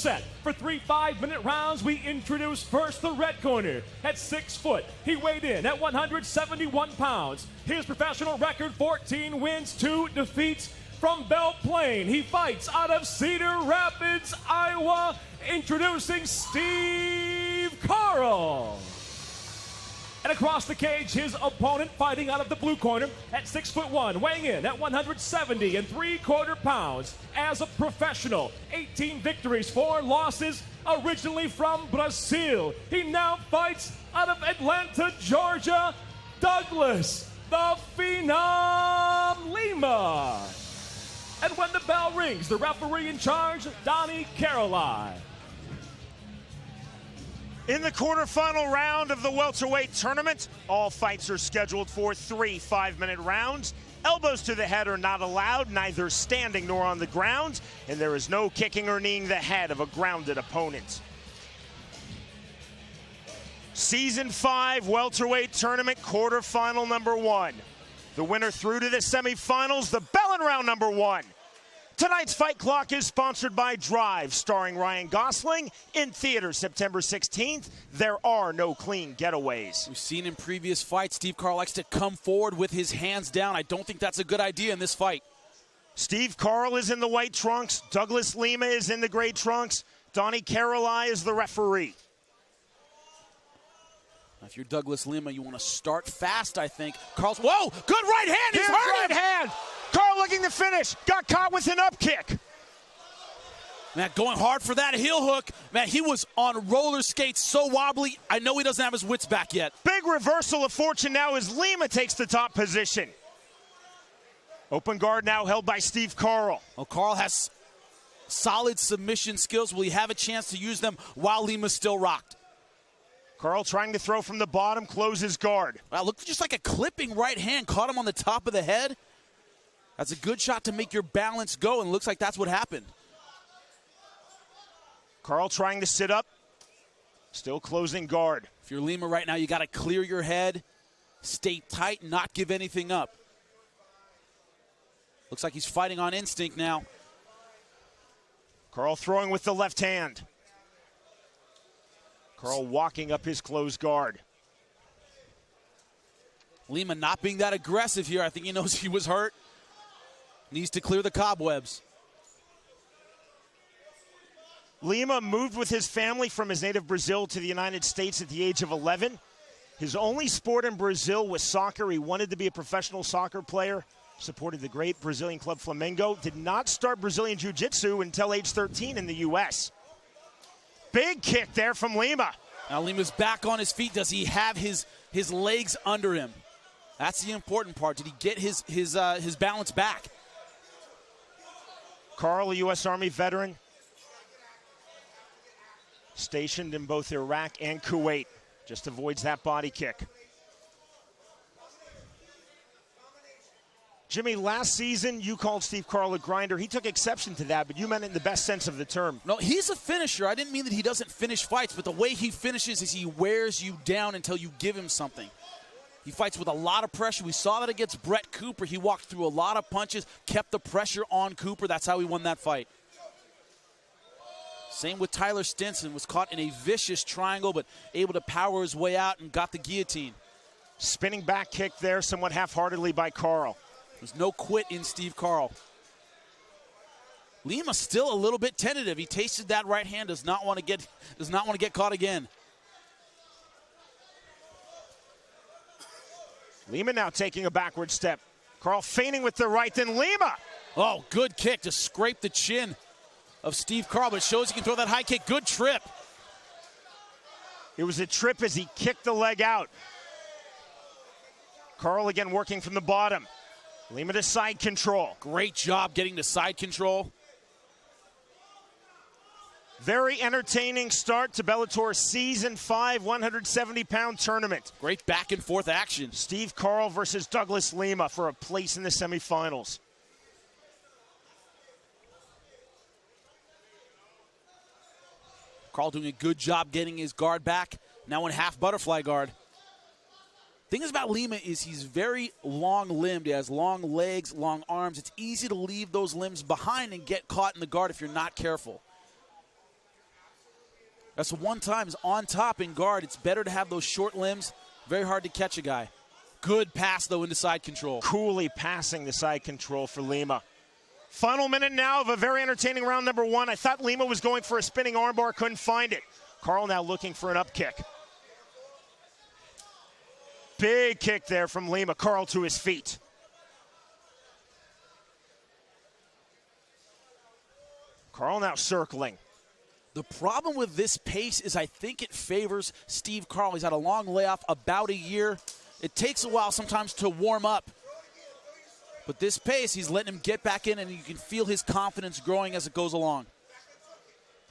Set for 3 5-minute rounds. We introduce first the red corner at 6 foot. He weighed in at 171 pounds. His professional record, 14 wins, 2 defeats. From Belle Plaine, he fights out of Cedar Rapids, Iowa. Introducing Steve Carl. And across the cage, his opponent fighting out of the blue corner at 6'1", weighing in at 170 3/4 pounds. As a professional, 18 victories, 4 losses, originally from Brazil. He now fights out of Atlanta, Georgia, Douglas, the Phenom Lima. And when the bell rings, the referee in charge, Donnie Caroline. In the quarterfinal round of the welterweight tournament, all fights are scheduled for 3 5-minute rounds. Elbows to the head are not allowed, neither standing nor on the ground, and there is no kicking or kneeing the head of a grounded opponent. Season 5 welterweight tournament quarterfinal number 1. The winner through to the semifinals, the bell in round number 1. Tonight's Fight Clock is sponsored by Drive, starring Ryan Gosling, in theaters September 16th. There are no clean getaways. We've seen in previous fights, Steve Carl likes to come forward with his hands down. I don't think that's a good idea in this fight. Steve Carl is in the white trunks. Douglas Lima is in the gray trunks. Donnie Caroline is the referee. If you're Douglas Lima, you want to start fast, I think. Carl's, whoa, good right hand, he's hurt right hand. Carl looking to finish, got caught with an up kick. Man, going hard for that heel hook. Man, he was on roller skates, so wobbly. I know he doesn't have his wits back yet. Big reversal of fortune now as Lima takes the top position. Open guard now held by Steve Carl. Well, Carl has solid submission skills. Will he have a chance to use them while Lima's still rocked? Carl trying to throw from the bottom, closes guard. Wow, looked just like a clipping right hand. Caught him on the top of the head. That's a good shot to make your balance go, and it looks like that's what happened. Carl trying to sit up, still closing guard. If you're Lima right now, you got to clear your head, stay tight, not give anything up. Looks like he's fighting on instinct now. Carl throwing with the left hand. Carl walking up his closed guard. Lima not being that aggressive here. I think he knows he was hurt. Needs to clear the cobwebs. Lima moved with his family from his native Brazil to the United States at the age of 11. His only sport in Brazil was soccer. He wanted to be a professional soccer player. Supported the great Brazilian club Flamengo. Did not start Brazilian Jiu-Jitsu until age 13 in the U.S. Big kick there from Lima. Now Lima's back on his feet. Does he have his legs under him? That's the important part. Did he get his balance back? Carl, a U.S. Army veteran, stationed in both Iraq and Kuwait, just avoids that body kick. Jimmy, last season you called Steve Carl a grinder. He took exception to that, but you meant it in the best sense of the term. No, he's a finisher. I didn't mean that he doesn't finish fights, but the way he finishes is he wears you down until you give him something. He fights with a lot of pressure. We saw that against Brett Cooper. He walked through a lot of punches, kept the pressure on Cooper. That's how he won that fight. Same with Tyler Stinson. Was caught in a vicious triangle, but able to power his way out and got the guillotine. Spinning back kick there, somewhat half-heartedly by Carl. There's no quit in Steve Carl. Lima still a little bit tentative. He tasted that right hand. Does not want to get caught again. Lima now taking a backward step. Carl feigning with the right, then Lima. Oh, good kick to scrape the chin of Steve Carl, but it shows he can throw that high kick. Good trip. It was a trip as he kicked the leg out. Carl again working from the bottom. Lima to side control. Great job getting to side control. Very entertaining start to Bellator Season 5 170-pound tournament. Great back and forth action. Steve Carl versus Douglas Lima for a place in the semifinals. Carl doing a good job getting his guard back. Now in half butterfly guard. Thing is about Lima is he's very long-limbed. He has long legs, long arms. It's easy to leave those limbs behind and get caught in the guard if you're not careful. That's the one time is on top in guard. It's better to have those short limbs. Very hard to catch a guy. Good pass, though, into side control. Coolly passing the side control for Lima. Final minute now of a very entertaining round number 1. I thought Lima was going for a spinning armbar, couldn't find it. Karl now looking for an up kick. Big kick there from Lima. Karl to his feet. Karl now circling. The problem with this pace is I think it favors Steve Karl. He's had a long layoff, about a year. It takes a while sometimes to warm up. But this pace, he's letting him get back in, and you can feel his confidence growing as it goes along.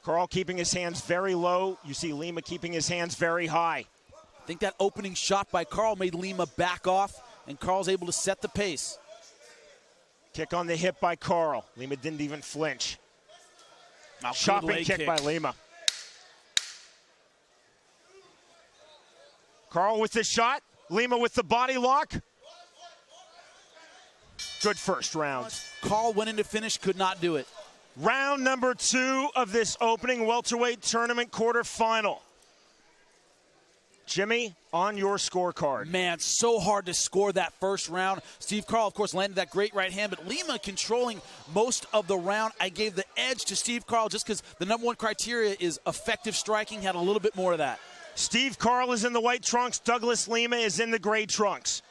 Karl keeping his hands very low. You see Lima keeping his hands very high. I think that opening shot by Karl made Lima back off, and Karl's able to set the pace. Kick on the hip by Karl. Lima didn't even flinch. Now, chopping kick by Lima. Karl with the shot. Lima with the body lock. Good first round. Karl went in to finish, could not do it. Round number 2 of this opening welterweight tournament quarterfinal. Jimmy, on your scorecard. Man, so hard to score that first round. Steve Karl, of course, landed that great right hand, but Lima controlling most of the round. I gave the edge to Steve Karl just because the number 1 criteria is effective striking. Had a little bit more of that. Steve Karl is in the white trunks. Douglas Lima is in the gray trunks.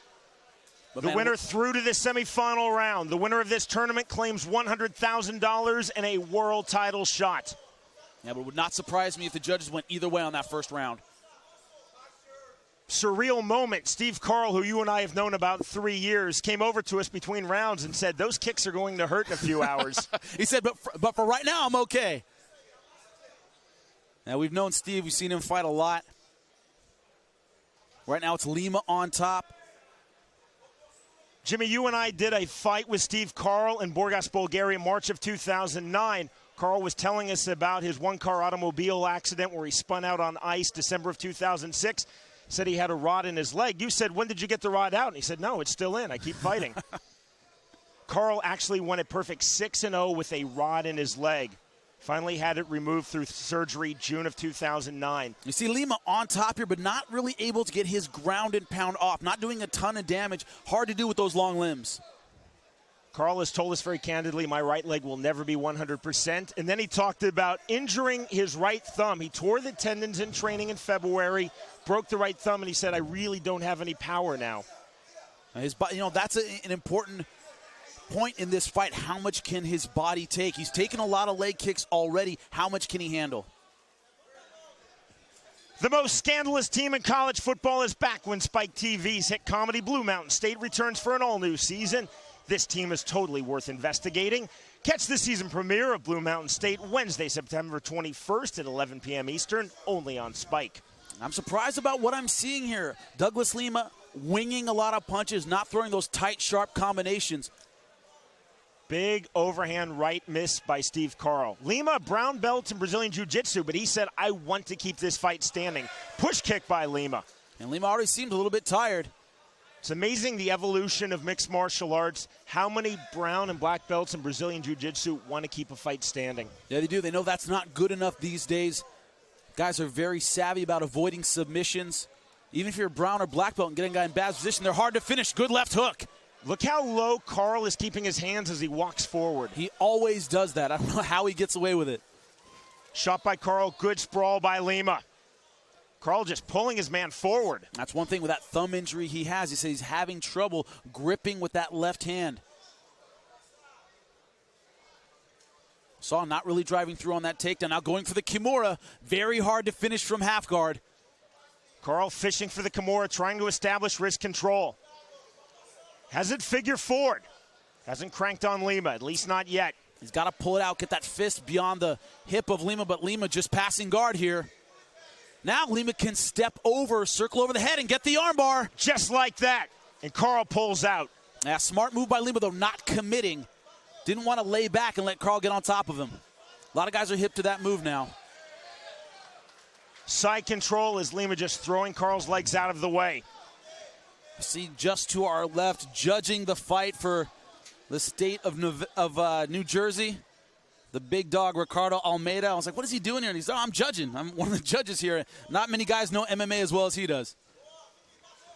But the winner through to the semifinal round. The winner of this tournament claims $100,000 and a world title shot. Yeah, but it would not surprise me if the judges went either way on that first round. Surreal moment. Steve Karl, who you and I have known about 3 years, came over to us between rounds and said, those kicks are going to hurt in a few hours. He said, but for right now, I'm okay. Now, we've known Steve. We've seen him fight a lot. Right now, it's Lima on top. Jimmy, you and I did a fight with Steve Karl in Burgas, Bulgaria, March of 2009. Karl was telling us about his one-car automobile accident where he spun out on ice December of 2006. Said he had a rod in his leg. You said, when did you get the rod out? And he said, no, it's still in. I keep fighting. Karl actually went a perfect 6-0 with a rod in his leg. Finally had it removed through surgery June of 2009. You see Lima on top here, but not really able to get his ground and pound off. Not doing a ton of damage. Hard to do with those long limbs. Karl has told us very candidly, my right leg will never be 100%. And then he talked about injuring his right thumb. He tore the tendons in training in February, broke the right thumb, and he said, I really don't have any power now. That's an important point in this fight. How much can his body take? He's taken a lot of leg kicks already. How much can he handle? The most scandalous team in college football is back when Spike TV's hit comedy Blue Mountain State returns for an all-new season. This team is totally worth investigating. Catch the season premiere of Blue Mountain State Wednesday, September 21st at 11 p.m. Eastern, only on Spike. I'm surprised about what I'm seeing here. Douglas Lima winging a lot of punches, not throwing those tight, sharp combinations. Big overhand right miss by Steve Karl. Lima, brown belt in Brazilian Jiu-Jitsu, but he said, I want to keep this fight standing. Push kick by Lima. And Lima already seemed a little bit tired. It's amazing the evolution of mixed martial arts. How many brown and black belts in Brazilian Jiu-Jitsu want to keep a fight standing? Yeah, they do. They know that's not good enough these days. Guys are very savvy about avoiding submissions. Even if you're a brown or black belt and getting a guy in bad position, they're hard to finish. Good left hook. Look how low Karl is keeping his hands as he walks forward. He always does that. I don't know how he gets away with it. Shot by Karl. Good sprawl by Lima. Karl just pulling his man forward. That's one thing with that thumb injury he has. He says he's having trouble gripping with that left hand. Saw not really driving through on that takedown. Now going for the Kimura. Very hard to finish from half guard. Karl fishing for the Kimura, trying to establish wrist control. Has it figure forward. Hasn't cranked on Lima, at least not yet. He's got to pull it out, get that fist beyond the hip of Lima, but Lima just passing guard here. Now Lima can step over, circle over the head, and get the armbar. Just like that. And Karl pulls out. Yeah, smart move by Lima, though, not committing. Didn't want to lay back and let Karl get on top of him. A lot of guys are hip to that move now. Side control as Lima just throwing Karl's legs out of the way. See just to our left, judging the fight for the state of New Jersey. the big dog, Ricardo Almeida. I was like, what is he doing here? And he's, oh, I'm judging. I'm one of the judges here. Not many guys know MMA as well as he does.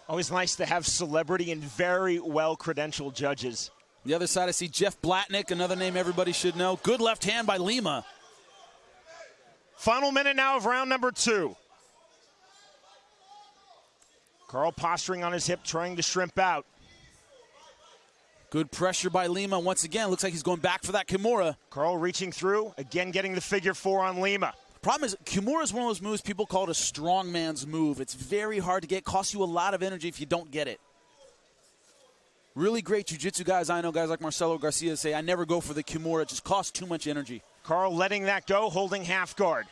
Always nice to have celebrity and very well-credentialed judges. The other side, I see Jeff Blatnick, another name everybody should know. Good left hand by Lima. Final minute now of round number 2. Carl posturing on his hip, trying to shrimp out. Good pressure by Lima. Once again, looks like he's going back for that Kimura. Carl reaching through, again getting the figure 4 on Lima. Problem is, Kimura is one of those moves people call it a strong man's move. It's very hard to get. Costs you a lot of energy if you don't get it. Really great jiu-jitsu guys I know, guys like Marcelo Garcia, say, I never go for the Kimura. It just costs too much energy. Carl letting that go, holding half guard.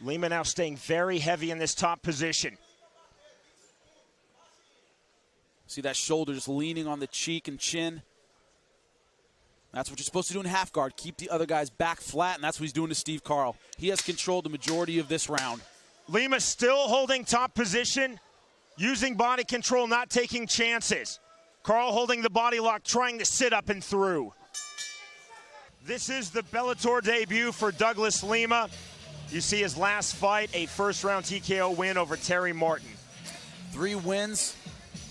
Lima now staying very heavy in this top position. See that shoulder just leaning on the cheek and chin. That's what you're supposed to do in half guard. Keep the other guys back flat, and that's what he's doing to Steve Carl. He has controlled the majority of this round. Lima still holding top position, using body control, not taking chances. Carl holding the body lock, trying to sit up and through. This is the Bellator debut for Douglas Lima. You see his last fight, a first-round TKO win over Terry Martin. 3 wins.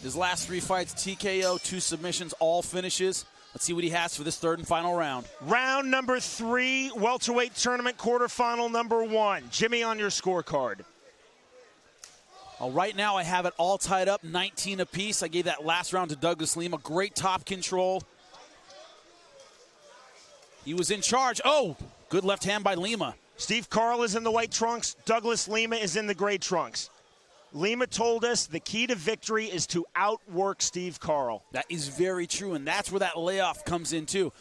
His last 3 fights, TKO, 2 submissions, all finishes. Let's see what he has for this 3rd and final round. Round number 3, welterweight tournament quarterfinal number 1. Jimmy, on your scorecard. Right now I have it all tied up, 19 apiece. I gave that last round to Douglas Lima. Great top control. He was in charge. Oh, good left hand by Lima. Steve Carl is in the white trunks. Douglas Lima is in the gray trunks. Lima told us the key to victory is to outwork Steve Carl. That is very true, and that's where that layoff comes in, too.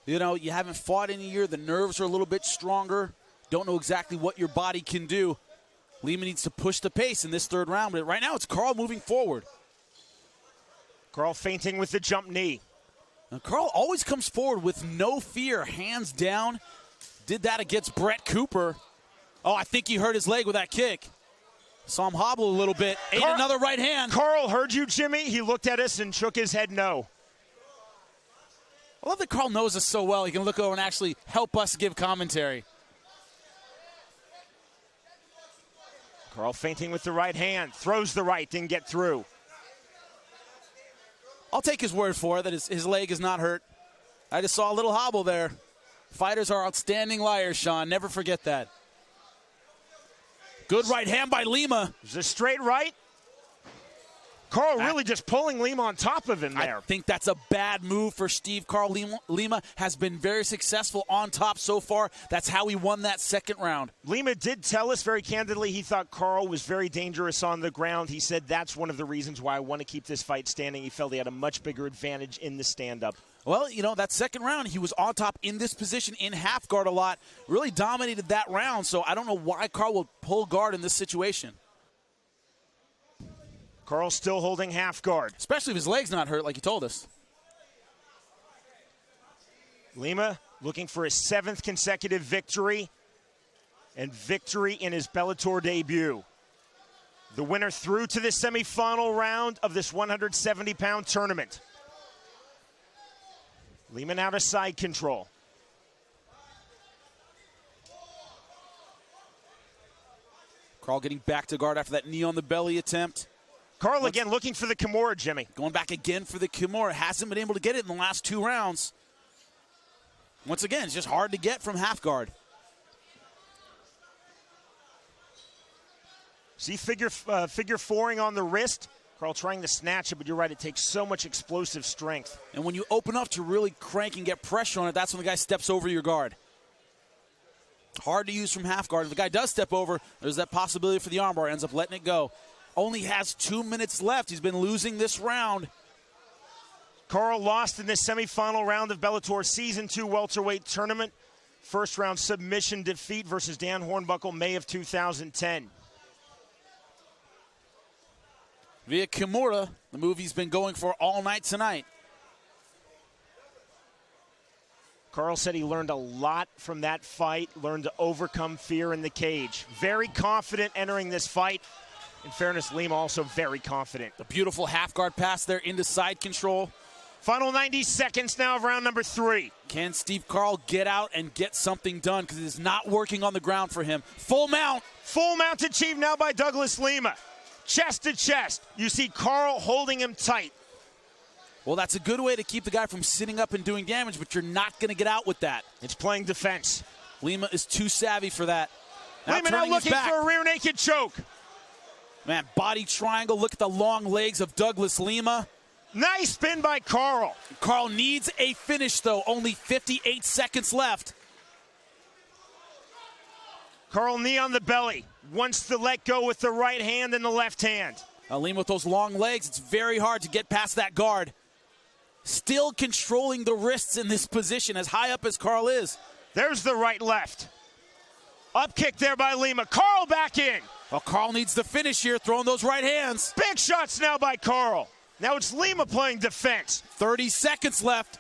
You know, you haven't fought in a year. The nerves are a little bit stronger. Don't know exactly what your body can do. Lima needs to push the pace in this 3rd round, but right now it's Carl moving forward. Carl feinting with the jump knee. Now, Carl always comes forward with no fear, hands down. Did that against Brett Cooper. Oh, I think he hurt his leg with that kick. Saw him hobble a little bit. Ate another right hand. Carl heard you, Jimmy. He looked at us and shook his head no. I love that Carl knows us so well. He can look over and actually help us give commentary. Carl feinting with the right hand. Throws the right, didn't get through. I'll take his word for it that his leg is not hurt. I just saw a little hobble there. Fighters are outstanding liars, Sean. Never forget that. Good right hand by Lima. Is this straight right? Carl really just pulling Lima on top of him there. I think that's a bad move for Steve Carl. Lima has been very successful on top so far. That's how he won that 2nd round. Lima did tell us very candidly he thought Carl was very dangerous on the ground. He said that's one of the reasons why I want to keep this fight standing. He felt he had a much bigger advantage in the stand-up. Well, you know, that 2nd round, he was on top in this position in half guard a lot. Really dominated that round, so I don't know why Carl will pull guard in this situation. Carl still holding half guard. Especially if his leg's not hurt, like he told us. Lima looking for his 7th consecutive victory and victory in his Bellator debut. The winner through to the semifinal round of this 170-pound tournament. Lima now to side control. Carl getting back to guard after that knee on the belly attempt. Carl again looking for the Kimura, Jimmy. Going back again for the Kimura. Hasn't been able to get it in the last 2 rounds. Once again, it's just hard to get from half guard. See figure 4ing on the wrist. Carl trying to snatch it, but you're right, it takes so much explosive strength. And when you open up to really crank and get pressure on it, that's when the guy steps over your guard. Hard to use from half guard. If the guy does step over, there's that possibility for the armbar. Ends up letting it go. Only has 2 minutes left. He's been losing this round. Carl lost in this semifinal round of Bellator Season 2 welterweight tournament. 1st round submission defeat versus Dan Hornbuckle, May of 2010. Via Kimura, the move he's been going for all night tonight. Carl said he learned a lot from that fight, learned to overcome fear in the cage. Very confident entering this fight. In fairness, Lima also very confident. The beautiful half guard pass there into side control. Final 90 seconds now of round number 3. Can Steve Carl get out and get something done? Because it is not working on the ground for him. Full mount. Full mount achieved now by Douglas Lima. Chest to chest. You see Carl holding him tight. Well, that's a good way to keep the guy from sitting up and doing damage, but you're not going to get out with that. It's playing defense. Lima is too savvy for that. Lima now looking for a rear naked choke. Man, body triangle. Look at the long legs of Douglas Lima. Nice spin by Carl. Carl needs a finish, though. Only 58 seconds left. Carl knee on the belly. Wants to let go with the right hand and the left hand. Lima with those long legs, it's very hard to get past that guard. Still controlling the wrists in this position as high up as Carl is. There's the right left. Up kick there by Lima. Carl back in. Well, Carl needs the finish here, throwing those right hands. Big shots now by Carl. Now it's Lima playing defense. 30 seconds left.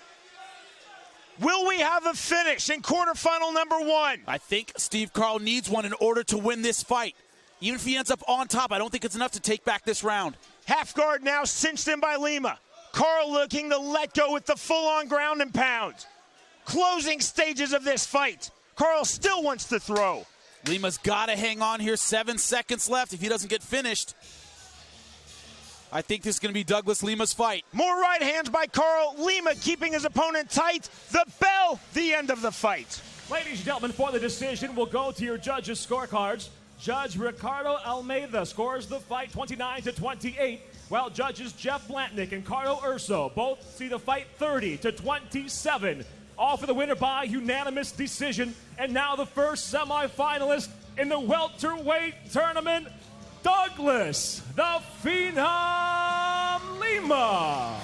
Will we have a finish in quarterfinal number 1? I think Steve Carl needs one in order to win this fight. Even if he ends up on top, I don't think it's enough to take back this round. Half guard now cinched in by Lima. Carl looking to let go with the full-on ground and pound. Closing stages of this fight. Carl still wants to throw. Lima's got to hang on here. 7 seconds left. If he doesn't get finished, I think this is going to be Douglas Lima's fight. More right hands by Carl. Lima keeping his opponent tight. The bell, the end of the fight. Ladies and gentlemen, for the decision, we'll go to your judges' scorecards. Judge Ricardo Almeida scores the fight 29-28, while judges Jeff Blantnick and Carlo Urso both see the fight 30-27. All for the winner by unanimous decision. And now the first semifinalist in the welterweight tournament, Douglas the Phenom Lima.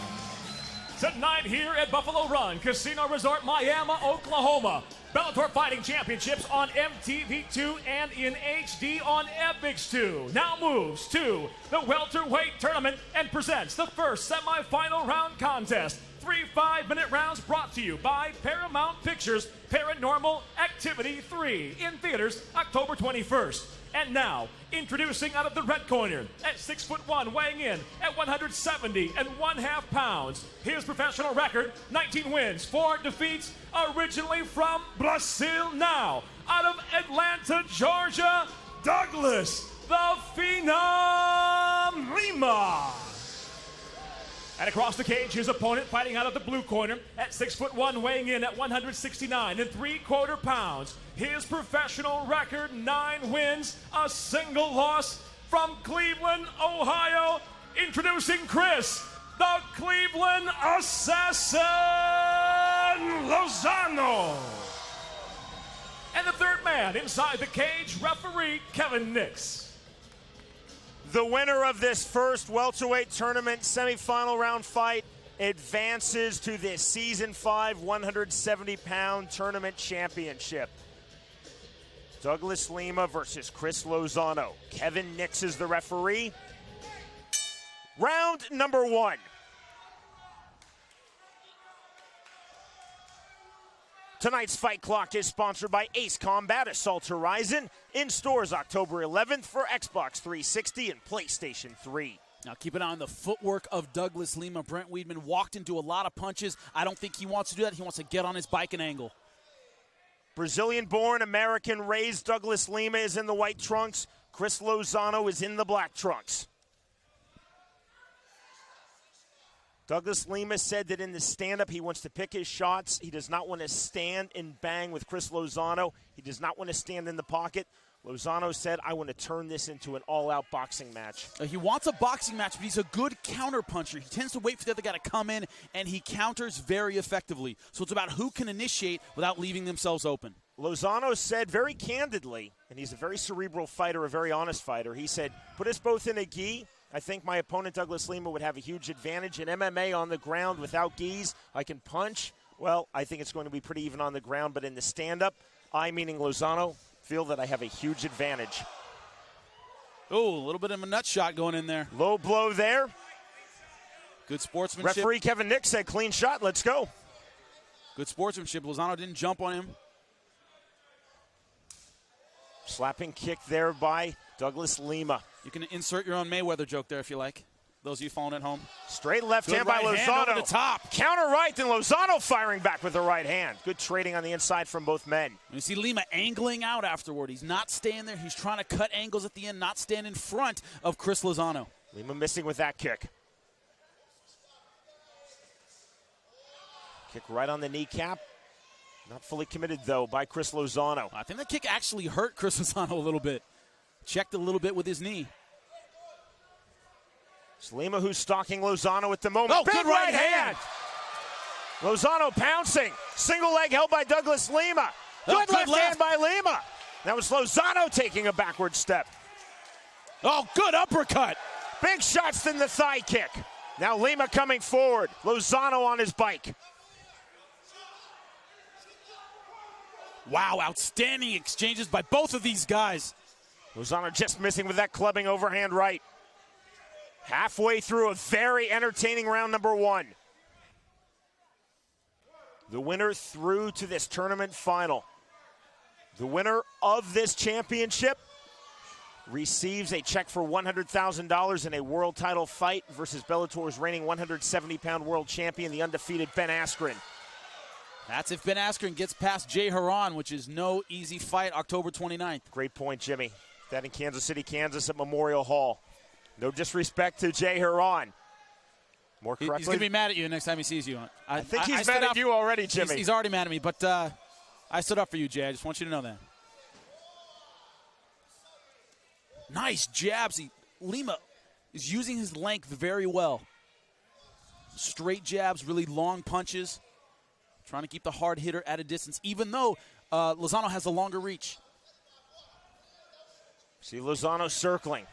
Tonight here at Buffalo Run Casino Resort, Miami, Oklahoma. Bellator Fighting Championships on MTV2 and in HD on Epix2. Now moves to the welterweight tournament and presents the first semifinal round contest. 3 5-minute rounds brought to you by Paramount Pictures' Paranormal Activity 3 in theaters October 21st. And now, introducing out of the red corner at 6'1", weighing in at 170 1/2 pounds. His professional record, 19 wins, 4 defeats, originally from Brazil, now out of Atlanta, Georgia, Douglas the Phenom Lima. And across the cage, his opponent fighting out of the blue corner at 6'1", weighing in at 169 3/4 pounds. His professional record, 9 wins, a single loss, from Cleveland, Ohio. Introducing Chris, the Cleveland Assassin Lozano. And the third man inside the cage, referee Kevin Nix. The winner of this first welterweight tournament semifinal round fight advances to the Season 5 170-pound tournament championship. Douglas Lima versus Chris Lozano. Kevin Nix is the referee. Round number 1. Tonight's Fight Clock is sponsored by Ace Combat Assault Horizon, in stores October 11th for Xbox 360 and PlayStation 3. Now keep an eye on the footwork of Douglas Lima. Brent Weidman walked into a lot of punches. I don't think he wants to do that. He wants to get on his bike and angle. Brazilian-born, American-raised Douglas Lima is in the white trunks. Chris Lozano is in the black trunks. Douglas Lima said that in the stand-up he wants to pick his shots. He does not want to stand and bang with Chris Lozano. He does not want to stand in the pocket. Lozano said, I want to turn this into an all-out boxing match. He wants a boxing match, but he's a good counter-puncher. He tends to wait for the other guy to come in, and he counters very effectively. So it's about who can initiate without leaving themselves open. Lozano said very candidly, and he's a very cerebral fighter, a very honest fighter, he said, put us both in a gi. I think my opponent, Douglas Lima, would have a huge advantage. In MMA on the ground without gis, I can punch. Well, I think it's going to be pretty even on the ground, but in the stand-up, I, meaning Lozano, feel that I have a huge advantage. Oh, a little bit of a nut shot going in there. Low blow there. Good sportsmanship. Referee Kevin Nix said, clean shot, let's go. Good sportsmanship. Lozano didn't jump on him. Slapping kick there by Douglas Lima. You can insert your own Mayweather joke there if you like. those of you following at home. Straight left hand by right hand Lozano. over the top. Counter right, then Lozano firing back with the right hand. Good trading on the inside from both men. You see Lima angling out afterward. He's not staying there. He's trying to cut angles at the end, not stand in front of Chris Lozano. Lima missing with that kick. Kick right on the kneecap. Not fully committed, though, by Chris Lozano. I think that kick actually hurt Chris Lozano a little bit. Checked a little bit with his knee. It's Lima who's stalking Lozano at the moment. Oh, Big good right hand. Lozano pouncing. Single leg held by Douglas Lima. Good left hand by Lima. That was Lozano taking a backward step. Oh, good uppercut. Big shots, then the thigh kick. Now Lima coming forward. Lozano on his bike. Wow, outstanding exchanges by both of these guys. Lozano just missing with that clubbing overhand right. Halfway through a very entertaining round number 1. The winner through to this tournament final. The winner of this championship receives a check for $100,000 in a world title fight versus Bellator's reigning 170-pound world champion, the undefeated Ben Askren. That's if Ben Askren gets past Jay Hawn, which is no easy fight, October 29th. Great point, Jimmy. That in Kansas City, Kansas at Memorial Hall. No disrespect to Jay Hawn. More correctly, he's going to be mad at you next time he sees you. I think he's mad at you already, Jimmy. He's already mad at me, but I stood up for you, Jay. I just want you to know that. Nice jabs. Lima is using his length very well. Straight jabs, really long punches. Trying to keep the hard hitter at a distance, even though Lozano has a longer reach. See Lozano circling.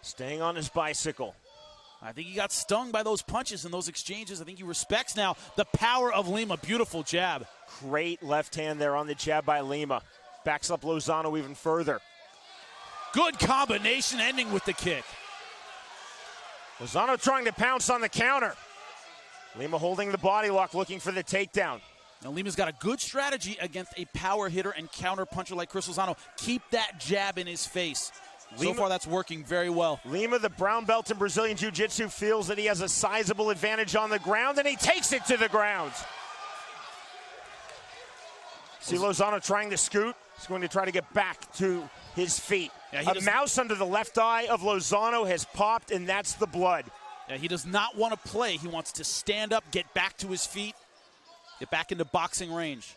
Staying on his bicycle. I think he got stung by those punches and those exchanges. I think he respects now the power of Lima. Beautiful jab. Great left hand there on the jab by Lima. Backs up Lozano even further. Good combination ending with the kick. Lozano trying to pounce on the counter. Lima holding the body lock, looking for the takedown. Now Lima's got a good strategy against a power hitter and counter puncher like Chris Lozano. Keep that jab in his face. So far, that's working very well. Lima, the brown belt in Brazilian Jiu-Jitsu, feels that he has a sizable advantage on the ground, and he takes it to the ground. See Lozano trying to scoot. He's going to try to get back to his feet. Yeah, a mouse under the left eye of Lozano has popped, and that's the blood. Yeah, he does not want to play. He wants to stand up, get back to his feet, get back into boxing range.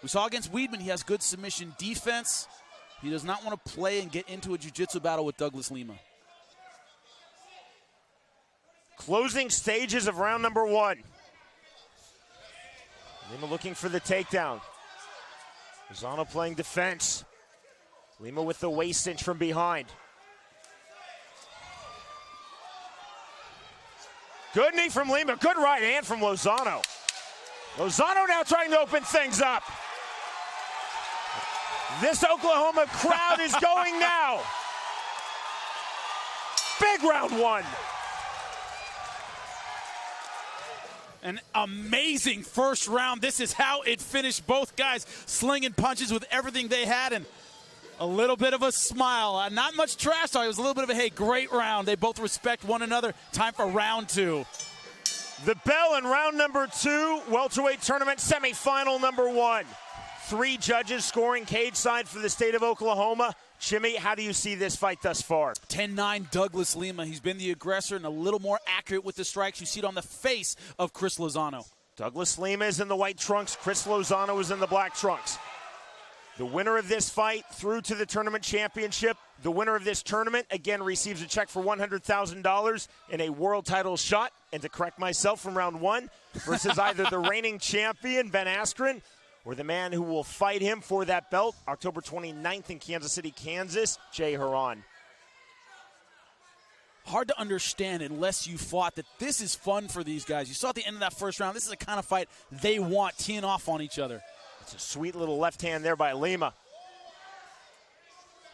We saw against Weidman, he has good submission defense. He does not want to play and get into a jiu-jitsu battle with Douglas Lima. Closing stages of round number 1. Lima looking for the takedown. Lozano playing defense. Lima with the waist cinch from behind. Good knee from Lima, good right hand from Lozano. Lozano now trying to open things up. This Oklahoma crowd is going now. Big round 1. An amazing first round. This is how it finished. Both guys slinging punches with everything they had, and a little bit of a smile. Not much trash talk. It was a little bit of a, hey, great round. They both respect one another. Time for round 2. The bell in round number 2, welterweight tournament semifinal number 1. 3 judges scoring cage side for the state of Oklahoma. Jimmy, how do you see this fight thus far? 10-9 Douglas Lima. He's been the aggressor and a little more accurate with the strikes. You see it on the face of Chris Lozano. Douglas Lima is in the white trunks. Chris Lozano is in the black trunks. The winner of this fight through to the tournament championship. The winner of this tournament, again, receives a check for $100,000 in a world title shot. And to correct myself from round 1, versus either the reigning champion, Ben Askren, or the man who will fight him for that belt, October 29th in Kansas City, Kansas, Jay Hawn. Hard to understand unless you fought that this is fun for these guys. You saw at the end of that first round, this is the kind of fight they want, teeing off on each other. It's a sweet little left hand there by Lima.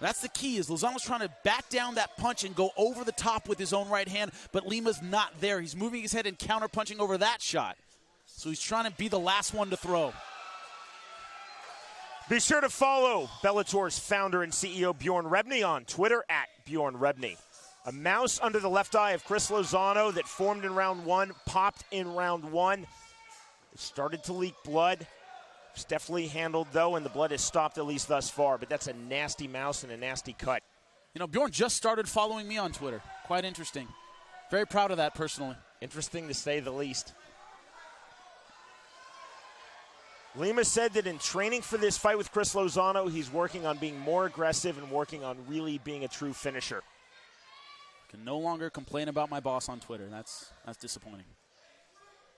That's the key, is Lozano's trying to back down that punch and go over the top with his own right hand, but Lima's not there. He's moving his head and counter-punching over that shot. So he's trying to be the last one to throw. Be sure to follow Bellator's founder and CEO Bjorn Rebney on Twitter at Bjorn Rebney. A mouse under the left eye of Chris Lozano that formed in round 1, popped in round 1. It started to leak blood. It's definitely handled, though, and the blood has stopped at least thus far. But that's a nasty mouse and a nasty cut. You know, Bjorn just started following me on Twitter. Quite interesting. Very proud of that personally. Interesting to say the least. Lima said that in training for this fight with Chris Lozano, he's working on being more aggressive and working on really being a true finisher. Can no longer complain about my boss on Twitter. That's disappointing.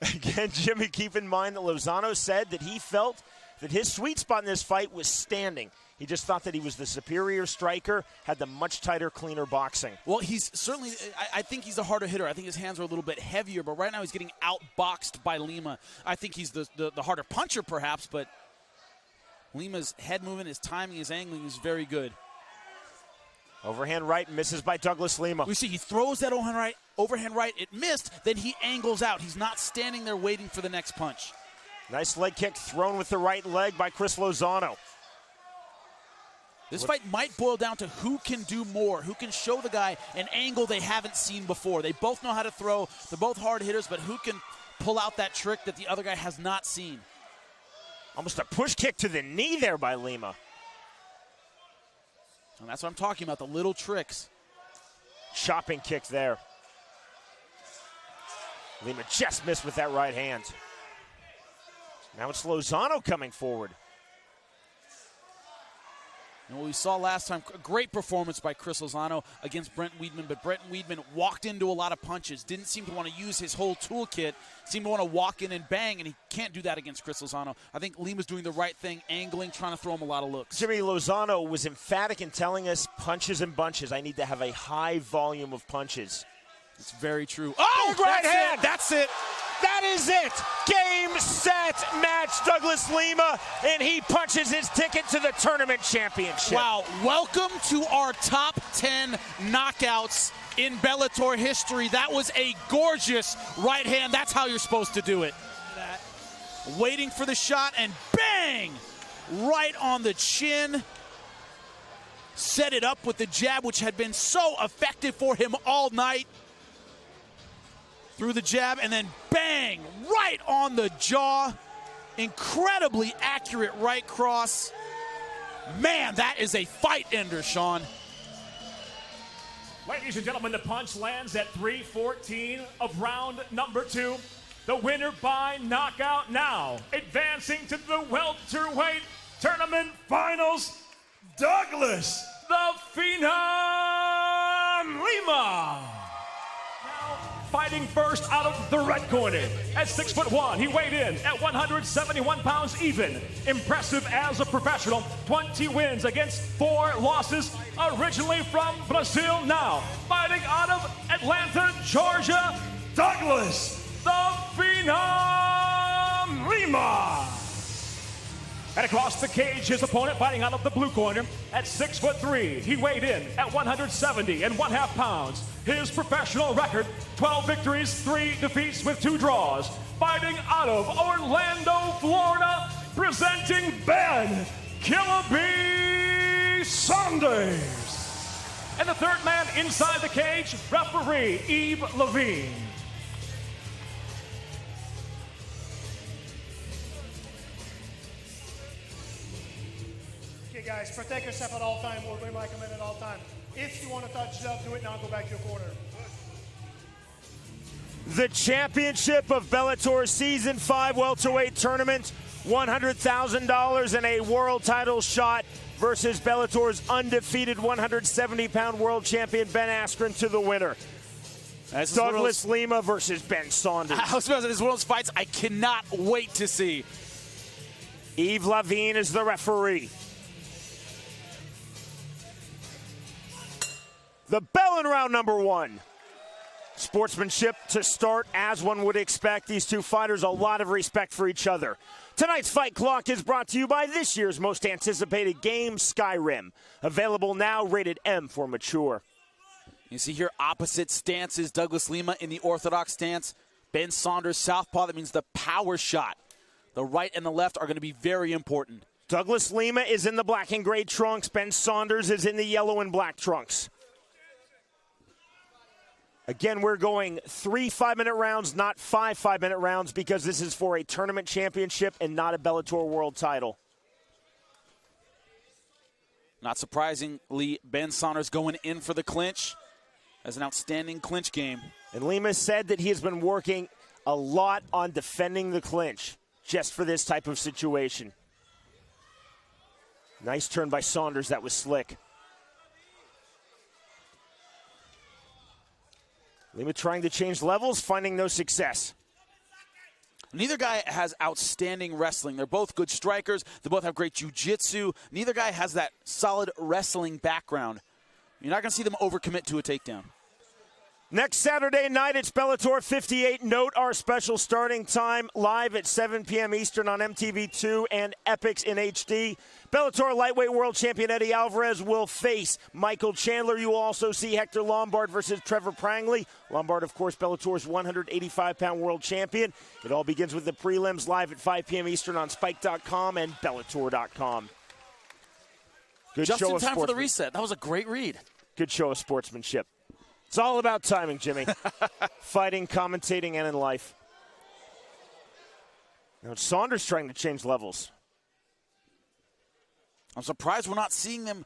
Again, Jimmy, keep in mind that Lozano said that he felt that his sweet spot in this fight was standing. He just thought that he was the superior striker, had the much tighter, cleaner boxing. Well, he's certainly, I think he's a harder hitter. I think his hands are a little bit heavier, but right now he's getting outboxed by Lima. I think he's the harder puncher, perhaps, but Lima's head movement, his timing, his angling is very good. Overhand right misses by Douglas Lima. We see he throws that overhand right. It missed. Then he angles out. He's not standing there waiting for the next punch. Nice leg kick thrown with the right leg by Chris Lozano. This fight might boil down to who can do more, who can show the guy an angle they haven't seen before. They both know how to throw. They're both hard hitters, but who can pull out that trick that the other guy has not seen? Almost a push kick to the knee there by Lima. And that's what I'm talking about, the little tricks. Chopping kick there. Lima just missed with that right hand. Now it's Lozano coming forward. And what we saw last time, a great performance by Chris Lozano against Brent Weidman, but Brent Weidman walked into a lot of punches, didn't seem to want to use his whole toolkit, seemed to want to walk in and bang, and he can't do that against Chris Lozano. I think Lima's doing the right thing, angling, trying to throw him a lot of looks. Jimmy, Lozano was emphatic in telling us punches and bunches. I need to have a high volume of punches. It's very true. Oh, right hand! That's it. That is it. Game, set, match. Douglas Lima, and he punches his ticket to the tournament championship. Wow, welcome to our top 10 knockouts in Bellator history. That was a gorgeous right hand. That's how you're supposed to do it. Waiting for the shot, and bang! Right on the chin. Set it up with the jab, which had been so effective for him all night. Through the jab, and then bang, right on the jaw. Incredibly accurate right cross. Man, that is a fight ender, Sean. Ladies and gentlemen, the punch lands at 3:14 of round number 2. The winner by knockout now, advancing to the welterweight tournament finals, Douglas the Phenom Lima. Fighting first out of the red corner. At 6'1", he weighed in at 171 pounds even. Impressive as a professional, 20 wins against 4 losses. Originally from Brazil, now fighting out of Atlanta, Georgia, Douglas the Phenom Lima. And across the cage, his opponent fighting out of the blue corner at 6'3". He weighed in at 170.5 pounds. His professional record, 12 victories, 3 defeats with 2 draws. Fighting out of Orlando, Florida, presenting Ben Killer B. Saunders. And the third man inside the cage, referee Yves Levine. Guys, protect yourself at all time. We'll bring my command at all time. If you want to touch it up, do it now. Go back to your corner. The championship of Bellator Season 5 welterweight tournament, $100,000 and a world title shot versus Bellator's undefeated 170-pound world champion Ben Askren to the winner. Douglas Lima versus Ben Saunders. I was about to say, this is one of those fights I cannot wait to see. Yves Levine is the referee. The bell in round number 1. Sportsmanship to start, as one would expect. These two fighters, a lot of respect for each other. Tonight's Fight Clock is brought to you by this year's most anticipated game, Skyrim. Available now, rated M for mature. You see here opposite stances, Douglas Lima in the orthodox stance. Ben Saunders, southpaw. That means the power shot. The right and the left are going to be very important. Douglas Lima is in the black and gray trunks. Ben Saunders is in the yellow and black trunks. Again, we're going 3 5-minute rounds, not 5 5-minute rounds, because this is for a tournament championship and not a Bellator world title. Not surprisingly, Ben Saunders going in for the clinch. As an outstanding clinch game. And Lima said that he has been working a lot on defending the clinch just for this type of situation. Nice turn by Saunders. That was slick. Lima trying to change levels, finding no success. Neither guy has outstanding wrestling. They're both good strikers. They both have great jiu-jitsu. Neither guy has that solid wrestling background. You're not going to see them overcommit to a takedown. Next Saturday night, it's Bellator 58. Note our special starting time, live at 7 p.m. Eastern on MTV2 and Epix in HD. Bellator lightweight world champion Eddie Alvarez will face Michael Chandler. You will also see Hector Lombard versus Trevor Prangley. Lombard, of course, Bellator's 185-pound world champion. It all begins with the prelims live at 5 p.m. Eastern on Spike.com and Bellator.com. Good Just show in time of for the reset. That was a great read. Good show of sportsmanship. It's all about timing, Jimmy. Fighting, commentating, and in life. Now Saunders trying to change levels. I'm surprised we're not seeing them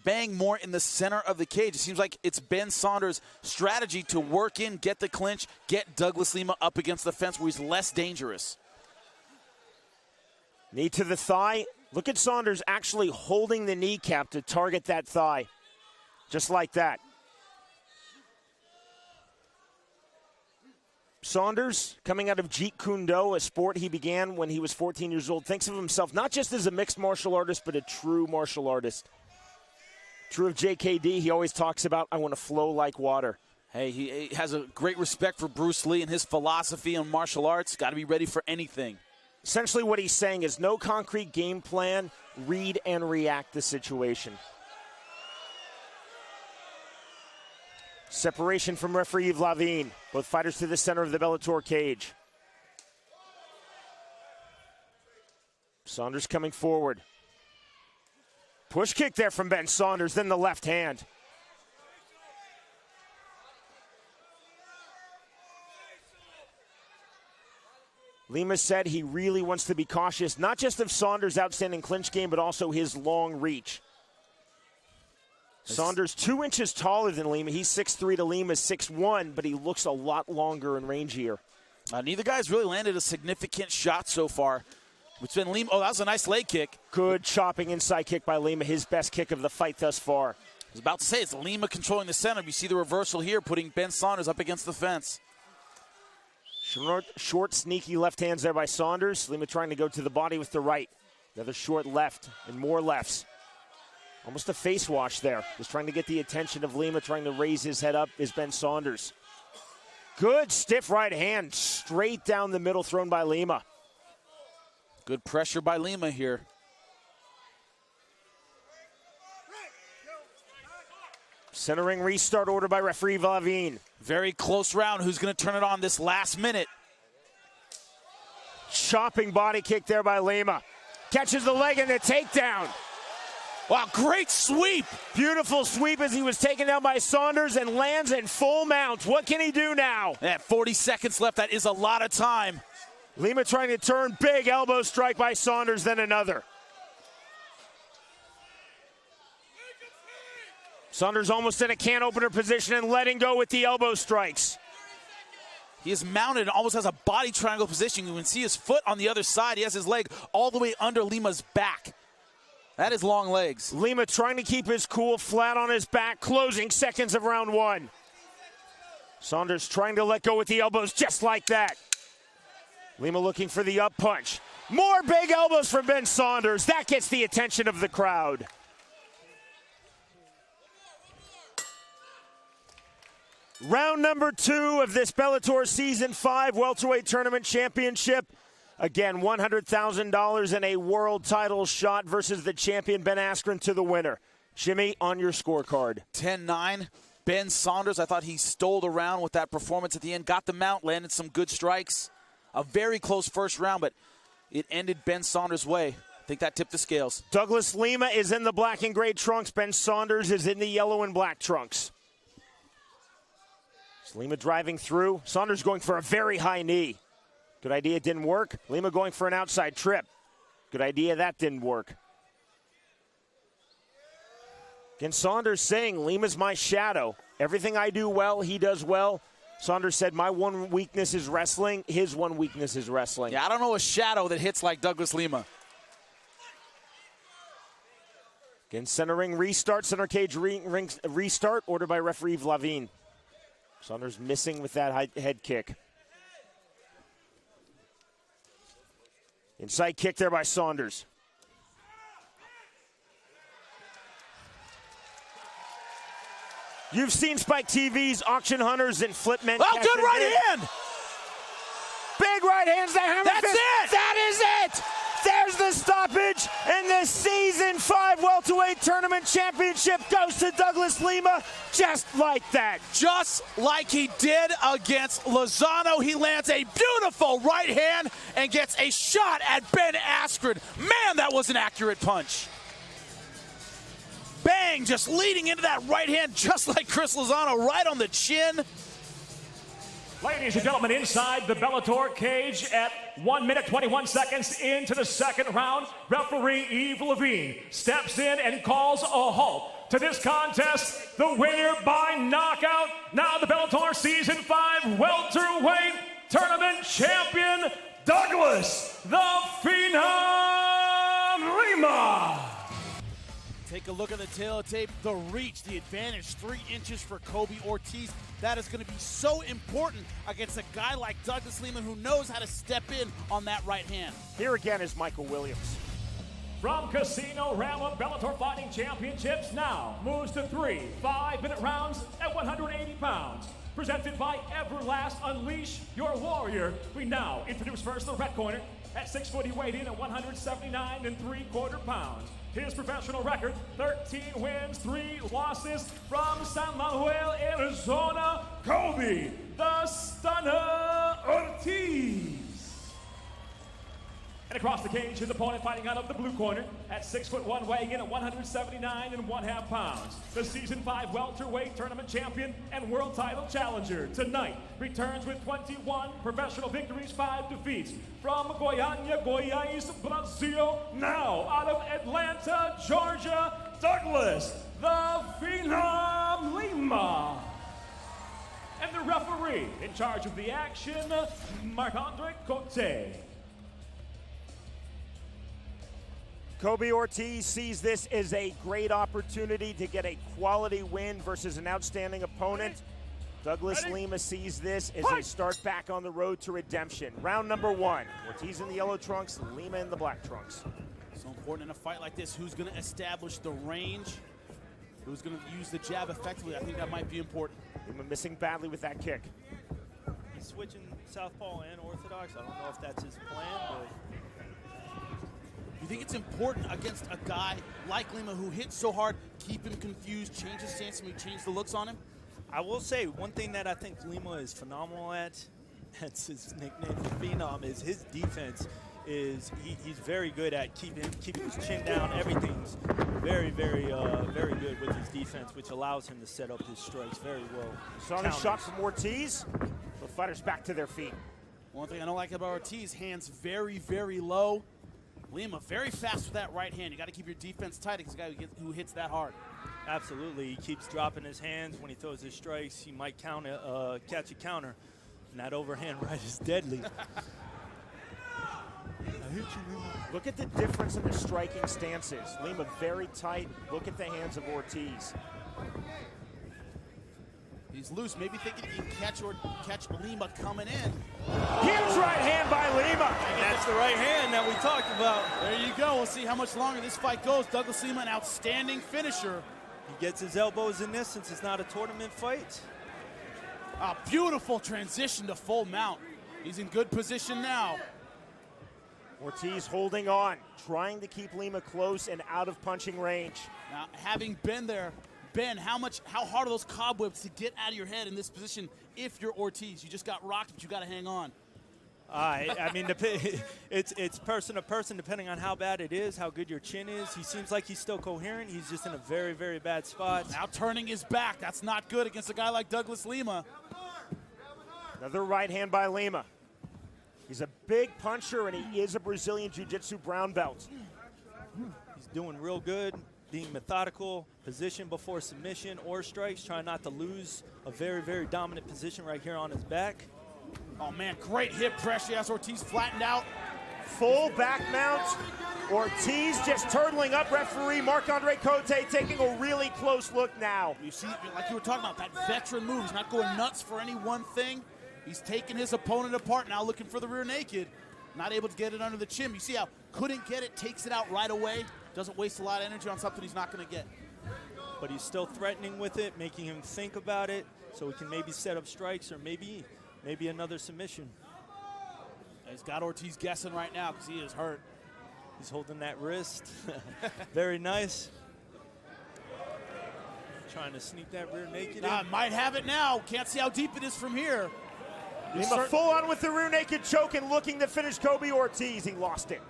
bang more in the center of the cage. It seems like it's Ben Saunders' strategy to work in, get the clinch, get Douglas Lima up against the fence where he's less dangerous. Knee to the thigh. Look at Saunders actually holding the kneecap to target that thigh. Just like that. Saunders, coming out of Jeet Kune Do, a sport he began when he was 14 years old, thinks of himself not just as a mixed martial artist, but a true martial artist. True of JKD, he always talks about, I want to flow like water. Hey, he has a great respect for Bruce Lee and his philosophy on martial arts. Got to be ready for anything. Essentially what he's saying is no concrete game plan, read and react the situation. Separation from referee Yves Lavigne. Both fighters to the center of the Bellator cage. Saunders coming forward. Push kick there from Ben Saunders, then the left hand. Lima said he really wants to be cautious, not just of Saunders' outstanding clinch game, but also his long reach. Saunders 2 inches taller than Lima. He's 6'3" to Lima's 6'1", but he looks a lot longer and rangier. Neither guy's really landed a significant shot so far. It's been Lima. Oh, that was a nice leg kick. Good chopping inside kick by Lima, his best kick of the fight thus far. I was about to say, it's Lima controlling the center. You see the reversal here, putting Ben Saunders up against the fence. Short, sneaky left hands there by Saunders. Lima trying to go to the body with the right. Another short left and more lefts. Almost a face wash there. Just trying to get the attention of Lima, trying to raise his head up is Ben Saunders. Good stiff right hand straight down the middle thrown by Lima. Good pressure by Lima here. Centering restart order by referee Lavigne. Very close round. Who's going to turn it on this last minute? Chopping body kick there by Lima. Catches the leg and the takedown. Wow, great sweep. Beautiful sweep as he was taken down by Saunders and lands in full mount. What can he do now? Yeah, 40 seconds left. That is a lot of time. Lima trying to turn. Big elbow strike by Saunders, then another. Saunders almost in a can opener position and letting go with the elbow strikes. He is mounted and almost has a body triangle position. You can see his foot on the other side. He has his leg all the way under Lima's back. That is long legs. Lima trying to keep his cool, flat on his back, closing seconds of round one. Saunders trying to let go with the elbows just like that. Lima looking for the up punch. More big elbows from Ben Saunders. That gets the attention of the crowd. Round number 2 of this Bellator Season 5 Welterweight Tournament Championship. Again, $100,000 and a world title shot versus the champion Ben Askren to the winner. Jimmy, on your scorecard. 10-9. Ben Saunders, I thought he stole around with that performance at the end. Got the mount, landed some good strikes. A very close first round, but it ended Ben Saunders' way. I think that tipped the scales. Douglas Lima is in the black and gray trunks. Ben Saunders is in the black and black trunks. So Lima driving through. Saunders going for a very high knee. Good idea, didn't work. Lima going for an outside trip. Good idea, that didn't work. Again, Saunders saying, Lima's my shadow. Everything I do well, he does well. Saunders said, my one weakness is wrestling. His one weakness is wrestling. Yeah, I don't know a shadow that hits like Douglas Lima. Again, center ring restart, center cage ring restart, ordered by referee Vlavin. Saunders missing with that head kick. Inside kick there by Saunders. You've seen Spike TV's Auction Hunters and Flipmen. Oh, good right hand! Big right hands. That's it! That is it! There's the stoppage, and the Season 5 Welterweight Tournament Championship goes to Douglas Lima just like that. Just like he did against Lozano, he lands a beautiful right hand and gets a shot at Ben Askren. Man, that was an accurate punch. Bang, just leading into that right hand, just like Chris Lozano, right on the chin. Ladies and gentlemen, inside the Bellator cage at 1 minute 21 seconds into the second round, referee Yves Levine steps in and calls a halt to this contest. The winner by knockout, now the Bellator Season 5 Welterweight Tournament Champion, Douglas the Phenom Lima. Take a look at the tail of tape, the reach, the advantage, 3 inches for Kobe Ortiz. That is going to be so important against a guy like Douglas Lima who knows how to step in on that right hand. Here again is Michael Williams. From Casino Rama, Bellator Fighting Championships now moves to 3 5-minute rounds at 180 pounds. Presented by Everlast, unleash your warrior. We now introduce first the red corner. At 6 foot, he weighed in at 179 3/4 pounds. His professional record, 13 wins, 3 losses. From San Manuel, Arizona, Kobe, the Stunner Ortiz. And across the cage, his opponent fighting out of the blue corner at 6 foot 1, weighing in at 179 1/2 pounds. The Season 5 Welterweight Tournament Champion and World Title Challenger tonight returns with 21 professional victories, 5 defeats. From Goiânia, Goiás, Brazil, now out of Atlanta, Georgia, Douglas the Phenom Lima. And the referee in charge of the action, Marc-Andre Cote. Kobe Ortiz sees this as a great opportunity to get a quality win versus an outstanding opponent. Douglas Lima sees this as a start back on the road to redemption. Round number 1, Ortiz in the yellow trunks, Lima in the black trunks. So important in a fight like this, who's going to establish the range? Who's going to use the jab effectively? I think that might be important. Lima missing badly with that kick. He's switching southpaw and orthodox. I don't know if that's his plan, but you think it's important against a guy like Lima who hits so hard, keep him confused, change his stance, and we change the looks on him? I will say one thing that I think Lima is phenomenal at, that's his nickname for Phenom, is his defense. He's very good at keeping his chin down. Everything's very good with his defense, which allows him to set up his strikes very well. Saunders shot from Ortiz. The fighters back to their feet. One thing I don't like about Ortiz, hands very low. Lima very fast with that right hand. You got to keep your defense tight against a guy who hits that hard. Absolutely, he keeps dropping his hands when he throws his strikes. He might catch a counter, and that overhand right is deadly. I hit you, Lima. Look at the difference in the striking stances. Lima very tight. Look at the hands of Ortiz. He's loose, maybe thinking he can catch Lima coming in. Huge right hand by Lima. And that's the right hand that we talked about. There you go. We'll see how much longer this fight goes. Douglas Lima, an outstanding finisher. He gets his elbows in this since it's not a tournament fight. A beautiful transition to full mount. He's in good position now. Ortiz holding on, trying to keep Lima close and out of punching range. Now, having been there, Ben, how hard are those cobwebs to get out of your head in this position if you're Ortiz? You just got rocked, but you got to hang on. I mean, it's person to person, depending on how bad it is, how good your chin is. He seems like he's still coherent. He's just in a very bad spot. Now turning his back. That's not good against a guy like Douglas Lima. Another right hand by Lima. He's a big puncher, and he is a Brazilian Jiu-Jitsu brown belt. He's doing real good, being methodical, position before submission or strikes, trying not to lose a very, very dominant position right here on his back. Oh, man, great hip pressure as Ortiz flattened out. Full back mount. Ortiz just turtling up. Referee Marc-Andre Cote taking a really close look now. You see, like you were talking about, that veteran move. He's not going nuts for any one thing. He's taking his opponent apart, now looking for the rear naked. Not able to get it under the chin. You see how couldn't get it, takes it out right away. Doesn't waste a lot of energy on something he's not going to get. But he's still threatening with it, making him think about it, so he can maybe set up strikes or maybe another submission. He's got Ortiz guessing right now because he is hurt. He's holding that wrist. Very nice. Trying to sneak that rear naked in. Might have it now. Can't see how deep it is from here. Lima full on with the rear naked choke and looking to finish Kobe Ortiz. He lost it.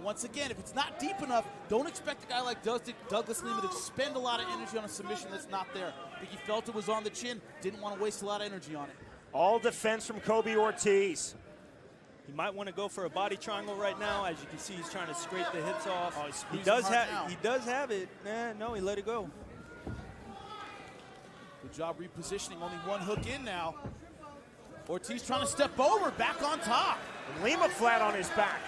Once again, if it's not deep enough, don't expect a guy like Douglas Lima to spend a lot of energy on a submission that's not there. I think he felt it was on the chin, didn't want to waste a lot of energy on it. All defense from Kobe Ortiz. He might want to go for a body triangle right now. As you can see, he's trying to scrape the hips off. Oh, he does have it. No, he let it go. Good job repositioning. Only one hook in now. Ortiz trying to step over, back on top. And Lima flat on his back.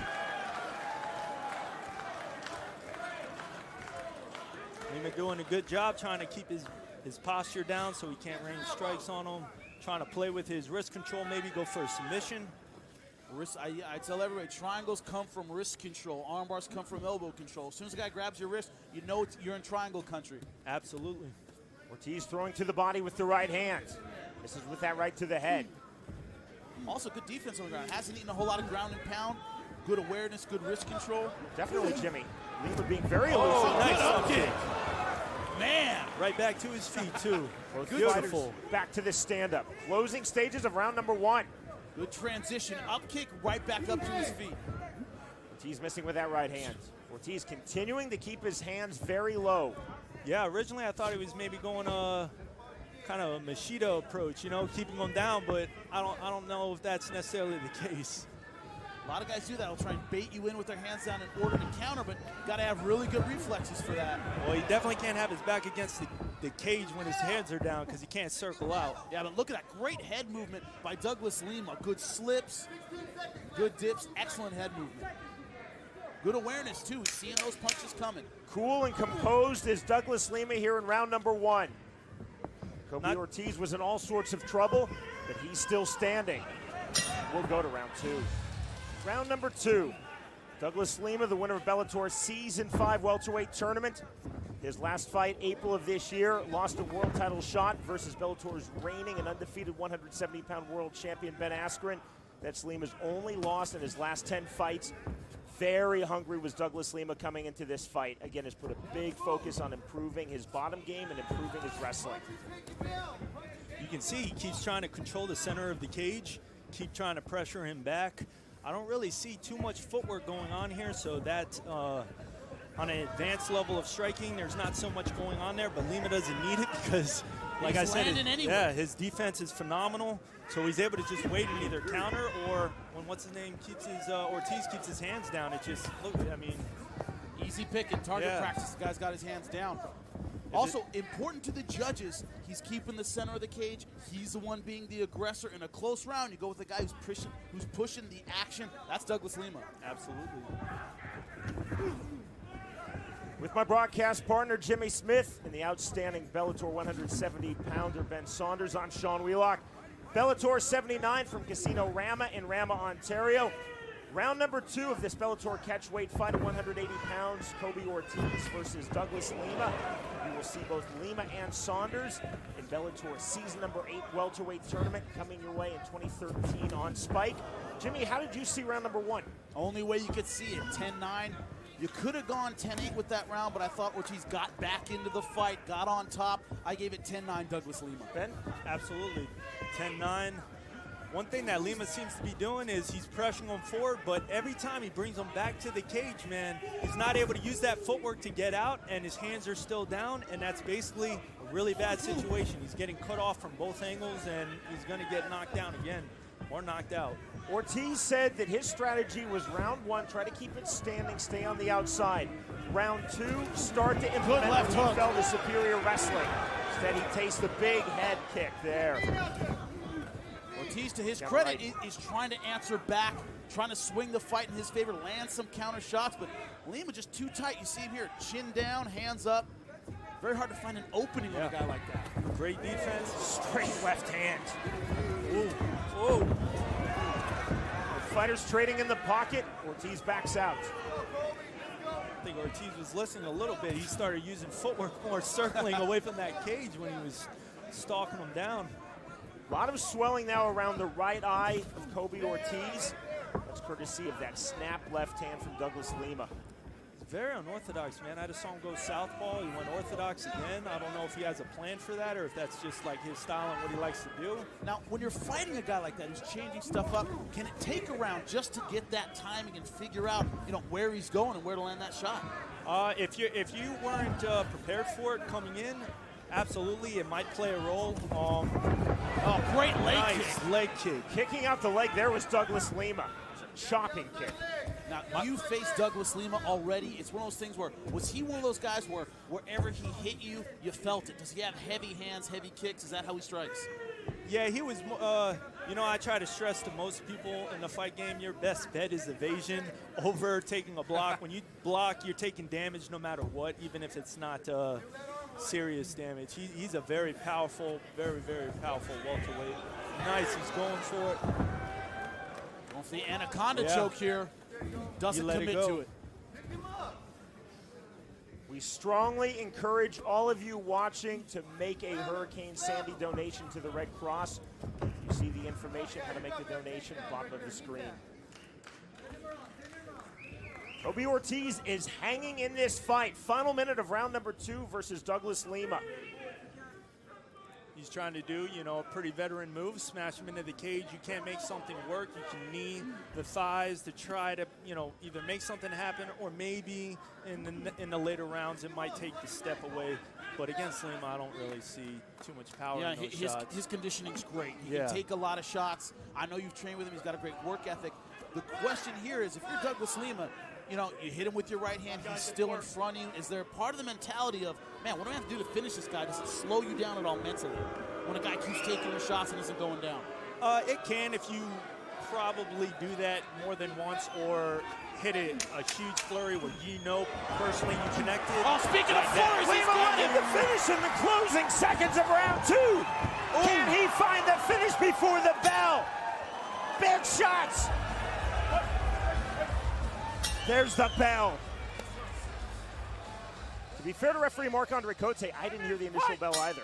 Lima doing a good job trying to keep his posture down so he can't range strikes on him. Trying to play with his wrist control, maybe go for a submission. I tell everybody, triangles come from wrist control. Arm bars come from elbow control. As soon as a guy grabs your wrist, you know you're in triangle country. Absolutely. Ortiz throwing to the body with the right hand. This is with that right to the head. Also good defense on the ground. Hasn't eaten a whole lot of ground and pound. Good awareness, good wrist control. Definitely, Jimmy. Lima being very elusive. Nice up kick. Man. Right back to his feet, too. Beautiful. Back to the stand-up. Closing stages of round number 1. Good transition. Up kick, right back up to his feet. Ortiz missing with that right hand. Ortiz continuing to keep his hands very low. Yeah, originally I thought he was maybe going kind of a Machida approach, you know, keeping him down, but I don't know if that's necessarily the case. A lot of guys do that. They'll try and bait you in with their hands down in order to counter, but you got to have really good reflexes for that. Well, he definitely can't have his back against the cage when his hands are down because he can't circle out. Yeah, but look at that great head movement by Douglas Lima. Good slips, good dips, excellent head movement. Good awareness, too, seeing those punches coming. Cool and composed is Douglas Lima here in round number 1. Kobe Ortiz was in all sorts of trouble, but he's still standing. We'll go to round 2. Round number 2. Douglas Lima, the winner of Bellator's Season 5 welterweight tournament. His last fight, April of this year, lost a world title shot versus Bellator's reigning and undefeated 170-pound world champion Ben Askren. That's Lima's only loss in his last 10 fights. Very hungry was Douglas Lima coming into this fight. Again, has put a big focus on improving his bottom game and improving his wrestling. You can see he keeps trying to control the center of the cage, keep trying to pressure him back. I don't really see too much footwork going on here, so that on an advanced level of striking, there's not so much going on there, but Lima doesn't need it because, like I said, his defense is phenomenal, so he's able to just wait and either counter or when Ortiz keeps his hands down, it just, look, I mean. Easy pick in target practice, the guy's got his hands down. Also, important to the judges, he's keeping the center of the cage. He's the one being the aggressor. In a close round, you go with the guy who's pushing the action. That's Douglas Lima. Absolutely. With my broadcast partner, Jimmy Smith, and the outstanding Bellator 170-pounder Ben Saunders, I'm Sean Wheelock. Bellator 79 from Casino Rama in Rama, Ontario. Round number 2 of this Bellator catchweight fight at 180 pounds, Kobe Ortiz versus Douglas Lima. You will see both Lima and Saunders in Bellator's season number 8 welterweight tournament coming your way in 2013 on Spike. Jimmy, how did you see round number 1? Only way you could see it, 10-9. You could have gone 10-8 with that round, but I thought Ortiz got back into the fight, got on top. I gave it 10-9 Douglas Lima. Ben? Absolutely. 10-9. One thing that Lima seems to be doing is he's pressuring him forward, but every time he brings him back to the cage, man, he's not able to use that footwork to get out, and his hands are still down, and that's basically a really bad situation. He's getting cut off from both angles, and he's going to get knocked down again. or knocked out. Ortiz said that his strategy was round 1, try to keep it standing, stay on the outside. Round 2, start to implement what he felt as superior wrestling. Instead, he tastes the big head kick there. Ortiz, to his credit, is trying to answer back, trying to swing the fight in his favor, land some counter shots, but Lima just too tight. You see him here, chin down, hands up. Very hard to find an opening on a guy like that. Great defense. Straight left hand. Ooh. Ooh. The fighters trading in the pocket. Ortiz backs out. I think Ortiz was listening a little bit. He started using footwork more, circling away from that cage when he was stalking him down. A lot of swelling now around the right eye of Kobe Ortiz. That's courtesy of that snap left hand from Douglas Lima. Very unorthodox, man. I just saw him go southpaw. He went orthodox again. I don't know if he has a plan for that or if that's just like his style and what he likes to do. Now, when you're fighting a guy like that who's changing stuff up, can it take a round just to get that timing and figure out, you know, where he's going and where to land that shot? If you weren't prepared for it coming in, absolutely, it might play a role. Oh, great leg kick. Leg kick. Kicking out the leg there was Douglas Lima. Chopping kick. Now, you faced Douglas Lima already. It's one of those things where, was he one of those guys where wherever he hit you, you felt it? Does he have heavy hands, heavy kicks? Is that how he strikes? Yeah, he was, you know, I try to stress to most people in the fight game, your best bet is evasion over taking a block. When you block, you're taking damage no matter what, even if it's not serious damage. He's a very powerful, very, very powerful welterweight. Nice, he's going for it. Going for the anaconda choke here. Doesn't commit to it. We strongly encourage all of you watching to make a Hurricane Sandy donation to the Red Cross. You see the information how to make the donation at the bottom of the screen. Kobe Ortiz is hanging in this fight. Final minute of round number 2 versus Douglas Lima. He's trying to do, you know, a pretty veteran move, smash him into the cage. You can't make something work. You can knee the thighs to try to, you know, either make something happen or maybe in the later rounds it might take the step away. But against Lima, I don't really see too much power in those shots. His conditioning's great. He can take a lot of shots. I know you've trained with him. He's got a great work ethic. The question here is, if you're Douglas Lima, you know, you hit him with your right hand, he's still in front of you. Is there part of the mentality of, man, what do I have to do to finish this guy? Does it slow you down at all mentally when a guy keeps taking the shots and isn't going down? It can if you probably do that more than once or hit a huge flurry where you know personally you connected. Oh, speaking of flurries, Lima wanted the finish in the closing seconds of round 2. Can he find the finish before the bell? Big shots. There's the bell. To be fair to referee Marc-Andre Cote, I didn't hear the initial bell either.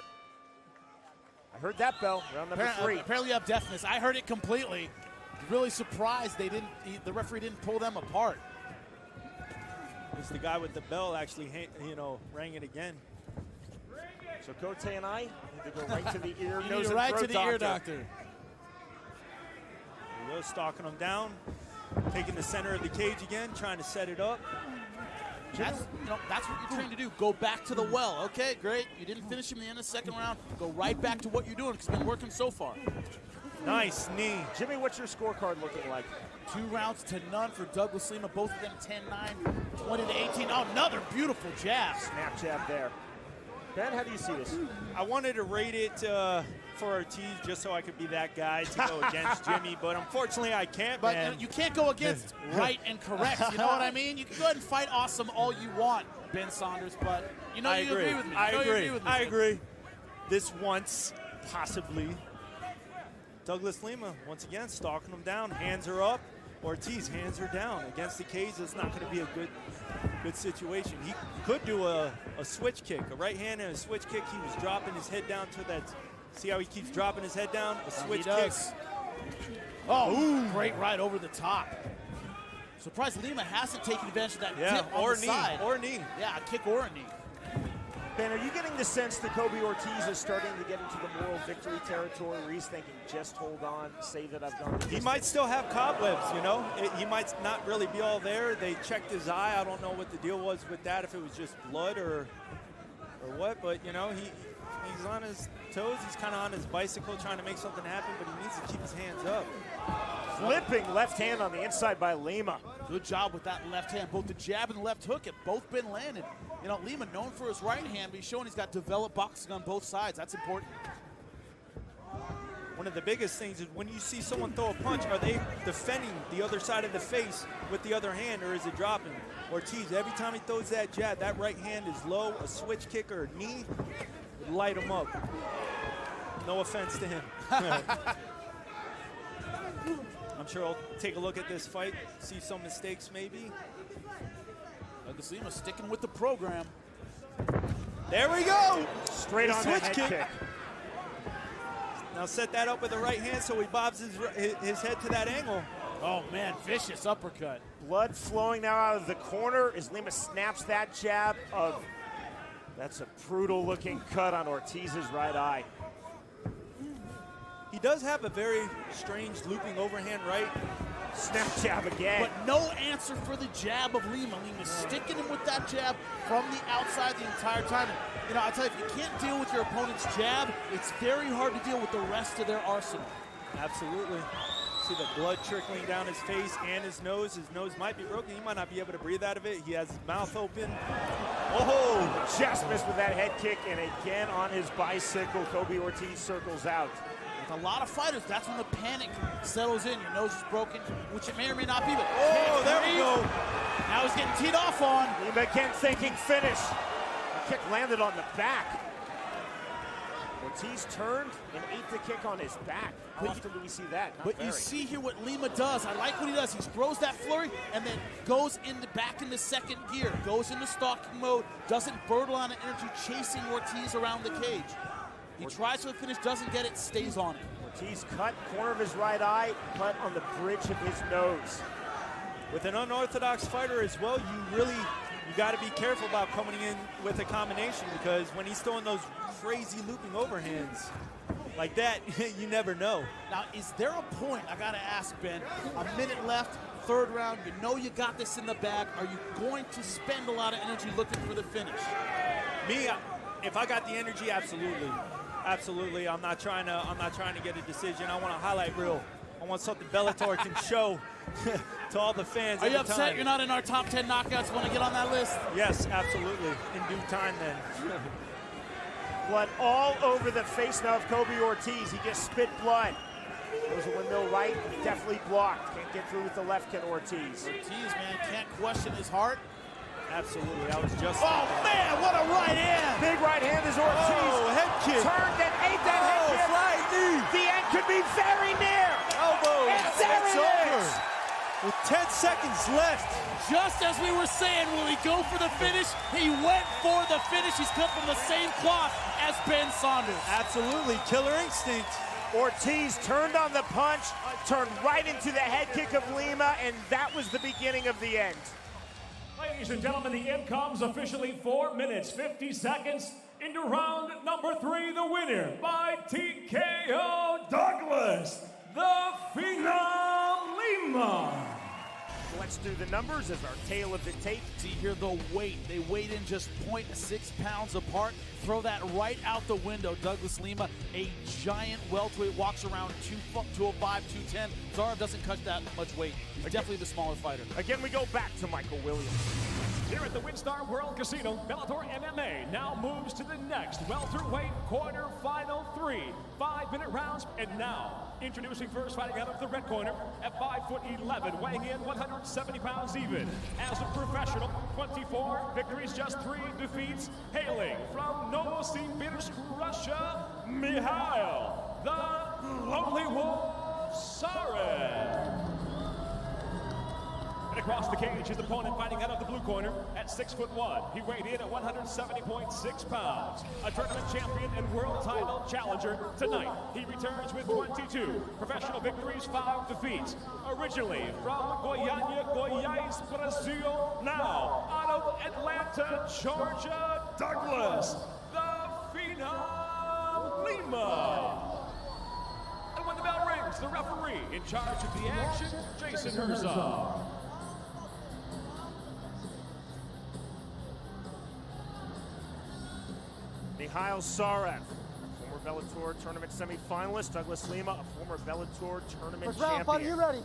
I heard that bell, round number 3. Apparently you have deafness. I heard it completely. Really surprised the referee didn't pull them apart. It's the guy with the bell actually, you know, rang it again. So Cote and I need to go right to the ear, you nose, and right throat to the doctor. ear doctor. There he goes, stalking him down, taking the center of the cage again, trying to set it up. That's what you're trained to do. Go back to the well. Okay, great. You didn't finish him in the end of the second round. Go right back to what you're doing because it's been working so far. Nice knee. Jimmy, what's your scorecard looking like? 2 rounds to none for Douglas Lima. Both of them 10-9, 20-18. Oh, another beautiful jab. Snap jab there. Ben, how do you see this? I wanted to rate it for Ortiz just so I could be that guy to go against Jimmy, but unfortunately I can't, But man. you can't go against right and correct. You know what I mean? You can go ahead and fight awesome all you want, Ben Saunders, but you know you agree with me. I agree. This once, possibly. Douglas Lima, once again, stalking him down. Hands are up. Ortiz, hands are down. Against the cage, it's not going to be a good situation. He could do a switch kick, a right hand and a switch kick. He was dropping his head down to that. See how he keeps dropping his head down? A switch kick. Oh, great right over the top. Surprised Lima hasn't taken advantage of that dip on the side. Or knee. Yeah, a kick or a knee. Ben, are you getting the sense that Kobe Ortiz is starting to get into the moral victory territory where he's thinking, just hold on, say that I've done He might still have cobwebs, you know? He might not really be all there. They checked his eye. I don't know what the deal was with that, if it was just blood or what. But, you know, He's on his toes. He's kind of on his bicycle trying to make something happen, but he needs to keep his hands up. Flipping left hand on the inside by Lima. Good job with that left hand. Both the jab and the left hook have both been landed. You know, Lima known for his right hand, but he's showing he's got developed boxing on both sides. That's important. One of the biggest things is when you see someone throw a punch, are they defending the other side of the face with the other hand, or is it dropping? Ortiz, every time he throws that jab, that right hand is low, a switch kick or a knee, light him up. No offense to him. I'm sure I'll take a look at this fight, see some mistakes maybe. Douglas Lima sticking with the program. There we go! Straight on the head kick. Now set that up with the right hand so he bobs his head to that angle. Oh man, vicious uppercut. Blood flowing now out of the corner as Lima snaps that jab of, that's a brutal looking cut on Ortiz's right eye. He does have a very strange looping overhand right. Snap jab again. But no answer for the jab of Lima. Lima's sticking him with that jab from the outside the entire time. You know, I'll tell you, if you can't deal with your opponent's jab, it's very hard to deal with the rest of their arsenal. Absolutely. See the blood trickling down his face and his nose. His nose might be broken. He might not be able to breathe out of it. He has his mouth open. Oh, just missed with that head kick, and again on his bicycle, Kobe Ortiz circles out. With a lot of fighters, that's when the panic settles in. Your nose is broken, which it may or may not be, but oh, there we go. Now he's getting teed off on. Lima again thinking finish. The kick landed on the back. Ortiz turned and ate the kick on his back. How often do we see that? Not But very. you see here what Lima does. I like what he does. He throws that flurry and then goes back into second gear, goes into stalking mode, doesn't burn a lot of energy chasing Ortiz around the cage. He tries to finish, doesn't get it, stays on it. Ortiz cut corner of his right eye, cut on the bridge of his nose. With an unorthodox fighter as well, you got to be careful about coming in with a combination, because when he's throwing those crazy looping overhands like that, you never know. Now, is there a point, I got to ask, Ben, a minute left, third round, you know you got this in the bag. Are you going to spend a lot of energy looking for the finish? Me, if I got the energy, absolutely. Absolutely. I'm not trying to get a decision. I want a highlight reel. I want something Bellator can show to all the fans. Are you upset you're not in our top 10 knockouts? Want to get on that list? Yes, absolutely. In due time then. Blood all over the face now of Kobe Ortiz. He just spit blood. There's a windmill right, definitely blocked. Can't get through with the left, can Ortiz. Ortiz, man, can't question his heart. Absolutely. I was just man, what a right hand! Big right hand is Ortiz. Oh, head kick. Turned and ate that head kick. Flying knee. The end could be very near. Elbow. And there It's it over. is. With 10 seconds left. Just as we were saying, will he go for the finish? He went for the finish. He's cut from the same cloth as Ben Saunders. Absolutely. Killer instinct. Ortiz turned on the punch, turned right into the head kick of Lima, and that was the beginning of the end. Ladies and gentlemen, the end comes officially 4 minutes, 50 seconds into round number 3. The winner by TKO, Douglas, the Phenom Lima. Let's do the numbers as our tale of the tape. See here the weight. They weighed in just 0.6 pounds apart. Throw that right out the window. Douglas Lima, a giant welterweight, walks around 205, 210. Tsarev doesn't cut that much weight. He's definitely the smaller fighter. Again, we go back to Michael Williams. Here at the WinStar World Casino, Bellator MMA now moves to the next welterweight quarterfinal 3 5-minute rounds. And now, introducing first, fighting out of the red corner at 5'11", weighing in 170 pounds even. As a professional, 24 victories, just 3 defeats. Hailing from Novosibirsk, Russia, Mikhail, the Lonely Wolf Tsarev. And across the cage, his opponent fighting out of the blue corner at 6'1". He weighed in at 170.6 pounds. A tournament champion and world title challenger tonight. He returns with 22 professional victories, 5 defeats. Originally from Goiânia, Goiás, Brazil. Now out of Atlanta, Georgia, Douglas, the Phenom Lima. And when the bell rings, the referee in charge of the action, Jason Herzog. Mikhail Tsarev, former Bellator tournament semifinalist. Douglas Lima, a former Bellator tournament First round, champion. fighter, you ready?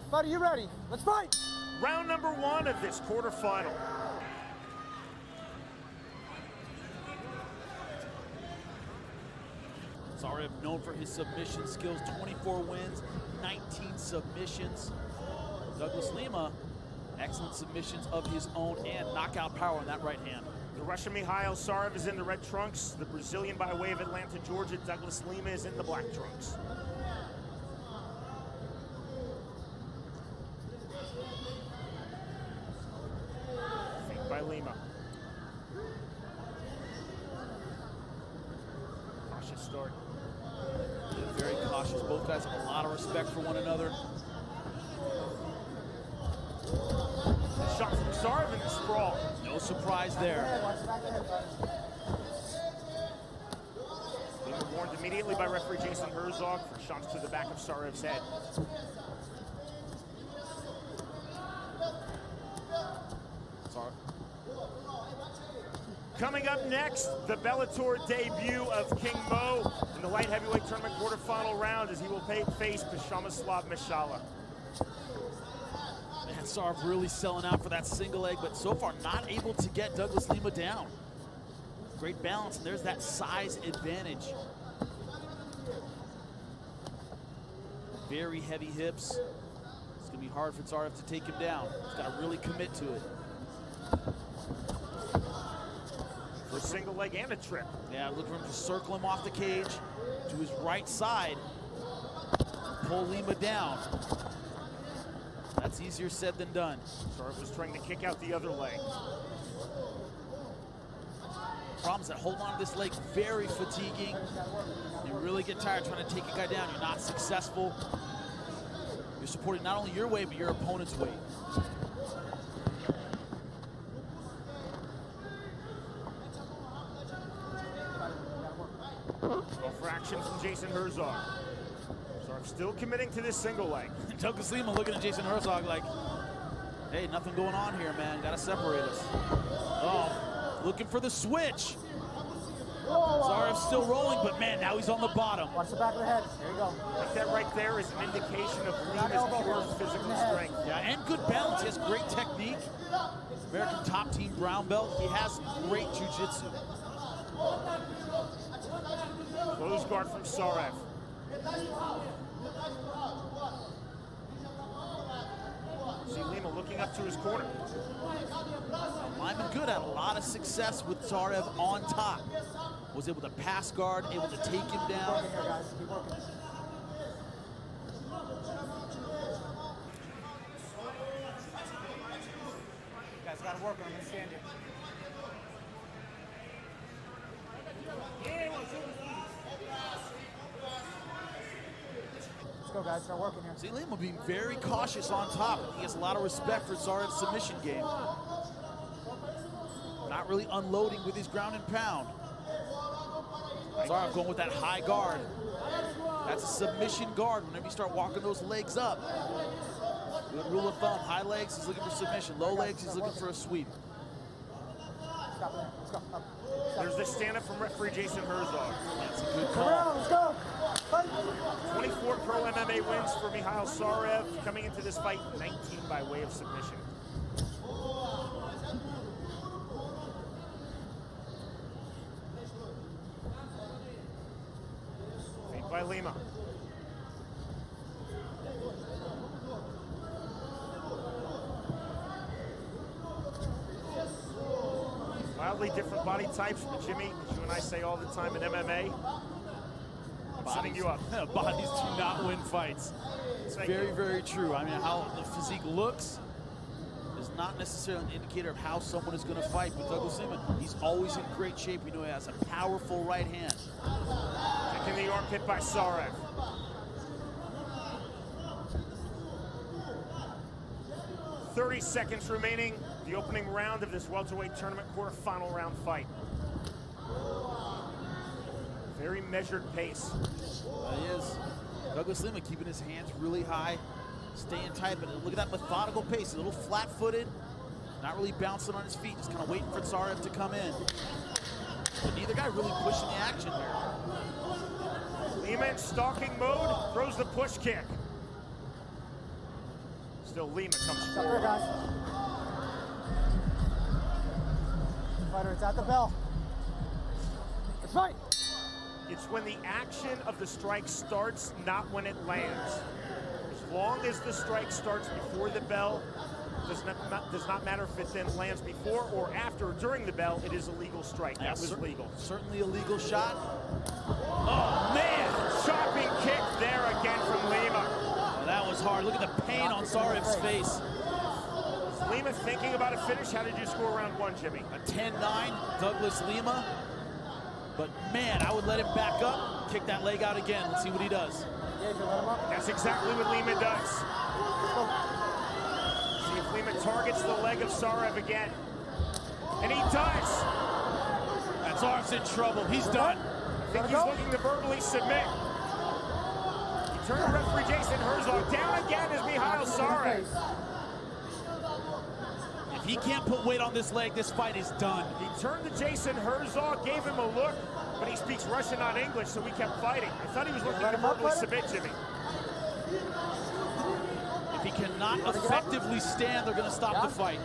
Fighter, you ready? Let's fight! Round number 1 of this quarterfinal. Tsarev known for his submission skills, 24 wins, 19 submissions. Douglas Lima, excellent submissions of his own and knockout power in that right hand. The Russian Mikhail Tsarev is in the red trunks. The Brazilian by way of Atlanta, Georgia, Douglas Lima is in the black trunks. Feet by Lima. Cautious start. Yeah, very cautious. Both guys have a lot of respect for one another. A shot from Tsarev in the sprawl. No surprise there. Lima warned immediately by referee Jason Herzog for shots to the back of Tsarev's head. Coming up next, the Bellator debut of King Mo in the light heavyweight tournament quarterfinal round as he will face Przemysław Mishala. Man, Tsarev really selling out for that single leg, but so far not able to get Douglas Lima down. Great balance, and there's that size advantage. Very heavy hips. It's gonna be hard for Tsarev to take him down. He's gotta really commit to it. For a single leg and a trip. Yeah, look for him to circle him off the cage to his right side. Pull Lima down. That's easier said than done. Tsarev was trying to kick out the other leg. Problems that hold on to this leg, very fatiguing. You really get tired trying to take a guy down. You're not successful. You're supporting not only your weight, but your opponent's weight. For action from Jason Herzog. Tsarev still committing to this single leg. Douglas Lima looking at Jason Herzog like, hey, nothing going on here, man. Gotta separate us. Oh, looking for the switch. Tsarev's still rolling, but man, now he's on the bottom. Watch the back of the head. There you go. I think that right there is an indication of Lima's pure physical strength. Yeah, and good balance. He has great technique. American top team brown belt. He has great jiu-jitsu. Close guard from Tsarev. See Lima looking up to his corner. Lyman good, had a lot of success with Tsarev on top. Was able to pass guard, able to take him down. Keep working here, guys. Keep working. You guys gotta work on him. Stand here. Let's go, guys. Start working here. See, Lima being very cautious on top. He has a lot of respect for Tsarev's submission game. Not really unloading with his ground and pound. Tsarev going with that high guard. That's a submission guard whenever you start walking those legs up. Good rule of thumb. High legs, he's looking for submission. Low legs, he's looking for a sweep. Stop there. Let's go. Up. There's the stand-up from referee Jason Herzog. That's a good Come call. around. Let's go. Fight. 24 pro MMA wins for Mikhail Tsarev. Coming into this fight, 19 by way of submission. Feet by Lima. Wildly different body types, but Jimmy, as you and I say all the time in MMA, I'm setting you up. Bodies do not win fights. It's Thank very, you. very true. I mean, how the physique looks is not necessarily an indicator of how someone is going to fight. But Douglas Lima, he's always in great shape. We know he has a powerful right hand. Kick in the armpit by Tsarev. .30 seconds remaining. The opening round of this welterweight tournament quarterfinal round fight. Very measured pace. He is. Douglas Lima keeping his hands really high, staying tight, but look at that methodical pace. A little flat-footed, not really bouncing on his feet, just kind of waiting for Tsarev to come in. but neither guy really pushing the action here. Lima in stalking mode, throws the push kick. Still Lima comes Stop there, forward. guys. Fighter, it's at the bell. Let's fight. It's when the action of the strike starts, not when it lands. As long as the strike starts before the bell, does not matter if it then lands before or after or during the bell, it is a legal strike. That was legal. Certainly a legal shot. Oh, man! Chopping kick there again from Lima. Oh, that was hard. Look at the pain on Tsarev's face. Is Lima thinking about a finish? How did you score round one, Jimmy? A 10-9, Douglas Lima. But man, I would let him back up, kick that leg out again. Let's see what he does. That's exactly what Lima does. See if Lima targets the leg of Tsarev again. And he does. And Tsarev's in trouble. He's done. I think he's looking to verbally submit. He turned referee Jason Herzog down again as Mihail Tsarev. If he can't put weight on this leg, this fight is done. He turned to Jason Herzog, gave him a look, but he speaks Russian, not English, so we kept fighting. I thought he was looking to verbally submit Jimmy. If he cannot effectively stand, they're going to stop the fight.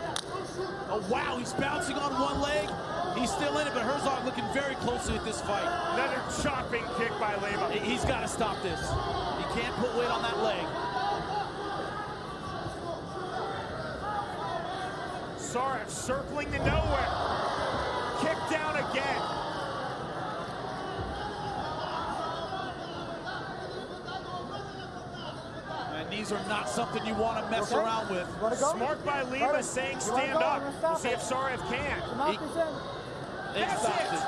Oh, wow, he's bouncing on one leg. He's still in it, but Herzog looking very closely at this fight. Another chopping kick by Lima. He's got to stop this. He can't put weight on that leg. Tsarev circling to nowhere. Kick down again. And these are not something you want to mess around with. Smart by Lima saying stand up. We'll see if Tsarev can. They stopped it.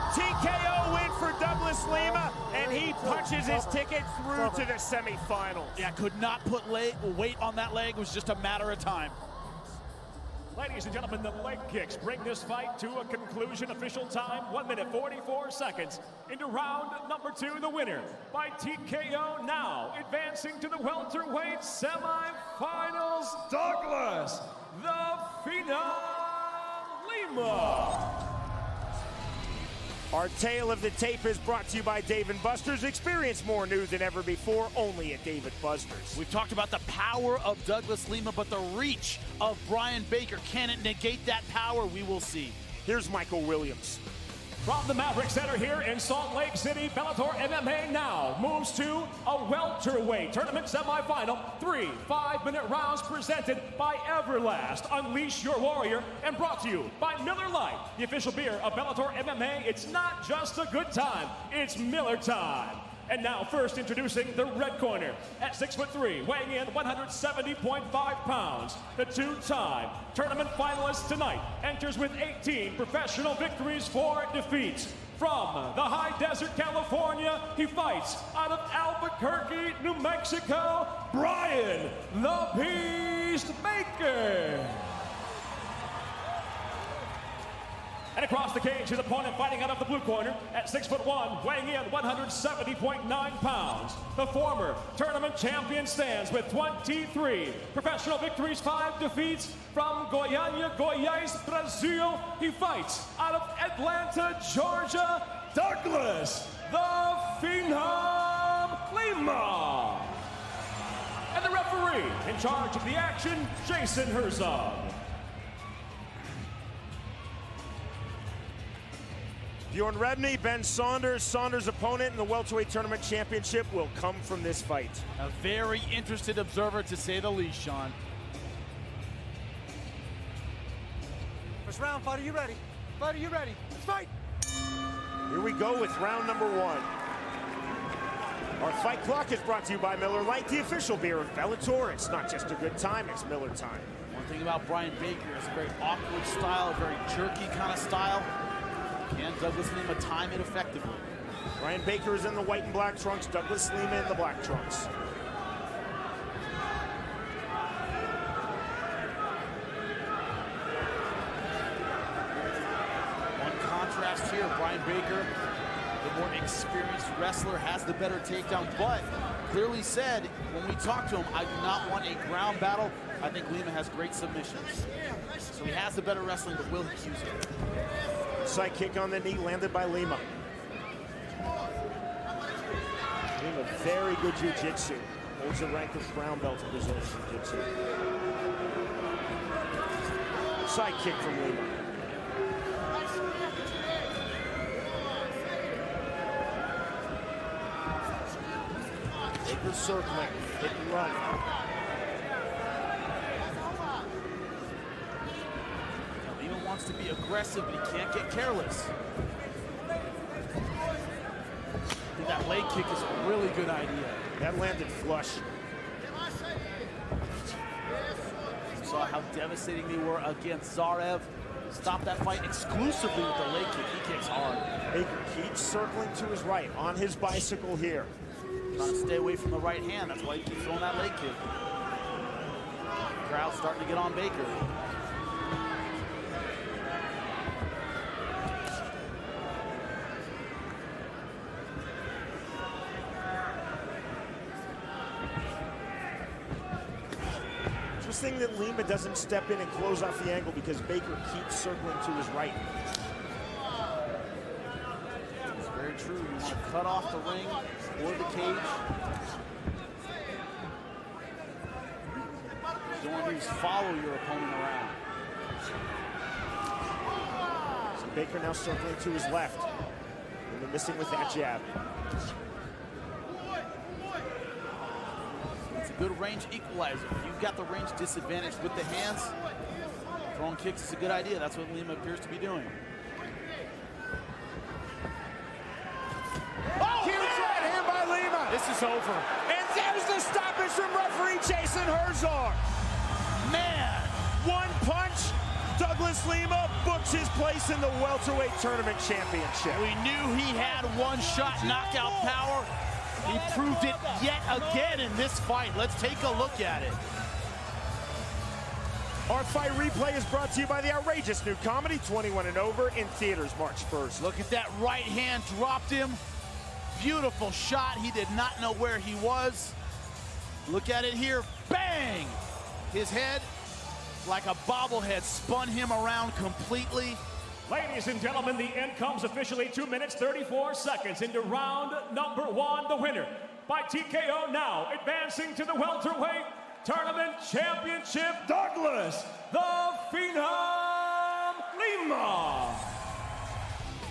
TKO win for Douglas Lima, and he punches his ticket through to the semifinals. Yeah, could not put weight on that leg. It was just a matter of time. Ladies and gentlemen, the leg kicks bring this fight to a conclusion. Official time, 1 minute 44 seconds. Into round number 2, the winner by TKO, now advancing to the welterweight semifinals, Douglas the Phenom Lima. Our tale of the tape is brought to you by Dave & Buster's. Experience more new than ever before, only at Dave & Buster's. We've talked about the power of Douglas Lima, but the reach of Brian Baker. Can it negate that power? We will see. Here's Michael Williams. From the Maverick Center here in Salt Lake City, Bellator MMA now moves to a welterweight tournament semifinal. 3 5-minute rounds presented by Everlast. Unleash your warrior, and brought to you by Miller Lite, the official beer of Bellator MMA. It's not just a good time, it's Miller time. And now first introducing the red corner at 6'3", weighing in 170.5 pounds. The two-time tournament finalist tonight enters with 18 professional victories, 4 defeats. From the high desert, California, he fights out of Albuquerque, New Mexico, Brian the Beast Baker. And across the cage, his opponent fighting out of the blue corner at 6'1", weighing in 170.9 pounds. The former tournament champion stands with 23 professional victories, 5 defeats. From Goiânia, Goiás, Brazil, he fights out of Atlanta, Georgia, Douglas the Phenom Lima. And the referee in charge of the action, Jason Herzog. Bjorn Rebney, Ben Saunders. Saunders' opponent in the welterweight tournament championship will come from this fight. A very interested observer, to say the least, Sean. First round, fighter, you ready? Fighter, you ready? Let's fight! Here we go with round number 1. Our fight clock is brought to you by Miller Lite, the official beer of Bellator. It's not just a good time, it's Miller time. One thing about Brian Baker is a very awkward style, a very jerky kind of style. Can Douglas Lima time it effectively? Brian Baker is in the white and black trunks, Douglas Lima in the black trunks. One contrast here, Brian Baker, the more experienced wrestler, has the better takedown, but clearly said when we talked to him, I do not want a ground battle. I think Lima has great submissions. So he has the better wrestling, but will he use it? Side kick on the knee landed by Lima. Lima, very good jiu-jitsu. Holds the rank of brown belt in Brazilian jiu-jitsu. Side kick from Lima. Baker circling, hit and run. Lima wants to be aggressive, but he can't get careless. I think that leg kick is a really good idea. That landed flush. You saw how devastating they were against Tsarev. Stopped that fight exclusively with the leg kick. He kicks hard. Baker keeps circling to his right on his bicycle here. Trying to stay away from the right hand. That's why he keeps throwing that leg kick. Crowd's starting to get on Baker. Interesting that Lima doesn't step in and close off the angle because Baker keeps circling to his right. It's very true. You want to cut off the ring or the cage. You don't want to just follow your opponent around. So Baker now circling to his left. Lima missing with that jab. It's a good range equalizer. If you've got the range disadvantage with the hands, throwing kicks is a good idea. That's what Lima appears to be doing. Oh, huge right hand by Lima. This is over. And there's the stoppage from referee Jason Herzog. Man! One punch, Douglas Lima books his place in the welterweight tournament championship. We knew he had one-shot knockout power. He proved it yet again in this fight. Let's take a look at it. Our fight replay is brought to you by the outrageous new comedy 21 and Over in theaters March 1st. Look at that right hand, dropped him. Beautiful shot. He did not know where he was. Look at it here. Bang! His head, like a bobblehead, spun him around completely. Ladies and gentlemen, the end comes officially 2 minutes, 34 seconds into round number 1. The winner by TKO now advancing to the welterweight tournament championship, Douglas the Phenom Lima.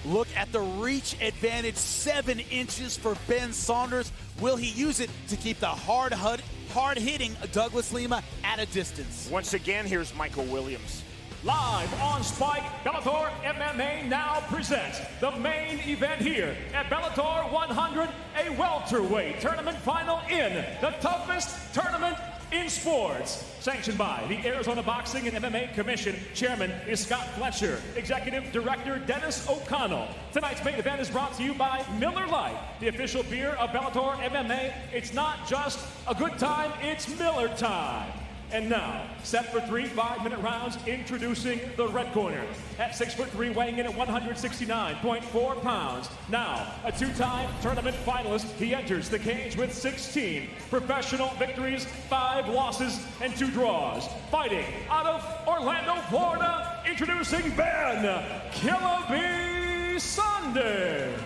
Look at the reach advantage, 7 inches for Ben Saunders. Will he use it to keep the hard-hitting Douglas Lima at a distance? Once again, here's Michael Williams. Live on Spike, Bellator MMA now presents the main event here at Bellator 100, a welterweight tournament final in the toughest tournament in sports. Sanctioned by the Arizona Boxing and MMA Commission. Chairman is Scott Fletcher. Executive Director Dennis O'Connell. Tonight's main event is brought to you by Miller Lite, the official beer of Bellator MMA. It's not just a good time, it's Miller time. And now, set for 3 5-minute rounds, introducing the red corner. At 6'3", weighing in at 169.4 pounds. Now, a 2-time tournament finalist, he enters the cage with 16 professional victories, 5 losses, and 2 draws. Fighting out of Orlando, Florida, introducing Ben Killer B. Saunders.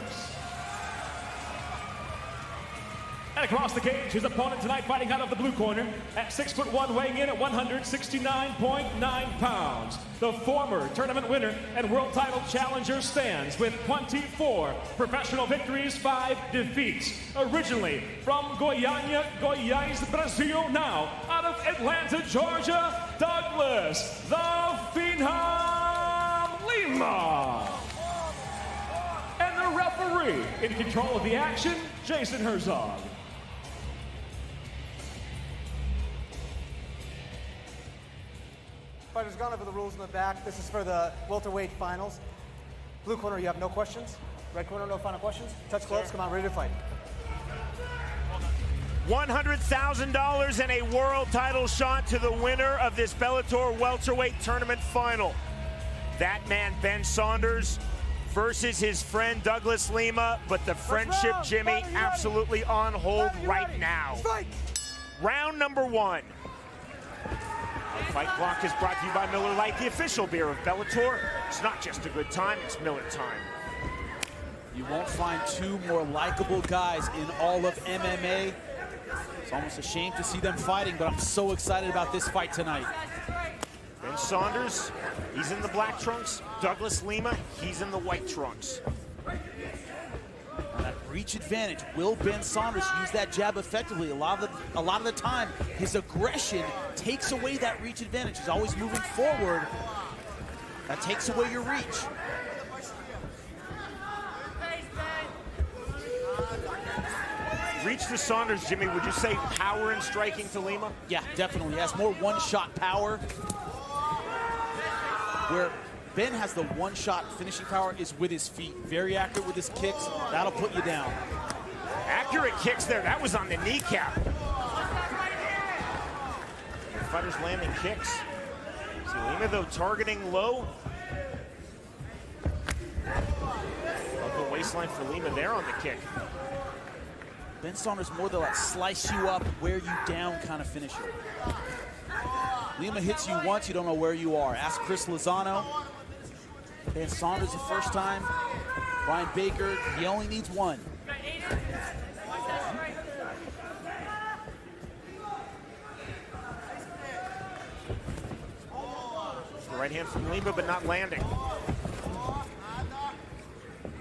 And across the cage, his opponent tonight fighting out of the blue corner at 6'1", weighing in at 169.9 pounds. The former tournament winner and world title challenger stands with 24 professional victories, 5 defeats. Originally from Goiânia, Goiás, Brazil, now out of Atlanta, Georgia, Douglas the Phenom Lima. And the referee in control of the action, Jason Herzog. Fighters, gone over the rules in the back. This is for the welterweight finals. Blue corner, you have no questions. Red corner, no final questions. Touch gloves, come on, ready to fight. $100,000 and a world title shot to the winner of this Bellator welterweight tournament final. That man, Ben Saunders, versus his friend Douglas Lima, but the friendship, Jimmy, absolutely on hold right now. Round number 1. The Fight Clock is brought to you by Miller Lite, the official beer of Bellator. It's not just a good time, it's Miller time. You won't find two more likable guys in all of MMA. It's almost a shame to see them fighting, but I'm so excited about this fight tonight. Ben Saunders, he's in the black trunks. Douglas Lima, he's in the white trunks. That reach advantage. Will Ben Saunders use that jab effectively? A lot of the time, his aggression takes away that reach advantage. He's always moving forward. That takes away your reach. Reach to Saunders, Jimmy. Would you say power and striking to Lima? Yeah, definitely. He has more one-shot power. Where Ben has the one-shot finishing power is with his feet. Very accurate with his kicks. That'll put you down. Accurate kicks there. That was on the kneecap. The fighter's landing kicks. See Lima, though, targeting low. Up the waistline for Lima there on the kick. Ben Saunders more the like slice you up, wear you down kind of finisher. Lima hits you once, you don't know where you are. Ask Chris Lozano. Ben Saunders the first time. Brian Baker, he only needs one. The right hand from Lima, but not landing.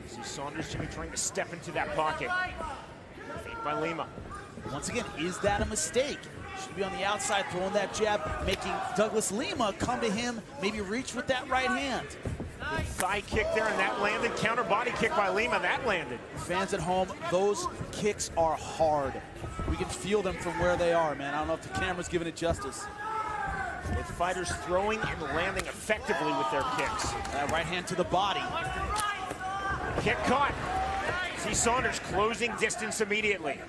See Saunders, Jimmy, trying to step into that pocket. Feet by Lima. Once again, is that a mistake? Should be on the outside throwing that jab, making Douglas Lima come to him, maybe reach with that right hand. Good thigh kick there, and that landed. Counter body kick by Lima, that landed. Fans at home, those kicks are hard. We can feel them from where they are, man. I don't know if the camera's giving it justice. With fighters throwing and landing effectively with their kicks. That right hand to the body. Kick caught. See Saunders closing distance immediately.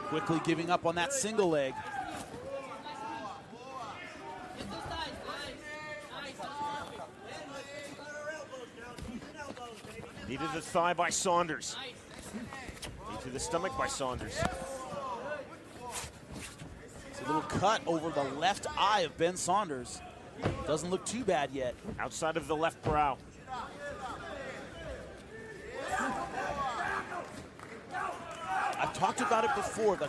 Quickly giving up on that single leg. Knee to the thigh by Saunders. Knee to the stomach by Saunders. It's a little cut over the left eye of Ben Saunders. Doesn't look too bad yet. Outside of the left brow. I've talked about it before, the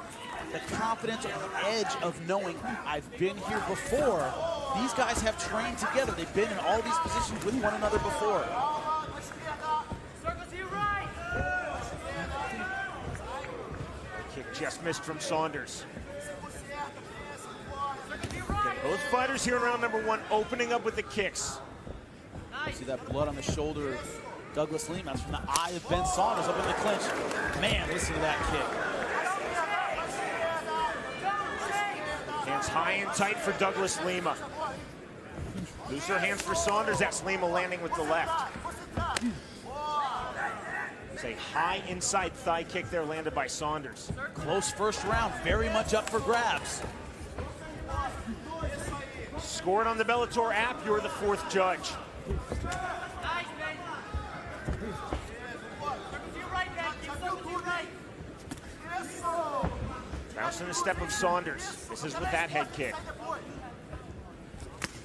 confidence or the edge of knowing I've been here before. These guys have trained together. They've been in all these positions with one another before. Kick just missed from Saunders. Okay, both fighters here in round number one opening up with the kicks. See that blood on the shoulder of Douglas Lima. That's from the eye of Ben Saunders up in the clinch. Man, listen to that kick. Hands high and tight for Douglas Lima. Looser hands for Saunders. That's Lima landing with the left. It's a high inside thigh kick there landed by Saunders. Close first round, very much up for grabs. Scored on the Bellator app, you're the fourth judge. Bouncing the step of Saunders. This is with that head kick.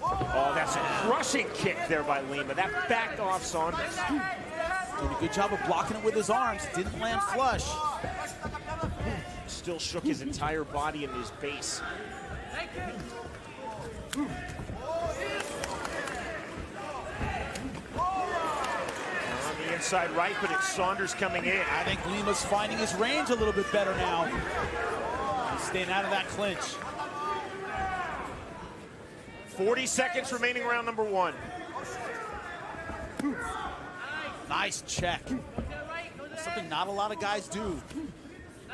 Oh, that's a crushing kick there by Lima. That backed off Saunders. Did a good job of blocking it with his arms. Didn't land flush. Still shook his entire body and his base. On the inside right, but it's Saunders coming in. I think Lima's finding his range a little bit better now. He's staying out of that clinch. 40 seconds remaining round number one. Nice check. That's something not a lot of guys do.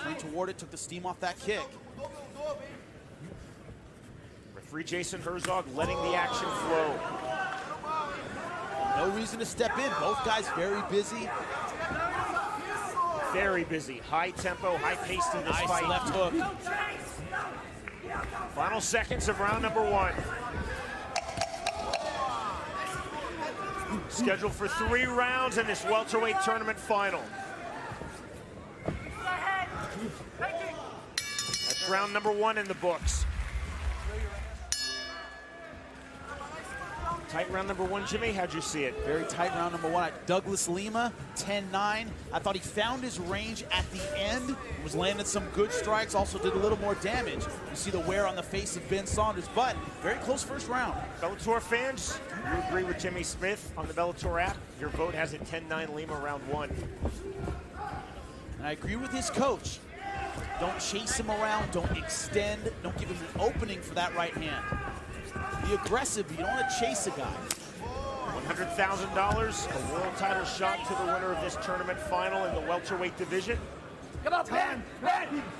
Turned toward it, took the steam off that kick. Referee Jason Herzog letting the action flow. No reason to step in. Both guys very busy. Very busy. High tempo, high pace in this fight. Nice left hook. Final seconds of round number one. Scheduled for 3 rounds in this welterweight tournament final. That's round number one in the books. Tight round number 1, Jimmy. How'd you see it? Very tight round number 1. Douglas Lima, 10-9. I thought he found his range at the end, was landing some good strikes, also did a little more damage. You see the wear on the face of Ben Saunders, but very close first round. Bellator fans, you agree with Jimmy Smith on the Bellator app? Your vote has it 10-9 Lima round 1. And I agree with his coach. Don't chase him around, don't extend, don't give him an opening for that right hand. Be aggressive, but you don't want to chase a guy. $100,000, a world title shot to the winner of this tournament final in the welterweight division. Come on, Ben!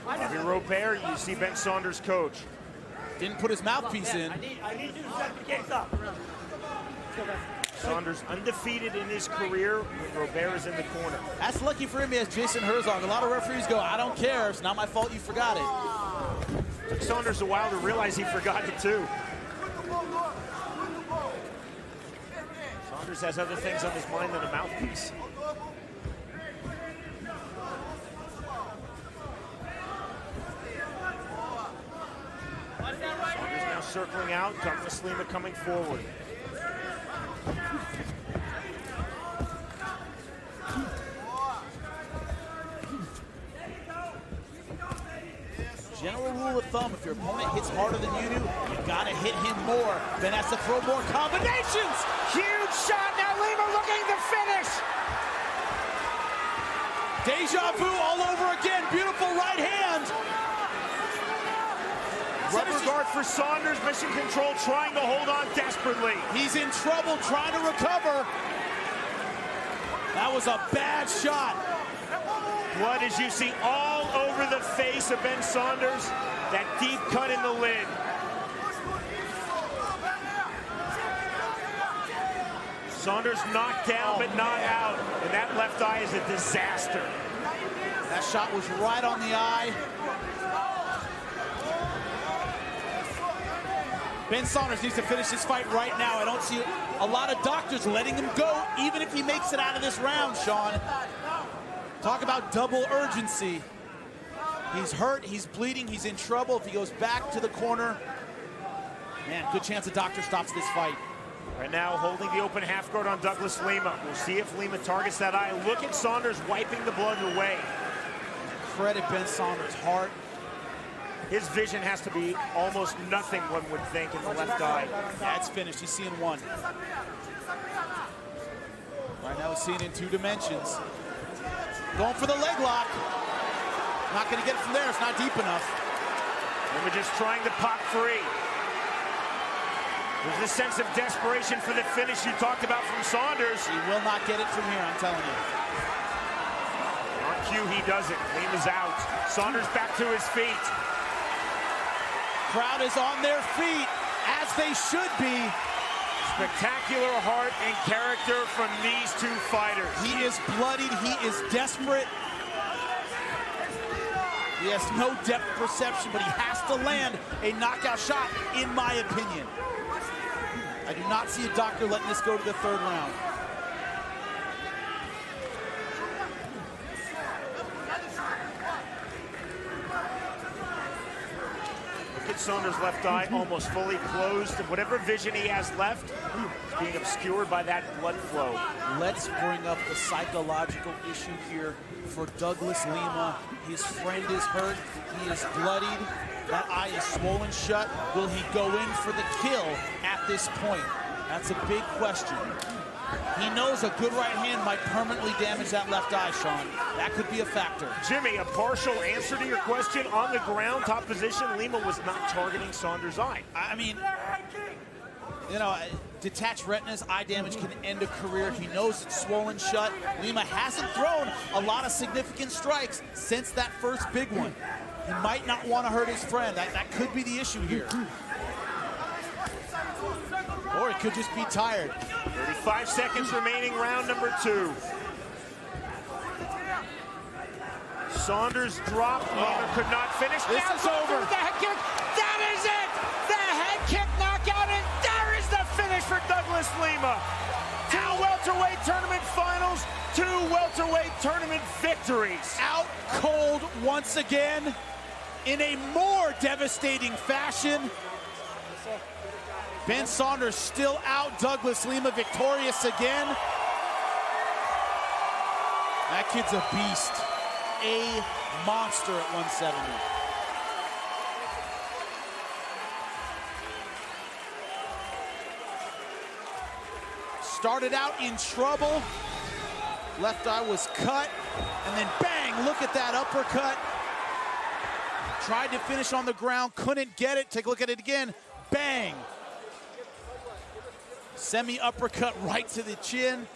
Bobby Robert, you see Ben Saunders' coach. Didn't put his mouthpiece in. I need you to set the gates up. Saunders undefeated in his career when Robert is in the corner. That's lucky for him. He has Jason Herzog. A lot of referees go, I don't care. It's not my fault you forgot it. Took Saunders a while to realize he forgot it too. Saunders has other things on his mind than a mouthpiece. Saunders now circling out. Douglas Lima coming forward. General rule of thumb, if your opponent hits harder than you do, you gotta hit him more. Ben has to throw more combinations. Huge shot, now Lima looking to finish. Deja vu all over again, beautiful right hand. Rubber guard for Saunders, mission control, trying to hold on desperately. He's in trouble trying to recover. That was a bad shot. Blood, as you see, all over the face of Ben Saunders. That deep cut in the lid. Saunders knocked down, but not out. And that left eye is a disaster. That shot was right on the eye. Ben Saunders needs to finish this fight right now. I don't see a lot of doctors letting him go, even if he makes it out of this round, Sean. Talk about double urgency. He's hurt, he's bleeding, he's in trouble. If he goes back to the corner, man, good chance the doctor stops this fight. Right now, holding the open half guard on Douglas Lima. We'll see if Lima targets that eye. Look at Saunders wiping the blood away. Credit Ben Saunders' heart. His vision has to be almost nothing, one would think, in the left eye. Yeah, it's finished. He's seeing one. Right now, he's seeing in 2 dimensions. Going for the leg lock. Not going to get it from there. It's not deep enough. Lima just trying to pop free. There's this sense of desperation for the finish you talked about from Saunders. He will not get it from here, I'm telling you. On cue, he does it. Lima's out. Saunders back to his feet. Crowd is on their feet, as they should be. Spectacular heart and character from these 2 fighters. He is bloodied, he is desperate. He has no depth perception, but he has to land a knockout shot, in my opinion. I do not see a doctor letting this go to the 3rd round. Look at Saunders' left eye, almost fully closed. And whatever vision he has left is being obscured by that blood flow. Let's bring up the psychological issue here for Douglas Lima. His friend is hurt, he is bloodied. That eye is swollen shut. Will he go in for the kill at this point? That's a big question. He knows a good right hand might permanently damage that left eye, Sean. That could be a factor. Jimmy, a partial answer to your question. On the ground, top position, Lima was not targeting Saunders' eye. I mean, you know, detached retinas, eye damage can end a career. He knows it's swollen shut. Lima hasn't thrown a lot of significant strikes since that first big one. He might not want to hurt his friend. That could be the issue here. Or it could just be tired. 35 seconds remaining, round number 2. Saunders dropped, Lima could not finish. This now is over. The head kick, that is it! The head kick knockout, and there is the finish for Douglas Lima. 2 welterweight tournament finals, 2 welterweight tournament victories. Out cold once again in a more devastating fashion. Ben Saunders still out. Douglas Lima victorious again. That kid's a beast. A monster at 170. Started out in trouble. Left eye was cut. And then bang, look at that uppercut. Tried to finish on the ground, couldn't get it. Take a look at it again. Bang. Semi-uppercut right to the chin.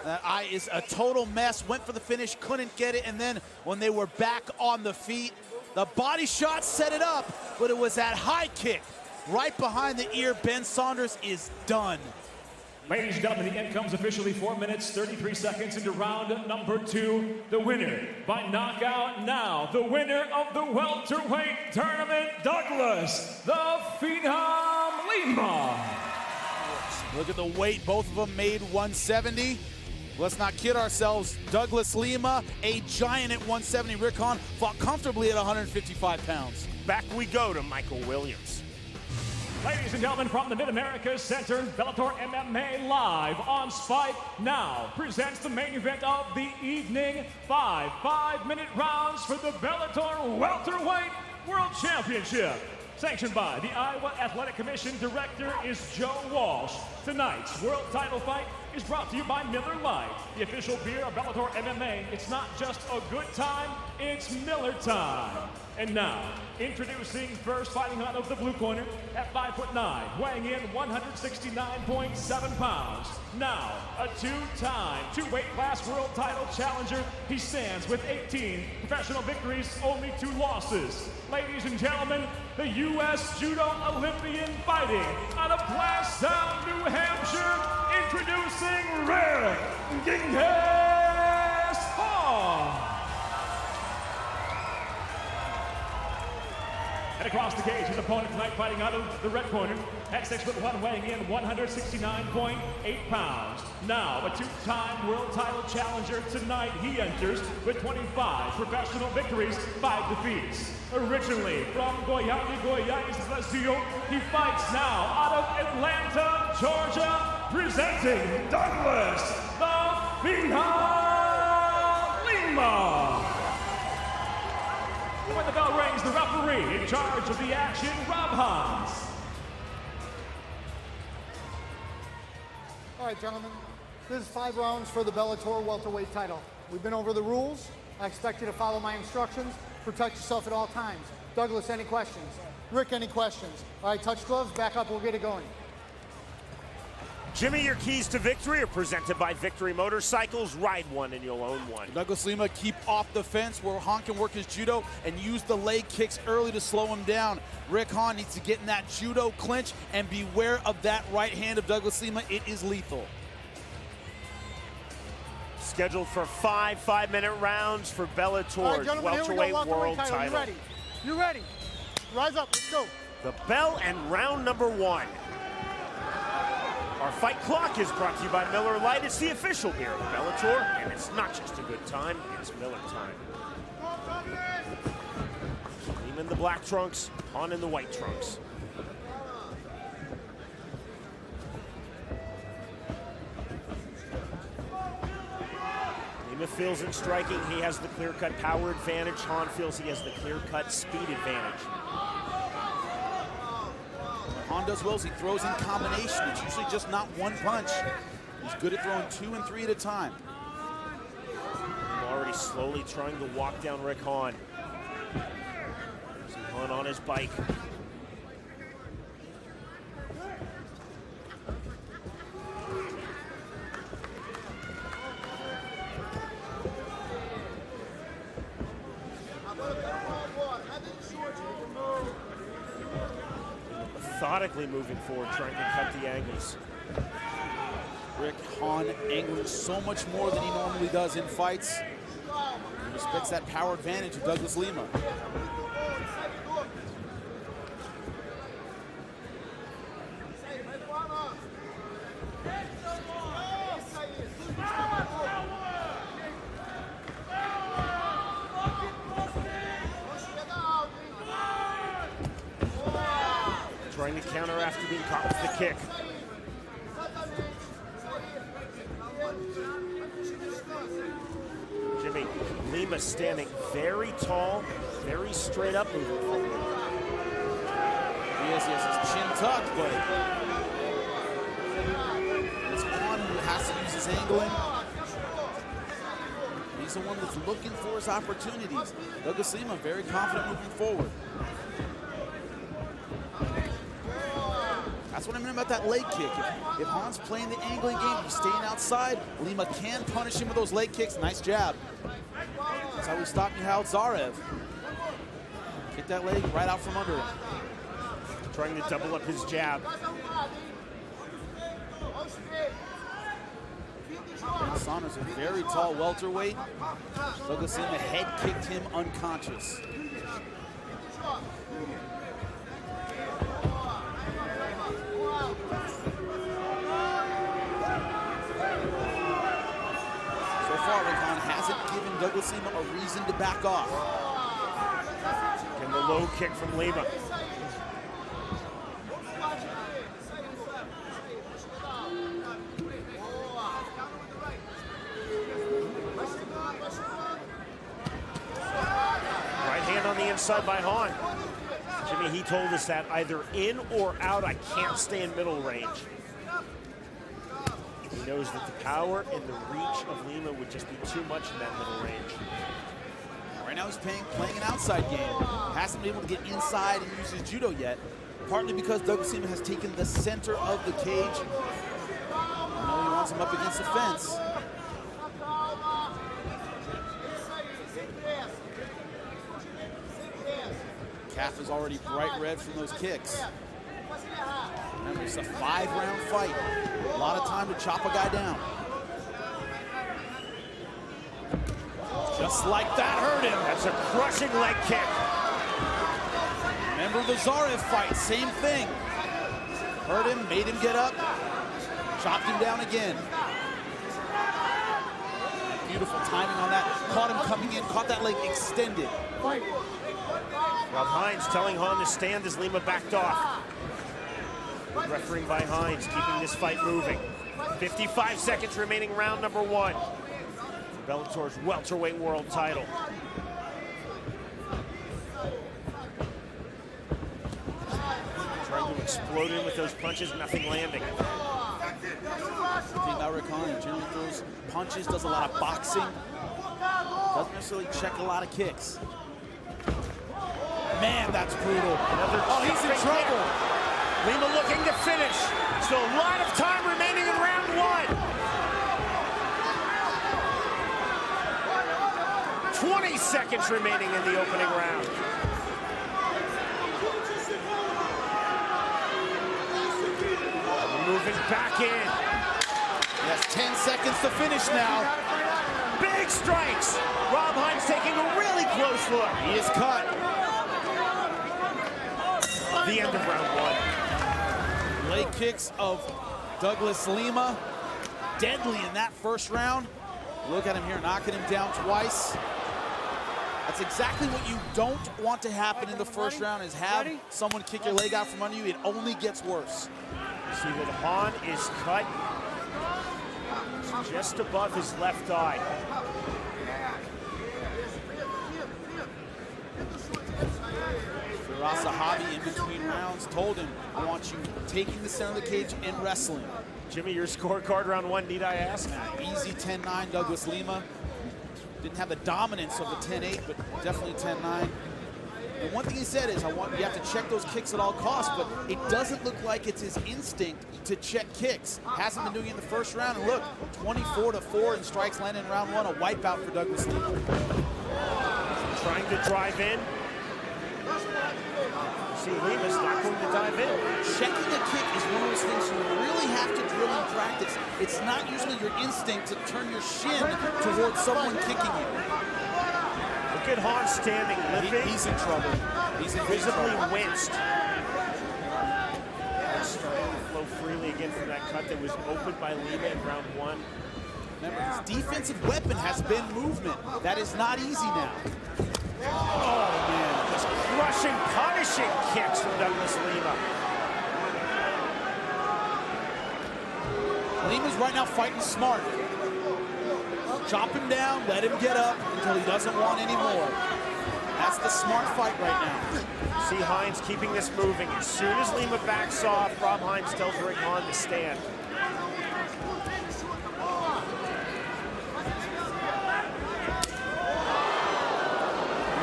That eye is a total mess. Went for the finish, couldn't get it. And then when they were back on the feet, the body shot set it up, but it was that high kick right behind the ear. Ben Saunders is done. Ladies and gentlemen, the end comes officially 4 minutes, 33 seconds into round number 2. The winner by knockout now, the winner of the welterweight tournament, Douglas, the Phenom Lima. Look at the weight, both of them made 170. Let's not kid ourselves. Douglas Lima, a giant at 170. Rick Hawn fought comfortably at 155 pounds. Back we go to Michael Williams. Ladies and gentlemen, from the Mid-America Center, Bellator MMA live on Spike now presents the main event of the evening. 5-minute rounds for the Bellator Welterweight World Championship. Sanctioned by the Iowa Athletic Commission. Director is Joe Walsh. Tonight's world title fight is brought to you by Miller Lite, the official beer of Bellator MMA. It's not just a good time, it's Miller time. And now, introducing first fighting out of the blue corner at 5'9", weighing in 169.7 pounds. Now, a two-time, two-weight class world title challenger. He stands with 18 professional victories, only 2 losses. Ladies and gentlemen, the U.S. Judo Olympian fighting out of Blairstown, New Hampshire, introducing Rick Hawn. And across the cage, his opponent tonight fighting out of the red corner at 6'1", weighing in 169.8 pounds. Now, a 2-time world title challenger tonight. He enters with 25 professional victories, 5 defeats. Originally from Goiânia, Brasil, he fights now out of Atlanta, Georgia, presenting Douglas, the Phenom Lima. When the bell rings, the referee in charge of the action, Rob Hans. All right, gentlemen, this is 5 rounds for the Bellator welterweight title. We've been over the rules. I expect you to follow my instructions. Protect yourself at all times. Douglas, any questions? Rick, any questions? All right, touch gloves, back up, we'll get it going. Jimmy, your keys to victory are presented by Victory Motorcycles. Ride one and you'll own one. Douglas Lima keep off the fence where Hawn can work his judo and use the leg kicks early to slow him down. Rick Hawn needs to get in that judo clinch and beware of that right hand of Douglas Lima. It is lethal. Scheduled for 5 5-minute rounds for Bellator's welterweight world title. You ready? You ready? Rise up, let's go. The bell and round number 1. Our fight clock is brought to you by Miller Lite. It's the official beer of Bellator, and it's not just a good time, it's Miller time. Lima in the black trunks, Hawn in the white trunks. Lima feels in striking, he has the clear-cut power advantage. Hawn feels he has the clear-cut speed advantage. Hawn does well as he throws in combination. It's usually just not one punch. He's good at throwing 2 and 3 at a time. Already slowly trying to walk down Rick Hawn. Hawn on his bike. Methodically moving forward, trying to cut the angles. Rick Hawn angling so much more than he normally does in fights. He respects that power advantage of Douglas Lima. counter after being caught with the kick. Jimmy, Lima standing very tall, very straight up moving forward. He has his chin tucked, but it's Hawn who has to use his angling. He's the one that's looking for his opportunities. Douglas Lima very confident moving forward. That's what I meant about that leg kick. If Hawn's playing the angling game, he's staying outside, Lima can punish him with those leg kicks. Nice jab. That's how we stop Tsarev. Kick that leg right out from under him. Trying to double up his jab. Saunders, a very tall welterweight. Douglas Lima head kicked him unconscious. So far, Hawn hasn't given Douglas Lima a reason to back off. And the low kick from Lima. On the inside by Hawn. Jimmy, he told us that either in or out, I can't stay in middle range. He knows that the power and the reach of Lima would just be too much in that middle range. Right now he's playing an outside game. Hasn't been able to get inside and use his judo yet, partly because Douglas Lima has taken the center of the cage. I know he wants him up against the fence. Calf is already bright red from those kicks. Remember, it's a 5-round fight. A lot of time to chop a guy down. Just like that hurt him. That's a crushing leg kick. Remember the Tsarev fight, same thing. Hurt him, made him get up, chopped him down again. Beautiful timing on that. Caught him coming in, caught that leg extended. Rob Hines telling Hawn to stand as Lima backed off. Refereeing by Hines, keeping this fight moving. 55 seconds remaining, round number 1. For Bellator's welterweight world title. Trying to explode in with those punches, nothing landing. The thing about Rick Hawn, he generally throws punches, does a lot of boxing. Doesn't necessarily check a lot of kicks. Man, that's brutal. Oh, he's in trouble. Lima looking to finish. Still a lot of time remaining in round 1. 20 seconds remaining in the opening round. Moving back in. He has 10 seconds to finish now. Big strikes. Rob Hines taking a really close look. He is cut. The end of round 1. Leg kicks of Douglas Lima. Deadly in that first round. Look at him here, knocking him down twice. That's exactly what you don't want to happen in the first round, is have someone kick your leg out from under you. It only gets worse. You see that Hawn is cut just above his left eye. Sahabi in between rounds told him, I want you taking the center of the cage and wrestling. Jimmy, your scorecard round 1, need I ask? Easy 10-9 Douglas Lima. Didn't have the dominance of a 10-8, but definitely 10-9. And one thing he said is, you have to check those kicks at all costs, but it doesn't look like it's his instinct to check kicks. Hasn't been doing it in the first round, and look, 24-4 in strikes landed in round 1, a wipeout for Douglas Lima. Trying to drive in. See, Lima's not going to dive in. Checking a kick is one of those things you really have to drill in practice. It's not usually your instinct to turn your shin towards someone kicking you. Look at Hawn standing, limping. He's in trouble. He's visibly winced. Starting to flow freely again from that cut that was opened by Lima in round 1. Remember, his defensive weapon has been movement. That is not easy now. Oh, man. Just crushing, punishing kicks from Douglas Lima. Lima's right now fighting smart. Chop him down, let him get up until he doesn't want any more. That's the smart fight right now. See Hines keeping this moving. As soon as Lima backs off, Rob Hines tells Rick Hawn to stand.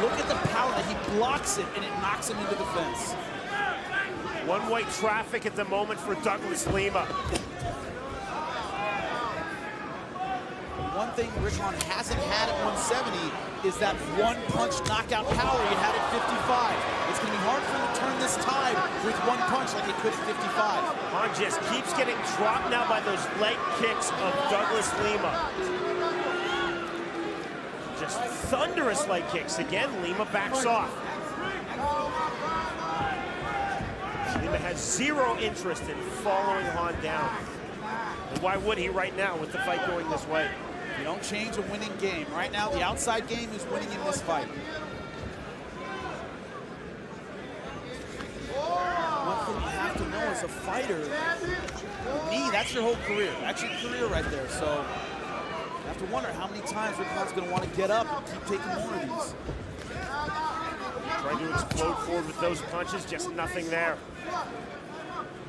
Look at the power that he blocks it and it knocks him into the fence. One-way traffic at the moment for Douglas Lima. One thing Rick Hawn hasn't had at 170 is that one-punch knockout power he had at 55. It's going to be hard for him to turn this tide with one punch like he could at 55. Hawn just keeps getting dropped now by those leg kicks of Douglas Lima. Just thunderous leg kicks. Again, Lima backs off. Lima has zero interest in following Hawn down. And why would he right now with the fight going this way? You don't change a winning game. Right now, the outside game is winning in this fight. One thing you have to know as a fighter, for me, that's your whole career. That's your career right there. So you have to wonder how many times Rick Hawn's going to want to get up and keep taking more of these. Trying to explode forward with those punches, just nothing there.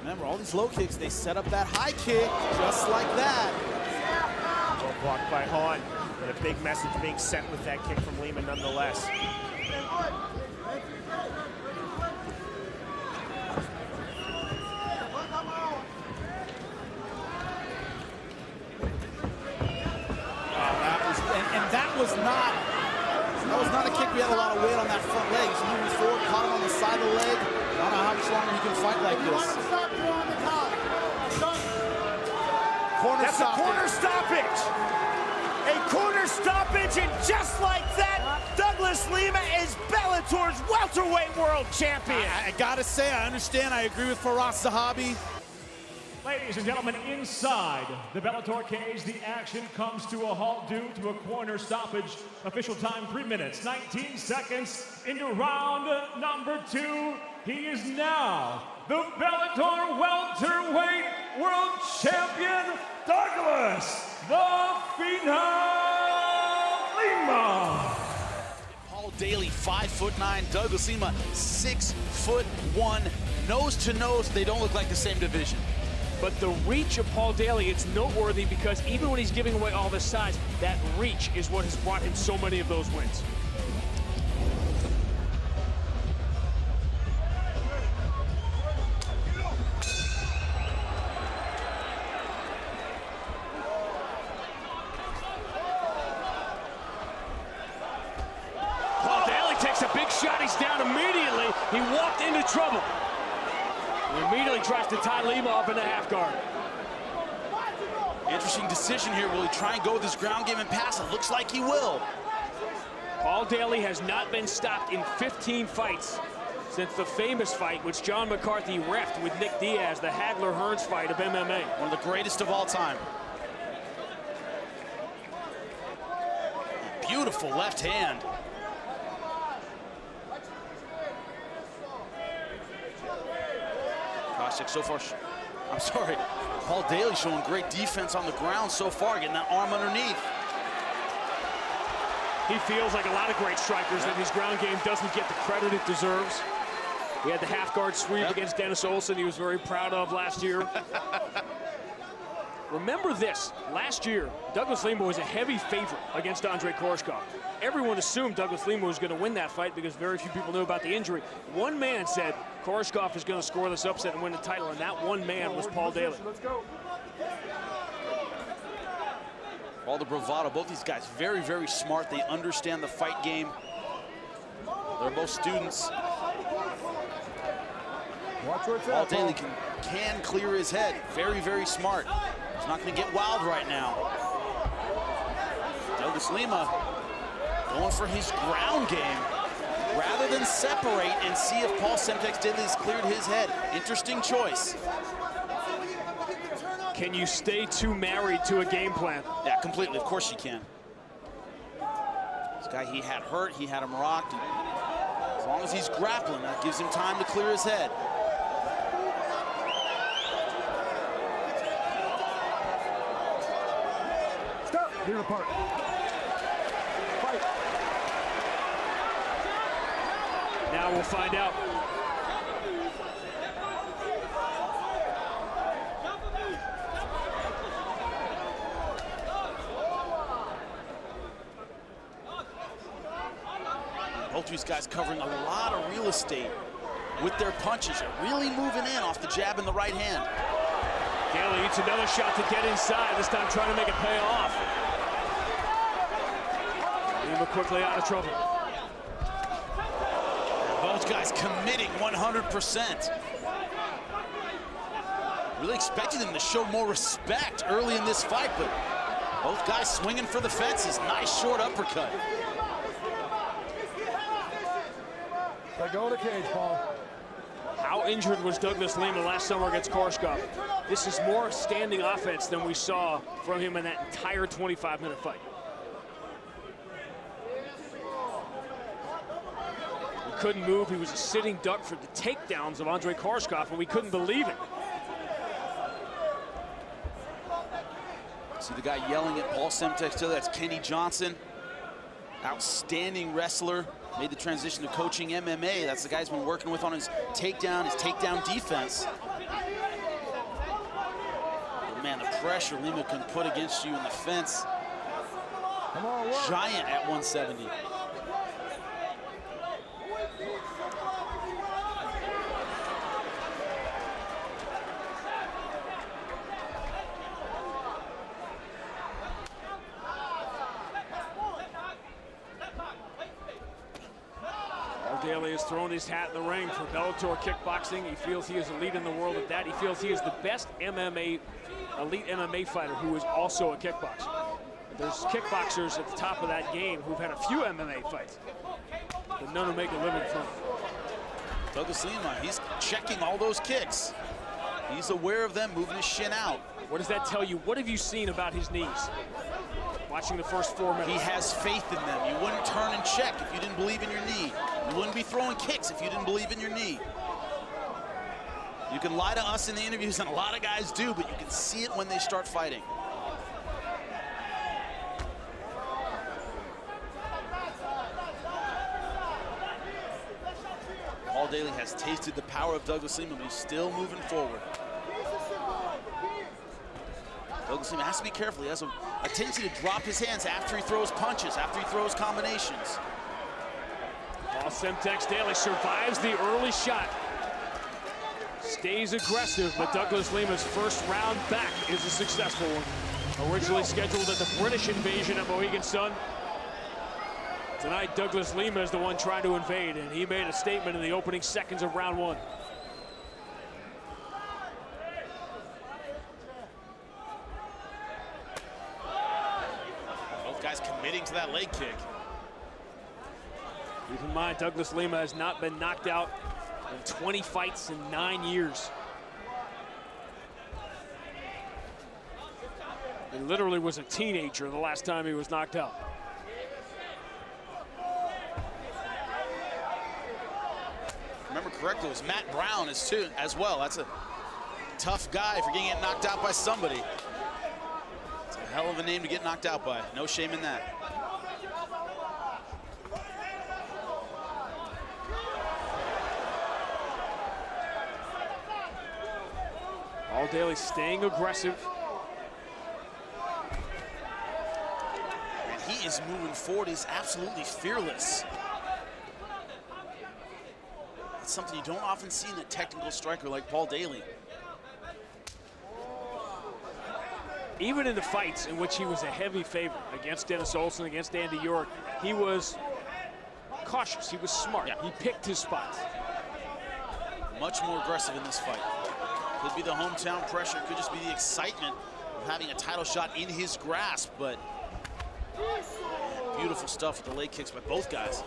Remember, all these low kicks, they set up that high kick just like that. Well blocked by Hawn, and a big message being sent with that kick from Lima nonetheless. That was not a kick. We had a lot of weight on that front leg. He's moving forward, caught him on the side of the leg. I don't know how much longer he can fight like this. That's a corner stoppage. A corner stoppage, and just like that, Douglas Lima is Bellator's welterweight world champion. I gotta say, I understand. I agree with Faraz Zahabi. Ladies and gentlemen, inside the Bellator cage, the action comes to a halt due to a corner stoppage. Official time 3 minutes, 19 seconds into round number 2. He is now the Bellator welterweight world champion, Douglas the Phenom Lima. Paul Daley, 5'9", Douglas Lima, 6'1", nose to nose. They don't look like the same division. But the reach of Paul Daley, it's noteworthy because even when he's giving away all this size, that reach is what has brought him so many of those wins. Paul Daley takes a big shot. He's down immediately. He walked into trouble. He immediately tries to tie Lima up in the half guard. Interesting decision here. Will he try and go with his ground game and pass? It looks like he will. Paul Daley has not been stopped in 15 fights since the famous fight which John McCarthy reffed with Nick Diaz, the Hagler-Hearns fight of MMA. One of the greatest of all time. Beautiful left hand. So far, I'm sorry, Paul Daley showing great defense on the ground so far, getting that arm underneath. He feels like a lot of great strikers that his ground game doesn't get the credit it deserves. He had the half guard sweep against Dennis Olsen he was very proud of last year. Remember this, last year, Douglas Lima was a heavy favorite against Andre Koreshkov. Everyone assumed Douglas Lima was going to win that fight because very few people knew about the injury. One man said Koreshkov is going to score this upset and win the title, and that one man was Paul Daley. All the bravado, both these guys very, very smart. They understand the fight game. They're both students. Paul Daley can clear his head. Very, very smart. He's not going to get wild right now. Douglas Lima going for his ground game rather than separate and see if Paul Semtex Daley has cleared his head. Interesting choice. Can you stay too married to a game plan? Yeah, completely. Of course you can. This guy, he had hurt, he had him rocked. As long as he's grappling, that gives him time to clear his head. Leave it apart. Fight. Now we'll find out. Both these guys covering a lot of real estate with their punches. They're really moving in off the jab in the right hand. Daley eats another shot to get inside, this time trying to make it pay off. Lima quickly out of trouble. Both guys committing 100%. Really expected them to show more respect early in this fight, but both guys swinging for the fences. Nice short uppercut. Let go of the cage, Paul. How injured was Douglas Lima last summer against Koreshkov? This is more standing offense than we saw from him in that entire 25-minute fight. He couldn't move. He was a sitting duck for the takedowns of Andrei Koreshkov, and we couldn't believe it. See the guy yelling at Paul Semtex, that's Kenny Johnson. Outstanding wrestler. Made the transition to coaching MMA. That's the guy he's been working with on his takedown defense. But man, the pressure Lima can put against you in the fence. Come on, giant at 170. Daley has thrown his hat in the ring for Bellator kickboxing. He feels he is a lead in the world at that. He feels he is the best elite MMA fighter who is also a kickboxer. There's kickboxers at the top of that game who've had a few MMA fights, but none who make a living from it. Douglas Lima, he's checking all those kicks. He's aware of them, moving his shin out. What does that tell you? What have you seen about his knees? Watching the first 4 minutes. He has faith in them. You wouldn't turn and check if you didn't believe in your knee. You wouldn't be throwing kicks if you didn't believe in your knee. You can lie to us in the interviews, and a lot of guys do, but you can see it when they start fighting. Paul Daley has tasted the power of Douglas Lima, but he's still moving forward. Douglas Lima has to be careful. He has a tendency to drop his hands after he throws punches, after he throws combinations. Paul Semtex Daley survives the early shot. Stays aggressive, but Douglas Lima's first round back is a successful one. Originally scheduled at the British invasion at Mohegan Sun. Tonight, Douglas Lima is the one trying to invade, and he made a statement in the opening seconds of round one. Both guys committing to that leg kick. Keep in mind, Douglas Lima has not been knocked out in 20 fights in 9 years. He literally was a teenager the last time he was knocked out. Remember correctly, it was Matt Brown as well. That's a tough guy if you're getting knocked out by somebody. It's a hell of a name to get knocked out by. No shame in that. Paul Daley staying aggressive. And he is moving forward. He's absolutely fearless. That's something you don't often see in a technical striker like Paul Daley. Even in the fights in which he was a heavy favorite against Dennis Olsen, against Andy York, he was cautious. He was smart. Yeah. He picked his spots. Much more aggressive in this fight. Could be the hometown pressure, could just be the excitement of having a title shot in his grasp, but beautiful stuff with the leg kicks by both guys.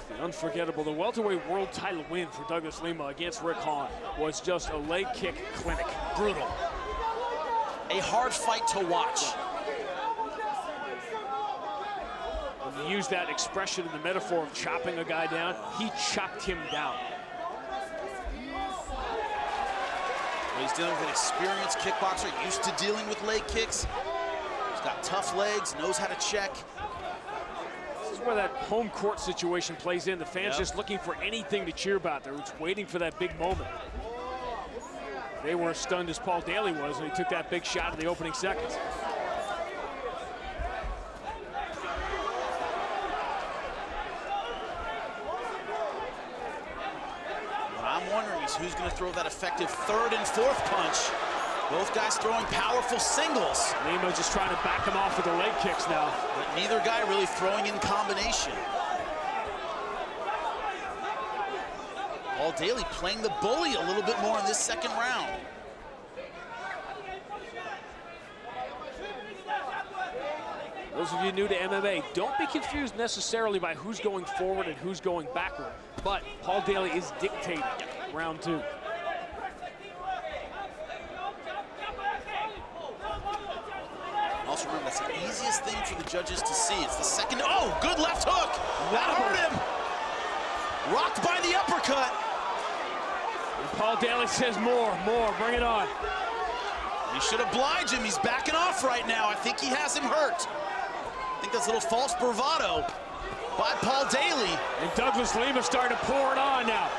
The unforgettable, the welterweight world title win for Douglas Lima against Rick Hawn was just a leg kick clinic. Brutal. A hard fight to watch. When you use that expression in the metaphor of chopping a guy down, he chopped him down. He's dealing with an experienced kickboxer, used to dealing with leg kicks. He's got tough legs, knows how to check. This is where that home court situation plays in. The fans just looking for anything to cheer about. They're just waiting for that big moment. They were as stunned as Paul Daley was when he took that big shot in the opening seconds. What I'm wondering is who's going to throw that effective third and fourth punch. Both guys throwing powerful singles. Lima just trying to back him off with the leg kicks now. But neither guy really throwing in combination. Paul Daley playing the bully a little bit more in this second round. Those of you new to MMA, don't be confused necessarily by who's going forward and who's going backward. But Paul Daley is dictating round 2. Also remember, that's the easiest thing for the judges to see. It's the second, oh, good left hook. That hurt him. Rocked by the uppercut. And Paul Daley says more, bring it on. He should oblige him. He's backing off right now. I think he has him hurt. I think that's a little false bravado by Paul Daley. And Douglas Lima starting to pour it on now.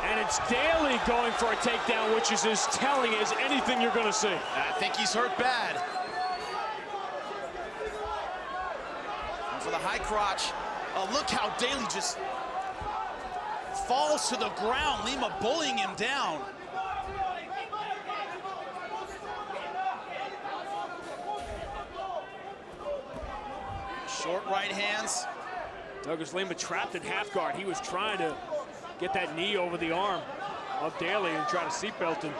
And it's Daley going for a takedown, which is as telling as anything you're going to see. I think he's hurt bad. And for the high crotch, look how Daley just falls to the ground. Lima bullying him down. Short right hands. Douglas Lima trapped in half guard. He was trying to get that knee over the arm of Daley and try to seatbelt him.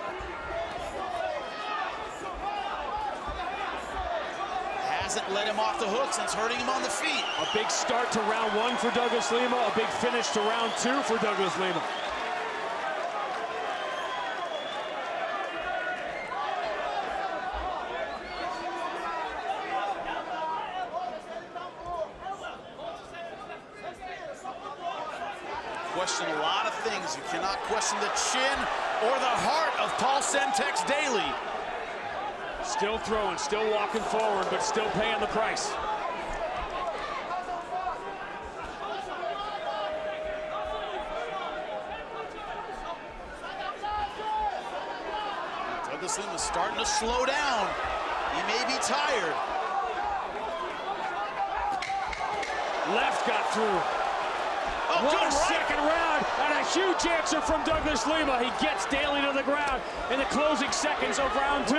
Hasn't let him off the hook since hurting him on the feet. A big start to round 1 for Douglas Lima, a big finish to round 2 for Douglas Lima. Question a lot of things. You cannot question the chin or the heart of Paul Semtex Daley. Still throwing, still walking forward, but still paying the price. Douglas Lima starting to slow down. He may be tired. Left got through. Oh, What good a right. second round, and a huge answer from Douglas Lima. He gets Daley to the ground in the closing seconds of round 2.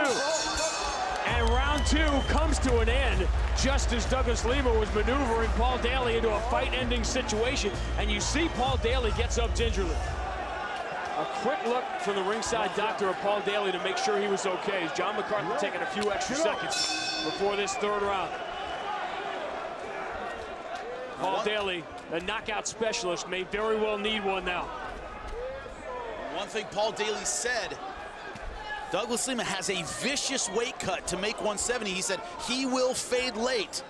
And round 2 comes to an end just as Douglas Lima was maneuvering Paul Daley into a fight-ending situation. And you see Paul Daley gets up gingerly. A quick look from the ringside doctor of Paul Daley to make sure he was okay. John McCarthy taking a few extra seconds before this third round. Paul Daley, the knockout specialist, may very well need one now. One thing Paul Daley said, Douglas Lima has a vicious weight cut to make 170. He said he will fade late.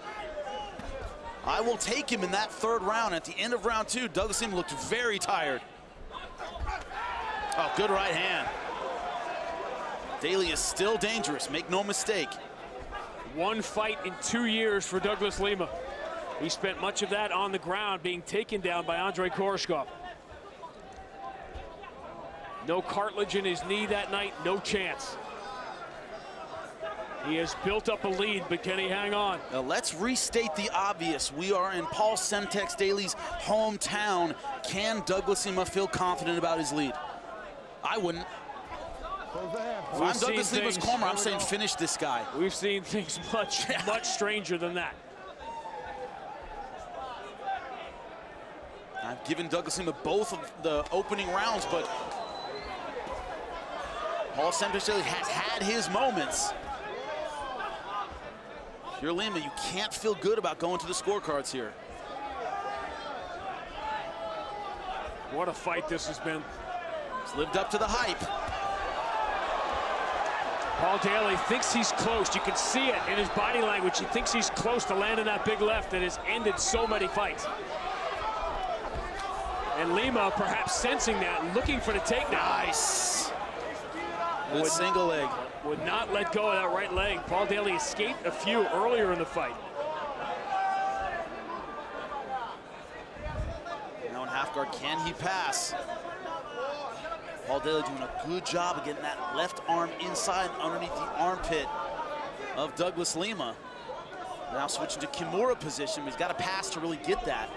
I will take him in that third round. At the end of round 2, Douglas Lima looked very tired. Oh, good right hand. Daley is still dangerous, make no mistake. One fight in 2 years for Douglas Lima. He spent much of that on the ground being taken down by Koreshkov. No cartilage in his knee that night, no chance. He has built up a lead, but can he hang on? Now let's restate the obvious. We are in Paul Semtex Daley's hometown. Can Douglas Lima feel confident about his lead? I wouldn't. If I'm Douglas Lima's corner, I'm saying finish this guy. We've seen things much stranger than that. I've given Douglas Lima both of the opening rounds, but Paul Semtex Daley has had his moments. If you're Lima, you can't feel good about going to the scorecards here. What a fight this has been. It's lived up to the hype. Paul Daley thinks he's close. You can see it in his body language. He thinks he's close to landing that big left that has ended so many fights. And Lima perhaps sensing that, looking for the takedown. Nice. Good single leg. Would not let go of that right leg. Paul Daley escaped a few earlier in the fight. Now in half guard, can he pass? Paul Daley doing a good job of getting that left arm inside underneath the armpit of Douglas Lima. Now switching to Kimura position. He's got to pass to really get that.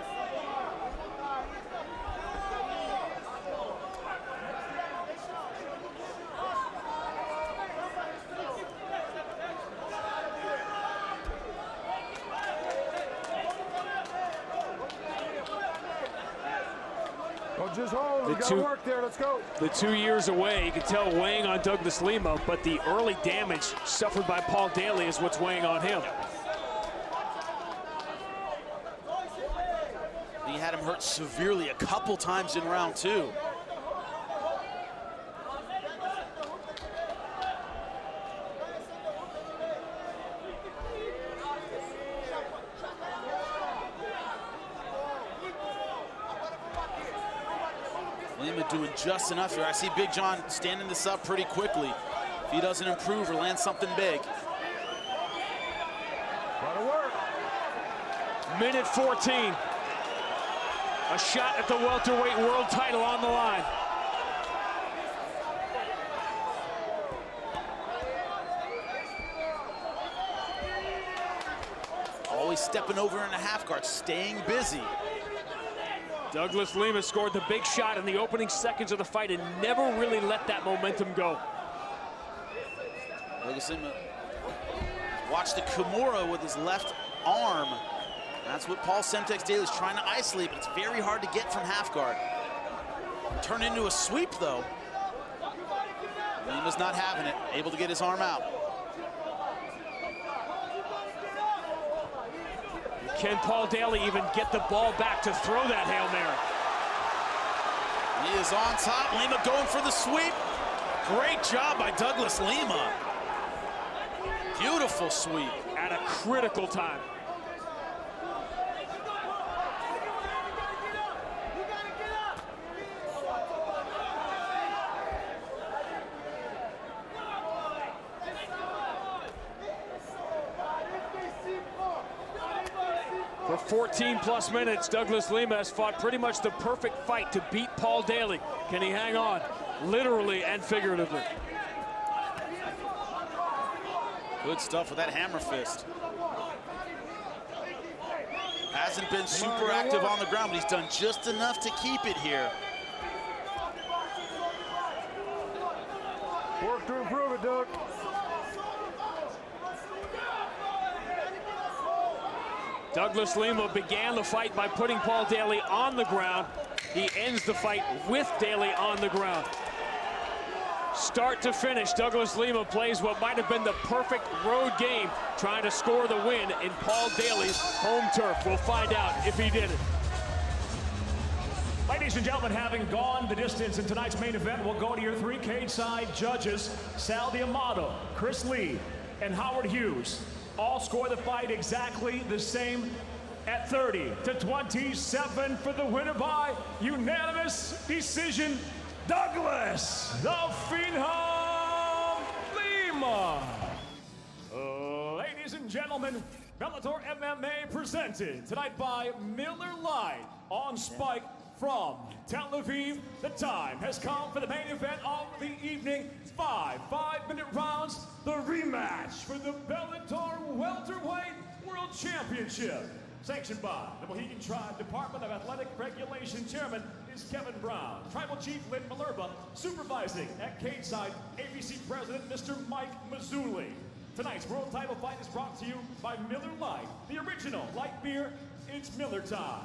Just hold. We gotta work there. Let's go. The 2 years away, you can tell weighing on Douglas Lima, but the early damage suffered by Paul Daley is what's weighing on him. He had him hurt severely a couple times in round 2. Lima doing just enough here. I see Big John standing this up pretty quickly. If he doesn't improve or land something big. Gotta work. Minute 14. A shot at the welterweight world title on the line. Always stepping over in a half guard, staying busy. Douglas Lima scored the big shot in the opening seconds of the fight and never really let that momentum go. Douglas Lima watch the Kimura with his left arm. That's what Paul Semtex Daley is trying to isolate, but it's very hard to get from half guard. Turn into a sweep, though. Lima's not having it, able to get his arm out. Can Paul Daley even get the ball back to throw that Hail Mary? He is on top. Lima going for the sweep. Great job by Douglas Lima. Beautiful sweep. At a critical time. For 14 plus minutes, Douglas Lima has fought pretty much the perfect fight to beat Paul Daley. Can he hang on? Literally and figuratively. Good stuff with that hammer fist. Hasn't been super active on the ground, but he's done just enough to keep it here. Work to improve it, Doug. Douglas Lima began the fight by putting Paul Daley on the ground. He ends the fight with Daley on the ground. Start to finish, Douglas Lima plays what might have been the perfect road game, trying to score the win in Paul Daley's home turf. We'll find out if he did it. Ladies and gentlemen, having gone the distance in tonight's main event, we'll go to your 3 cage-side judges, Sal D'Amato, Chris Lee, and Howard Hughes. All score the fight exactly the same at 30-27 for the winner by unanimous decision, Douglas the Phenom Lima. Ladies and gentlemen, Bellator MMA presented tonight by Miller Lite on Spike from Tel Aviv. The time has come for the main event of the evening. 5 5-minute rounds, the rematch for the Bellator Welterweight World Championship. Sanctioned by the Mohegan Tribe Department of Athletic Regulation Chairman is Kevin Brown. Tribal Chief Lynn Malerba, supervising at cage-side ABC President Mr. Mike Mazzulli. Tonight's world title fight is brought to you by Miller Lite, the original light beer. It's Miller time.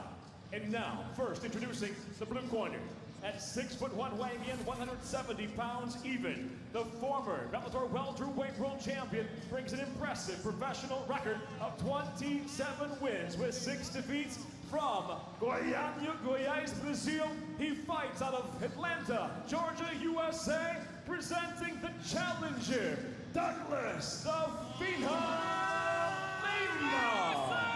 And now, first introducing the blue corner. At 6'1", weighing in 170 pounds even, the former Bellator welterweight world champion brings an impressive professional record of 27 wins with 6 defeats from Goiânia, Goiás, Brazil. He fights out of Atlanta, Georgia, USA, presenting the challenger, Douglas the Phenom Lima.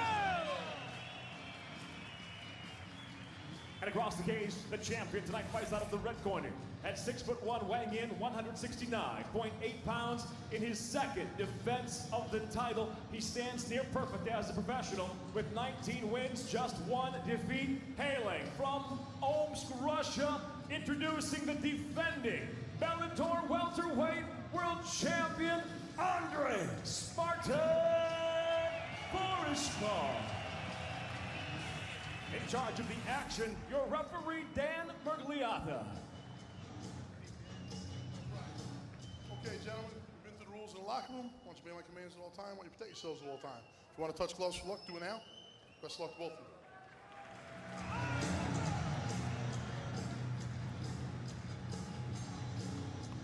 And across the cage, the champion tonight fights out of the red corner. At 6'1", weighing in 169.8 pounds. In his second defense of the title, he stands near perfect as a professional with 19 wins, just 1 defeat. Hailing from Omsk, Russia, introducing the defending Bellator welterweight world champion, Andrei Spartan Koreshkov. In charge of the action, your referee, Dan Mergliata. Okay, gentlemen, we've been through the rules in the locker room. I want you to be my commands at all time. I want you to protect yourselves at all time. If you want to touch gloves for luck, do it now. Best of luck to both of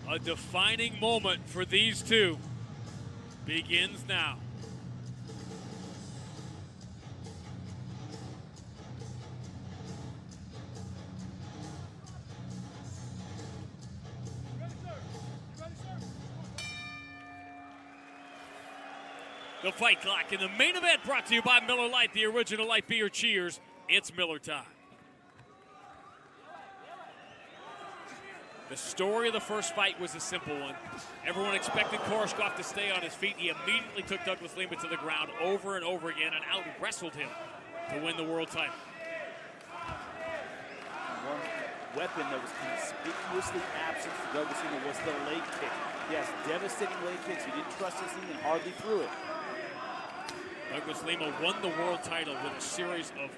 you. A defining moment for these two begins now. The fight clock in the main event brought to you by Miller Lite, the original light beer. Cheers. It's Miller time. The story of the first fight was a simple one. Everyone expected Koreshkov to stay on his feet. He immediately took Douglas Lima to the ground over and over again and out-wrestled him to win the world title. One weapon that was conspicuously absent for Douglas Lima was the leg kick. He has devastating leg kicks. He didn't trust his knee and hardly threw it. Douglas Lima won the world title with a series of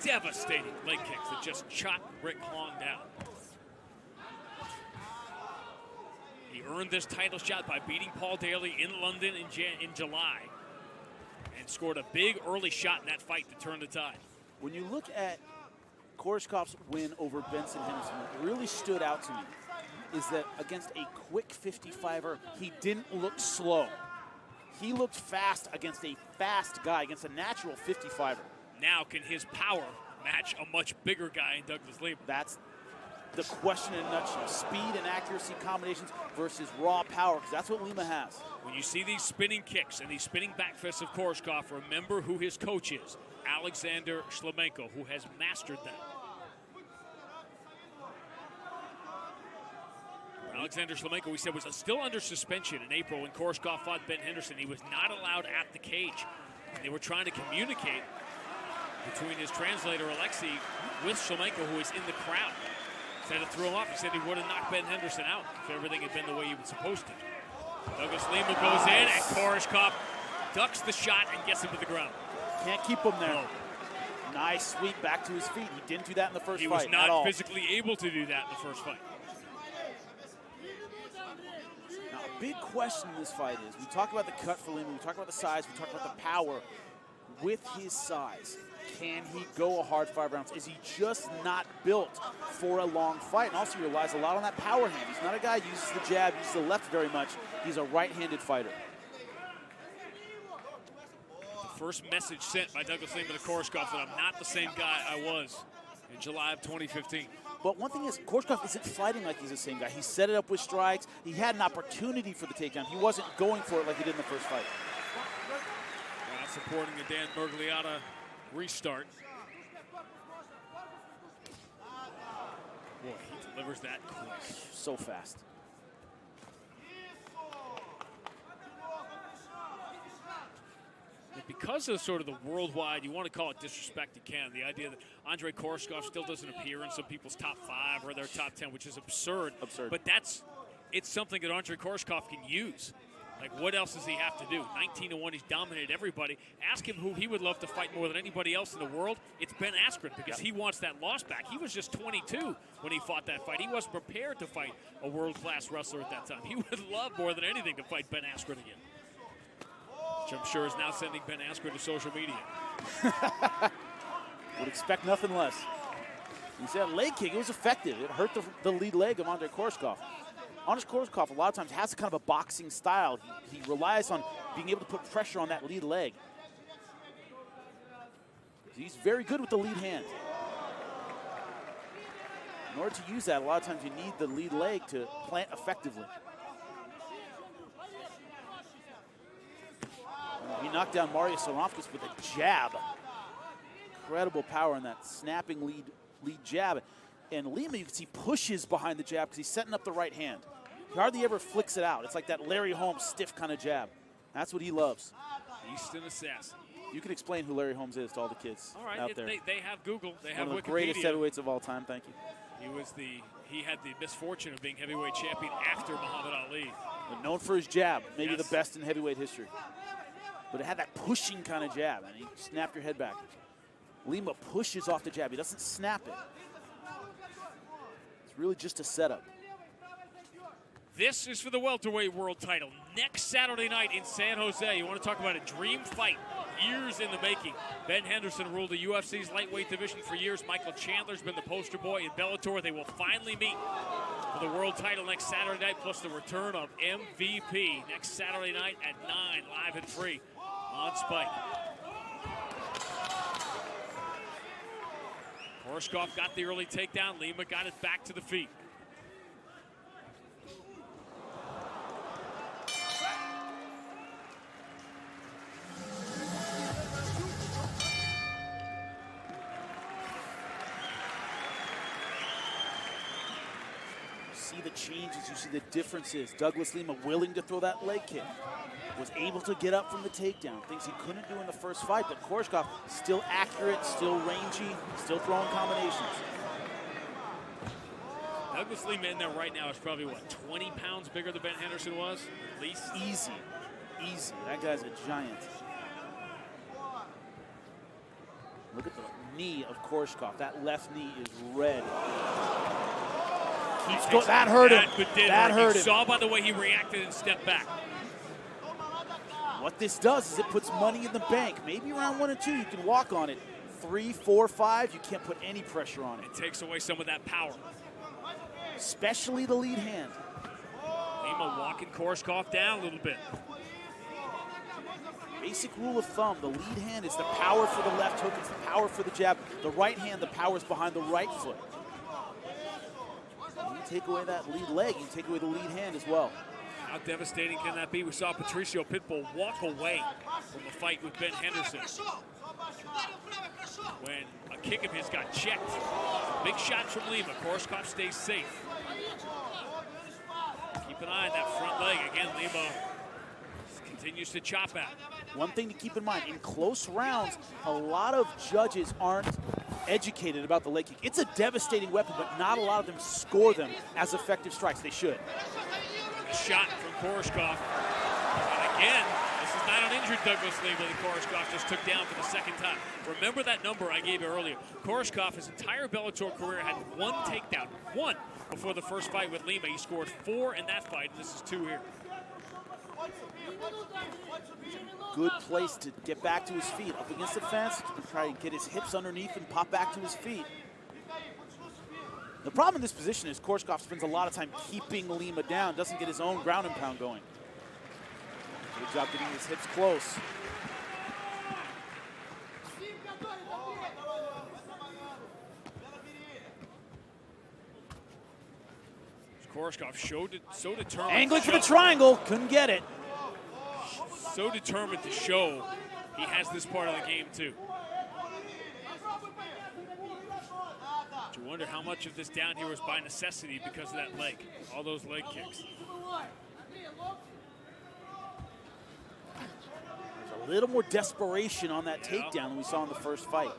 devastating leg kicks that just chopped Rick Hawn down. He earned this title shot by beating Paul Daley in London in July and scored a big early shot in that fight to turn the tide. When you look at Koreshkov's win over Benson Henderson, what really stood out to me is that against a quick 55er, he didn't look slow. He looked fast against a fast guy, against a natural 55er. Now can his power match a much bigger guy in Douglas Lima? That's the question in a nutshell. Speed and accuracy combinations versus raw power, because that's what Lima has. When you see these spinning kicks and these spinning back fists of Koreshkov, remember who his coach is, Alexander Shlemenko, who has mastered that. Alexander Shlemenko, we said, was still under suspension in April when Koreshkov fought Ben Henderson. He was not allowed at the cage. And they were trying to communicate between his translator, Alexei, with Shlemenko, who was in the crowd. Instead of threw him off, he said he would have knocked Ben Henderson out if everything had been the way he was supposed to. Douglas Lima goes in, and Koreshkov ducks the shot and gets him to the ground. Can't keep him there. No. Nice sweep back to his feet. He didn't do that in the first fight. He was not physically able to do that in the first fight. Now, a big question in this fight is, we talk about the cut for Lima, we talk about the size, we talk about the power. With his size, can he go a hard 5 rounds? Is he just not built for a long fight? And also he relies a lot on that power hand. He's not a guy who uses the jab, uses the left very much. He's a right-handed fighter. The first message sent by Douglas Lima to Koreshkov that I'm not the same guy I was in July of 2015. But one thing is, Koreshkov isn't fighting like he's the same guy. He set it up with strikes. He had an opportunity for the takedown. He wasn't going for it like he did in the first fight. Not supporting the Dan Mergliata restart. Boy, he delivers that quick. So fast. Because of sort of the worldwide, you want to call it disrespect, you can. The idea that Andrei Koreshkov still doesn't appear in some people's top 5 or their top 10, which is absurd. Absurd. But it's something that Andrei Koreshkov can use. Like, what else does he have to do? 19-1, he's dominated everybody. Ask him who he would love to fight more than anybody else in the world. It's Ben Askren, because he wants that loss back. He was just 22 when he fought that fight. He wasn't prepared to fight a world-class wrestler at that time. He would love more than anything to fight Ben Askren again, which I'm sure is now sending Ben Askren to social media. Would expect nothing less. He said leg kick, it was effective. It hurt the lead leg of Andrei Koreshkov. Andrei Koreshkov a lot of times has kind of a boxing style. He relies on being able to put pressure on that lead leg. He's very good with the lead hand. In order to use that, a lot of times you need the lead leg to plant effectively. He knocked down Marius Saromfis with a jab. Incredible power in that snapping lead lead jab. And Lima, you can see, pushes behind the jab because he's setting up the right hand. He hardly ever flicks it out. It's like that Larry Holmes stiff kind of jab. That's what he loves. Easton assassin. You can explain who Larry Holmes is to all the kids out there. They have Google. They have One of the Wikipedia. greatest heavyweights of all time. Thank you. He had the misfortune of being heavyweight champion after Muhammad Ali. But known for his jab, maybe the best in heavyweight history. But it had that pushing kind of jab, and he snapped your head back. Lima pushes off the jab. He doesn't snap it. It's really just a setup. This is for the welterweight world title. Next Saturday night in San Jose. You want to talk about a dream fight. Years in the making. Ben Henderson ruled the UFC's lightweight division for years. Michael Chandler's been the poster boy in Bellator. They will finally meet for the world title next Saturday night, plus the return of MVP next Saturday night at 9, live and free on Spike. Koreshkov got the early takedown. Lima got it back to the feet. See the changes, you see the differences. Douglas Lima willing to throw that leg kick. Was able to get up from the takedown. Things he couldn't do in the first fight, but Koreshkov still accurate, still rangy, still throwing combinations. Douglas Lima in there right now is probably, what, 20 pounds bigger than Ben Henderson was? At least? Easy. Easy. That guy's a giant. Look at the knee of Koreshkov. That left knee is red. That hurt him. That hurt him. You saw by the way he reacted and stepped back. What this does is it puts money in the bank. Maybe round 1 and 2 you can walk on it. 3, 4, 5 you can't put any pressure on it. It takes away some of that power. Especially the lead hand. Lima walking Koreshkov down a little bit. Basic rule of thumb, the lead hand is the power for the left hook, it's the power for the jab. The right hand, the power is behind the right foot. When you take away that lead leg, you take away the lead hand as well. How devastating can that be? We saw Patricio Pitbull walk away from a fight with Ben Henderson when a kick of his got checked. Big shots from Lima. Koreshkov stays safe. Keep an eye on that front leg. Again, Lima continues to chop at. One thing to keep in mind, in close rounds, a lot of judges aren't educated about the leg kick. It's a devastating weapon, but not a lot of them score them as effective strikes. They should. A shot from Koreshkov. And again, this is not an injured Douglas Lima that Koreshkov just took down for the second time. Remember that number I gave you earlier. Koreshkov, his entire Bellator career, had 1 takedown. 1 before the first fight with Lima. He scored 4 in that fight, and this is 2 here. Good place to get back to his feet. Up against the fence, to try to get his hips underneath and pop back to his feet. The problem in this position is Koreshkov spends a lot of time keeping Lima down, doesn't get his own ground and pound going. Good job getting his hips close. Koreshkov so determined. Angling for the triangle, couldn't get it. So determined to show he has this part of the game too. But you wonder how much of this down here was by necessity because of that leg, all those leg kicks. There's a little more desperation on that takedown than we saw in the first fight.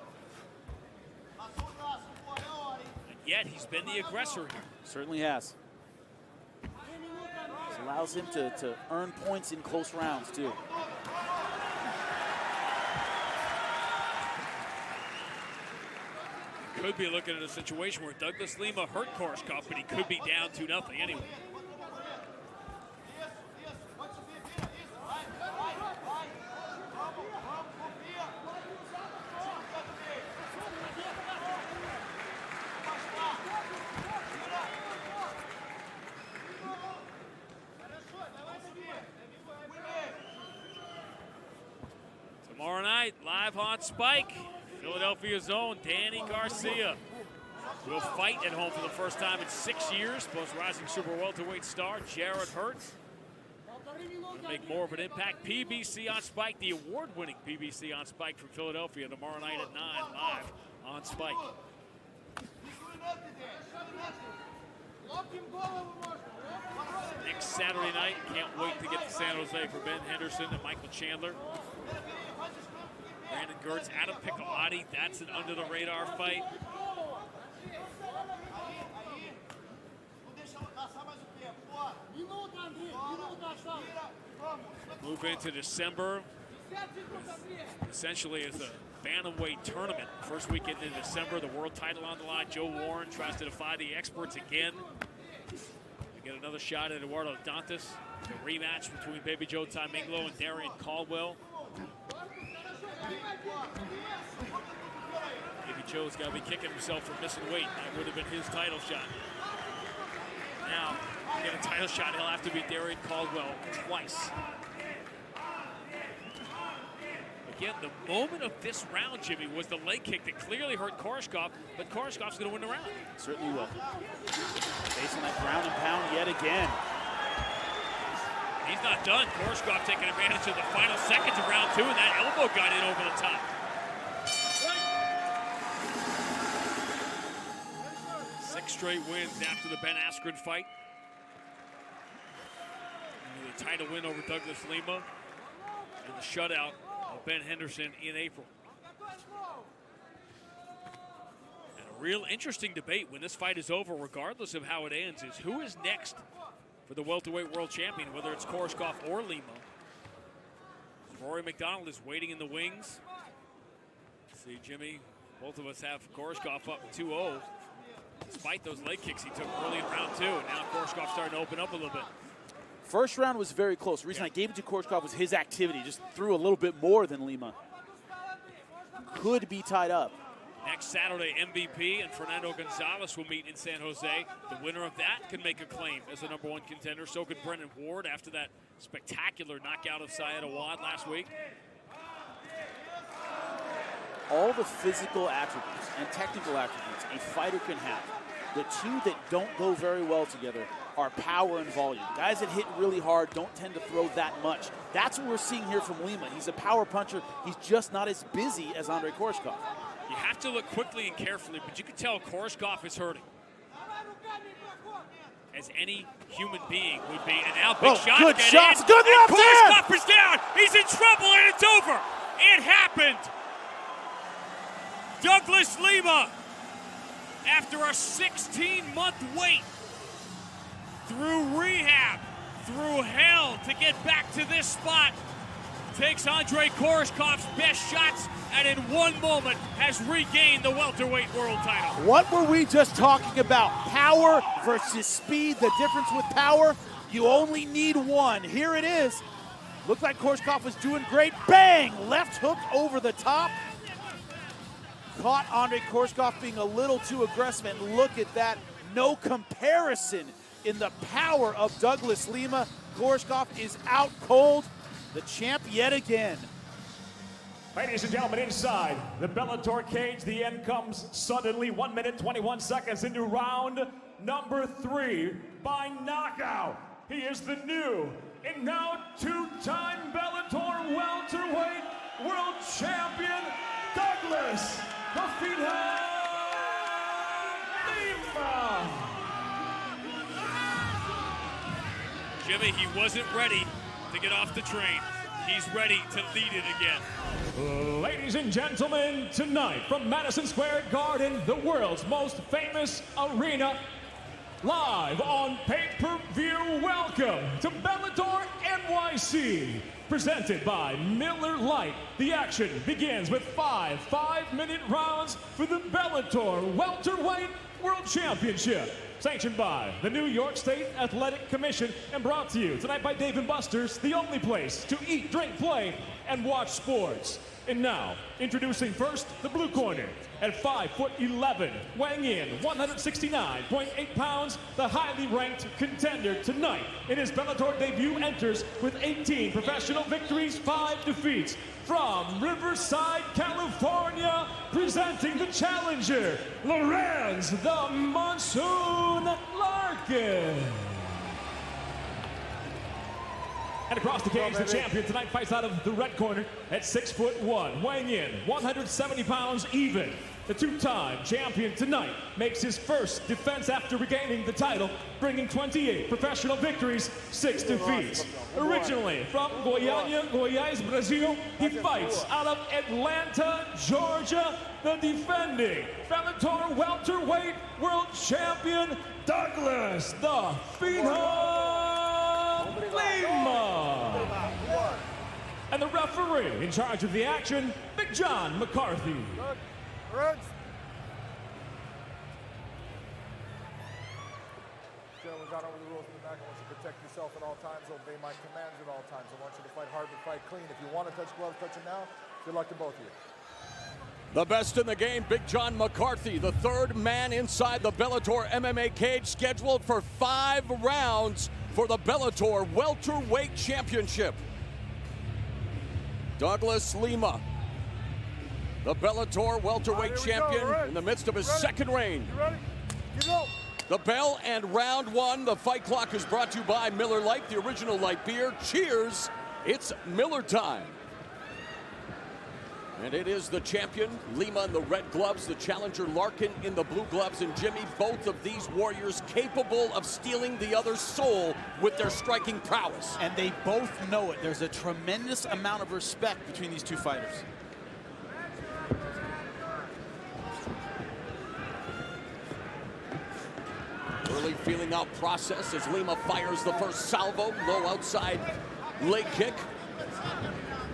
And yet he's been the aggressor here. Certainly has. This allows him to earn points in close rounds too. Could be looking at a situation where Douglas Lima hurt Koreshkov, but he could be down 2-0 anyway. Tomorrow night, live on Spike. Philadelphia's own Danny Garcia will fight at home for the first time in 6 years. Plus rising super welterweight star Jarrett Hurt will make more of an impact. PBC on Spike, the award-winning PBC on Spike from Philadelphia tomorrow night at 9 live on Spike. Next Saturday night, can't wait to get to San Jose for Ben Henderson and Michael Chandler. Brandon Gertz, Adam Piccolotti, that's an under-the-radar fight. Move into December. Essentially, it's a bantamweight tournament. First weekend in December, the world title on the line. Joe Warren tries to defy the experts again. We get another shot at Eduardo Dantas. The rematch between Baby Joe Taiminglo and Darian Caldwell. Baby Joe's got to be kicking himself for missing weight. That would have been his title shot. Now, to get a title shot, he'll have to beat Darian Caldwell twice. Again, the moment of this round, Jimmy, was the leg kick that clearly hurt Koreshkov, but Koreshkov's going to win the round. Certainly will. Facing that ground and pound yet again. He's not done. Koreshkov taking advantage of the final seconds of round 2, and that elbow got in over the top. 6 straight wins after the Ben Askren fight. And the title win over Douglas Lima, and the shutout of Ben Henderson in April. And a real interesting debate when this fight is over, regardless of how it ends, is who is next for the welterweight world champion, whether it's Koreshkov or Lima. Rory McDonald is waiting in the wings. See, Jimmy, both of us have Koreshkov up 2-0. Despite those leg kicks he took early in round 2, and now Koreshkov's starting to open up a little bit. First round was very close. The reason I gave it to Koreshkov was his activity. Just threw a little bit more than Lima. Could be tied up. Next Saturday, MVP and Fernando Gonzalez will meet in San Jose. The winner of that can make a claim as the #1 contender. So could Brennan Ward after that spectacular knockout of Syed Awad last week. All the physical attributes and technical attributes a fighter can have. The two that don't go very well together are power and volume. Guys that hit really hard don't tend to throw that much. That's what we're seeing here from Lima. He's a power puncher. He's just not as busy as Andrei Koreshkov. You have to look quickly and carefully, but you can tell Koreshkov is hurting, as any human being would be. And now big shots. Good shots. Good left hand. Koreshkov is down. He's in trouble, and it's over. It happened. Douglas Lima, after a 16-month wait, through rehab, through hell to get back to this spot, takes Andrei Koreshkov's best shots, and in one moment has regained the welterweight world title. What were we just talking about? Power versus speed. The difference with power, you only need one. Here it is. Looked like Koreshkov was doing great. Bang! Left hook over the top. Caught Andrei Koreshkov being a little too aggressive, and look at that. No comparison in the power of Douglas Lima. Koreshkov is out cold. The champ yet again. Ladies and gentlemen, inside the Bellator cage, the end comes suddenly. 1 minute, 21 seconds into round number 3 by knockout. He is the new and now 2-time Bellator welterweight world champion, Douglas Phenom Lima. Jimmy, he wasn't ready to get off the train. He's ready to lead it again. Ladies and gentlemen, tonight from Madison Square Garden, the world's most famous arena, live on pay-per-view, welcome to Bellator NYC, presented by Miller Lite. The action begins with 5 5-minute rounds for the Bellator Welterweight World Championship. Sanctioned by the New York State Athletic Commission and brought to you tonight by Dave & Buster's, the only place to eat, drink, play, and watch sports. And now, introducing first the blue corner at 5'11", weighing in 169.8 pounds, the highly ranked contender tonight in his Bellator debut enters with 18 professional victories, 5 defeats. From Riverside, California, presenting the challenger, Lorenz the Monsoon Larkin. And across the cage, the champion tonight fights out of the red corner at 6'1", weighing in 170 pounds even. The two-time champion tonight makes his first defense after regaining the title, bringing 28 professional victories, 6 defeats. Originally from Goiânia, Goiás, Brazil, he fights out of Atlanta, Georgia, the defending Bellator welterweight world champion, Douglas the Phenom Lima. And the referee in charge of the action, Big John McCarthy. Gentlemen, got over the rules in the back. I want you to protect yourself at all times, obey my commands at all times. I want you to fight hard but fight clean. If you want to touch gloves, touch them now. Good luck to both of you. The best in the game, Big John McCarthy, the third man inside the Bellator MMA cage, scheduled for 5 rounds for the Bellator Welterweight Championship. Douglas Lima, the Bellator Welterweight Champion, in the midst of his second reign. You ready? You go. The bell and round 1. The fight clock is brought to you by Miller Lite, the original light beer. Cheers, it's Miller time. And it is the champion, Lima in the red gloves, the challenger Larkin in the blue gloves. And Jimmy, both of these warriors capable of stealing the other's soul with their striking prowess. And they both know it. There's a tremendous amount of respect between these two fighters. Early feeling out process as Lima fires the first salvo. Low outside leg kick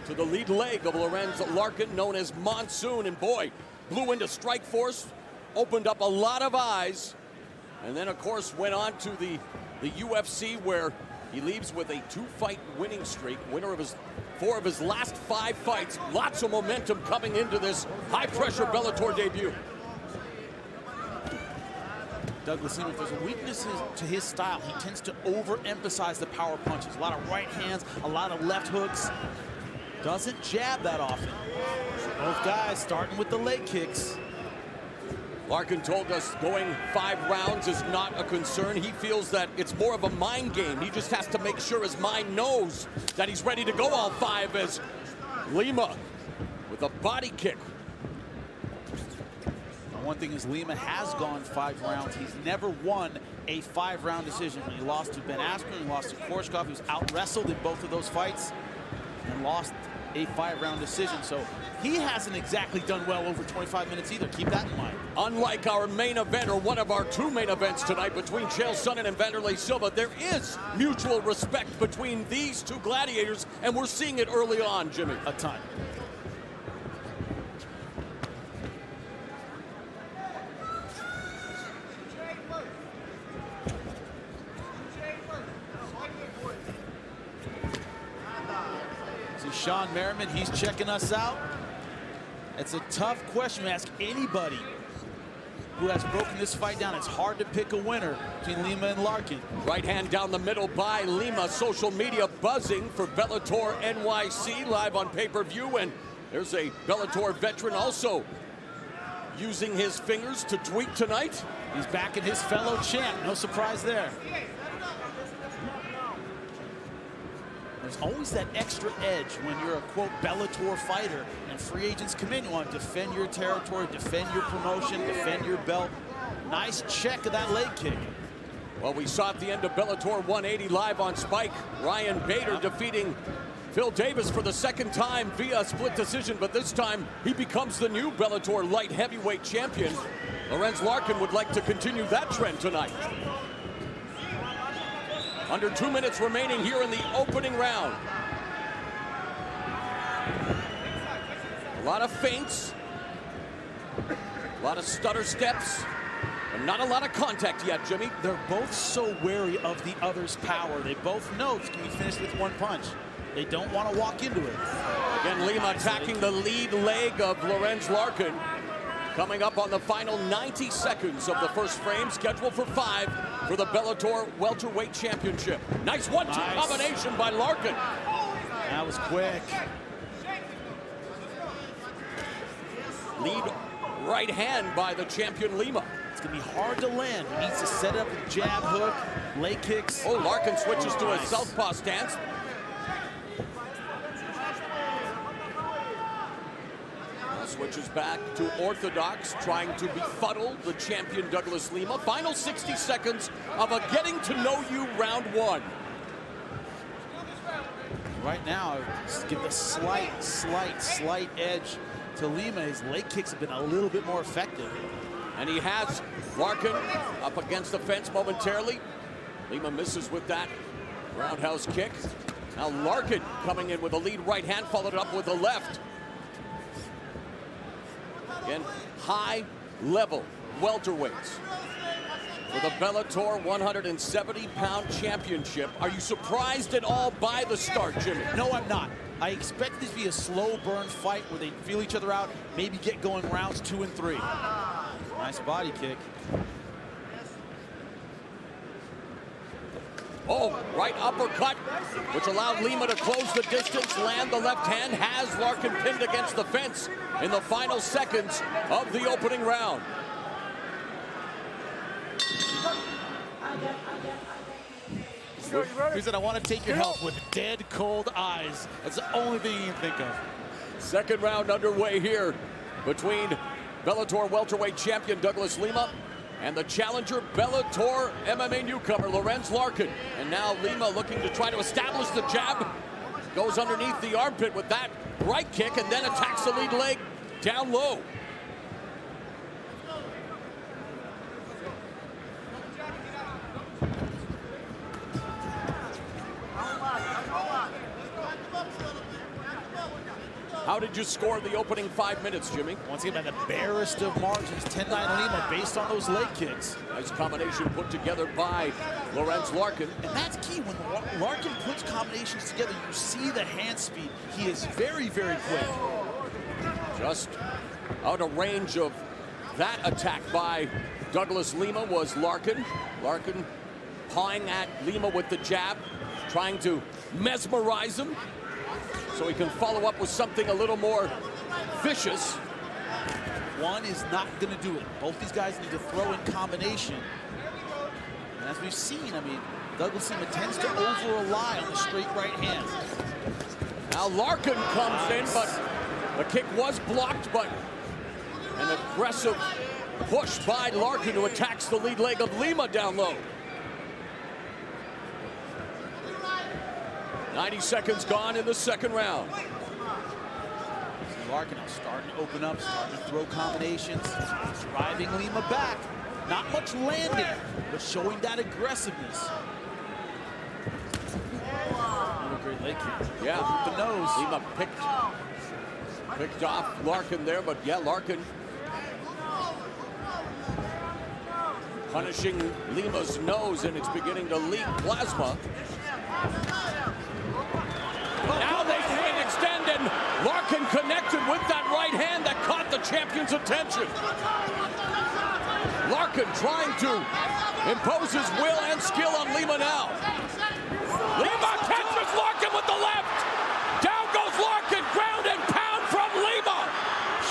to the lead leg of Lorenz Larkin, known as Monsoon. And boy, blew into strike force, opened up a lot of eyes. And then, of course, went on to the UFC, where he leaves with a 2-fight winning streak. Winner of his 4 of his last 5 fights. Lots of momentum coming into this high-pressure Bellator debut. Douglas Lima, if there's a weakness to his style, he tends to overemphasize the power punches. A lot of right hands, a lot of left hooks. Doesn't jab that often. Both guys starting with the leg kicks. Larkin told us going 5 rounds is not a concern. He feels that it's more of a mind game. He just has to make sure his mind knows that he's ready to go all 5, as Lima with a body kick. One thing is, Lima has gone 5 rounds. He's never won a 5-round decision. When he lost to Ben Askren, he lost to Koreshkov. He was out-wrestled in both of those fights and lost a 5-round decision. So he hasn't exactly done well over 25 minutes either. Keep that in mind. Unlike our main event, or one of our 2 main events tonight between Chael Sonnen and Wanderlei Silva, there is mutual respect between these 2 gladiators, and we're seeing it early on, Jimmy. A ton. Sean Merriman, he's checking us out. It's a tough question to ask anybody who has broken this fight down. It's hard to pick a winner between Lima and Larkin. Right hand down the middle by Lima. Social media buzzing for Bellator NYC live on pay-per-view. And there's a Bellator veteran also using his fingers to tweet tonight. He's backing his fellow champ. No surprise there. There's always that extra edge when you're a, quote, Bellator fighter and free agents come in. You want to defend your territory, defend your promotion, defend your belt. Nice check of that leg kick. Well, we saw at the end of Bellator 180 live on Spike, Ryan Bader defeating Phil Davis for the 2nd time via split decision, but this time he becomes the new Bellator light heavyweight champion. Lorenz Larkin would like to continue that trend tonight. Under 2 minutes remaining here in the opening round. A lot of feints, a lot of stutter steps, and not a lot of contact yet, Jimmy. They're both so wary of the other's power. They both know it's going to be finished with 1 punch. They don't want to walk into it. Again, Lima attacking the lead leg of Lorenz Larkin. Coming up on the final 90 seconds of the first frame, scheduled for 5 for the Bellator Welterweight Championship. Nice 1-2 combination by Larkin. That was quick. Lead right hand by the champion Lima. It's going to be hard to land. He needs to set up a jab, hook, leg kicks. Oh, Larkin switches to a southpaw stance. Switches back to orthodox, trying to befuddle the champion Douglas Lima. Final 60 seconds of a getting to know you round one. Right now, just give the slight edge to Lima. His leg kicks have been a little bit more effective. And he has Larkin up against the fence momentarily. Lima misses with that roundhouse kick. Now Larkin coming in with a lead right hand, followed up with a left. Again, high-level welterweights for the Bellator 170-pound championship. Are you surprised at all by the start, Jimmy? No, I'm not. I expect this to be a slow burn fight where they feel each other out, maybe get going rounds 2 and 3. Nice body kick. Oh, right uppercut, which allowed Lima to close the distance, land the left hand, has Larkin pinned against the fence in the final seconds of the opening round. He said, I want to take your help with dead cold eyes. That's the only thing you can think of. Second round underway here between Bellator welterweight champion Douglas Lima and the challenger Bellator MMA newcomer Lorenz Larkin. And now Lima looking to try to establish the jab. Goes underneath the armpit with that right kick and then attacks the lead leg down low. How did you score the opening 5 minutes, Jimmy? Once again, by the barest of margins, 10-9 Lima based on those leg kicks. Nice combination put together by Lorenz Larkin. And that's key. When Larkin puts combinations together, you see the hand speed. He is very, very quick. Just out of range of that attack by Douglas Lima was Larkin. Larkin pawing at Lima with the jab, trying to mesmerize him so he can follow up with something a little more vicious. One is not going to do it. Both these guys need to throw in combination. And as we've seen, I mean, Douglas Lima tends to over-rely on the straight right hand. Now Larkin comes in, but the kick was blocked, but an aggressive push by Larkin, who attacks the lead leg of Lima down low. 90 seconds gone in the second round. Larkin now starting to open up, starting to throw combinations, driving Lima back. Not much landing, but showing that aggressiveness. Another great leg kick. Yeah, the nose. Lima picked off Larkin there, but yeah, Larkin punishing Lima's nose, and it's beginning to leak plasma. Now they can extend, and Larkin connected with that right hand that caught the champion's attention. Larkin trying to impose his will and skill on Lima now. Lima catches Larkin with the left. Down goes Larkin, ground and pound from Lima.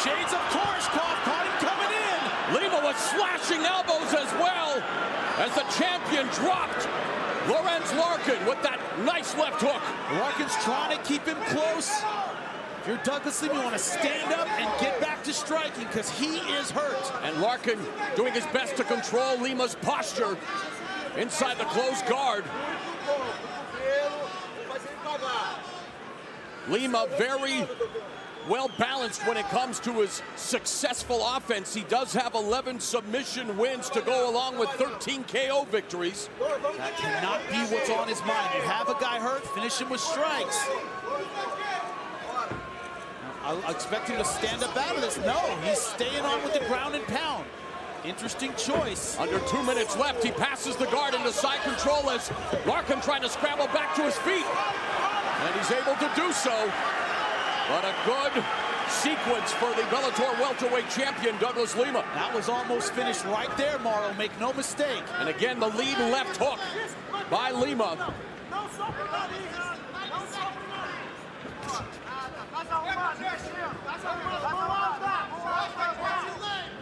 Shades of Koreshkov caught him coming in. Lima was slashing elbows as well as the champion dropped Lorenz Larkin with that nice left hook. Larkin's trying to keep him close. If you're Douglas Lima, you want to stand up and get back to striking because he is hurt. And Larkin doing his best to control Lima's posture inside the closed guard. Lima very well balanced when it comes to his successful offense. He does have 11 submission wins to go along with 13 KO victories. That cannot be what's on his mind. You have a guy hurt, finish him with strikes. I expect him to stand up out of this. No, he's staying on with the ground and pound. Interesting choice. Under 2 minutes left, he passes the guard into side control as Larkin trying to scramble back to his feet. And he's able to do so. But a good sequence for the Bellator welterweight champion, Douglas Lima. That was almost finished right there, Morrow. Make no mistake. And again, the lead left hook by Lima.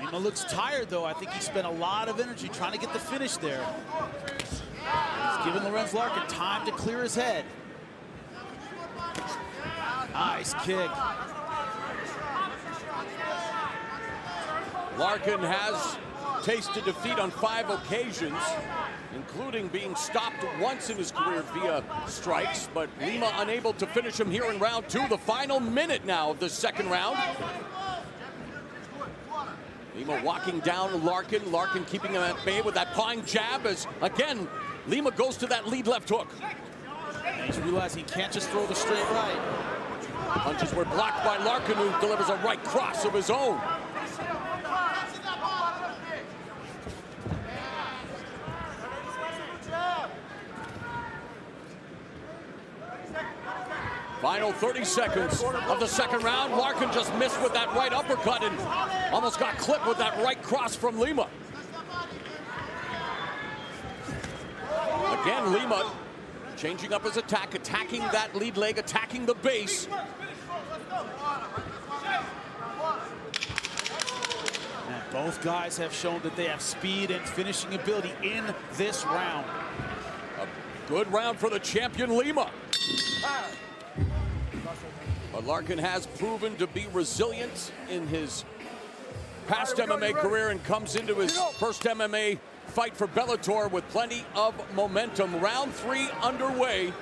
Lima looks tired, though. I think he spent a lot of energy trying to get the finish there. He's giving Lorenz Larkin time to clear his head. Nice kick. Larkin has tasted defeat on 5 occasions, including being stopped once in his career via strikes, but Lima unable to finish him here in round 2, the final minute now of the second round. Lima walking down Larkin, Larkin keeping him at bay with that pawing jab as, again, Lima goes to that lead left hook. And he's realizing he can't just throw the straight right. Punches were blocked by Larkin, who delivers a right cross of his own. Final 30 seconds of the second round. Larkin just missed with that right uppercut and almost got clipped with that right cross from Lima. Again, Lima changing up his attack, attacking that lead leg, attacking the base. And both guys have shown that they have speed and finishing ability in this round. A good round for the champion Lima. But Larkin has proven to be resilient in his past MMA career and comes into his first MMA fight for Bellator with plenty of momentum. Round 3 underway.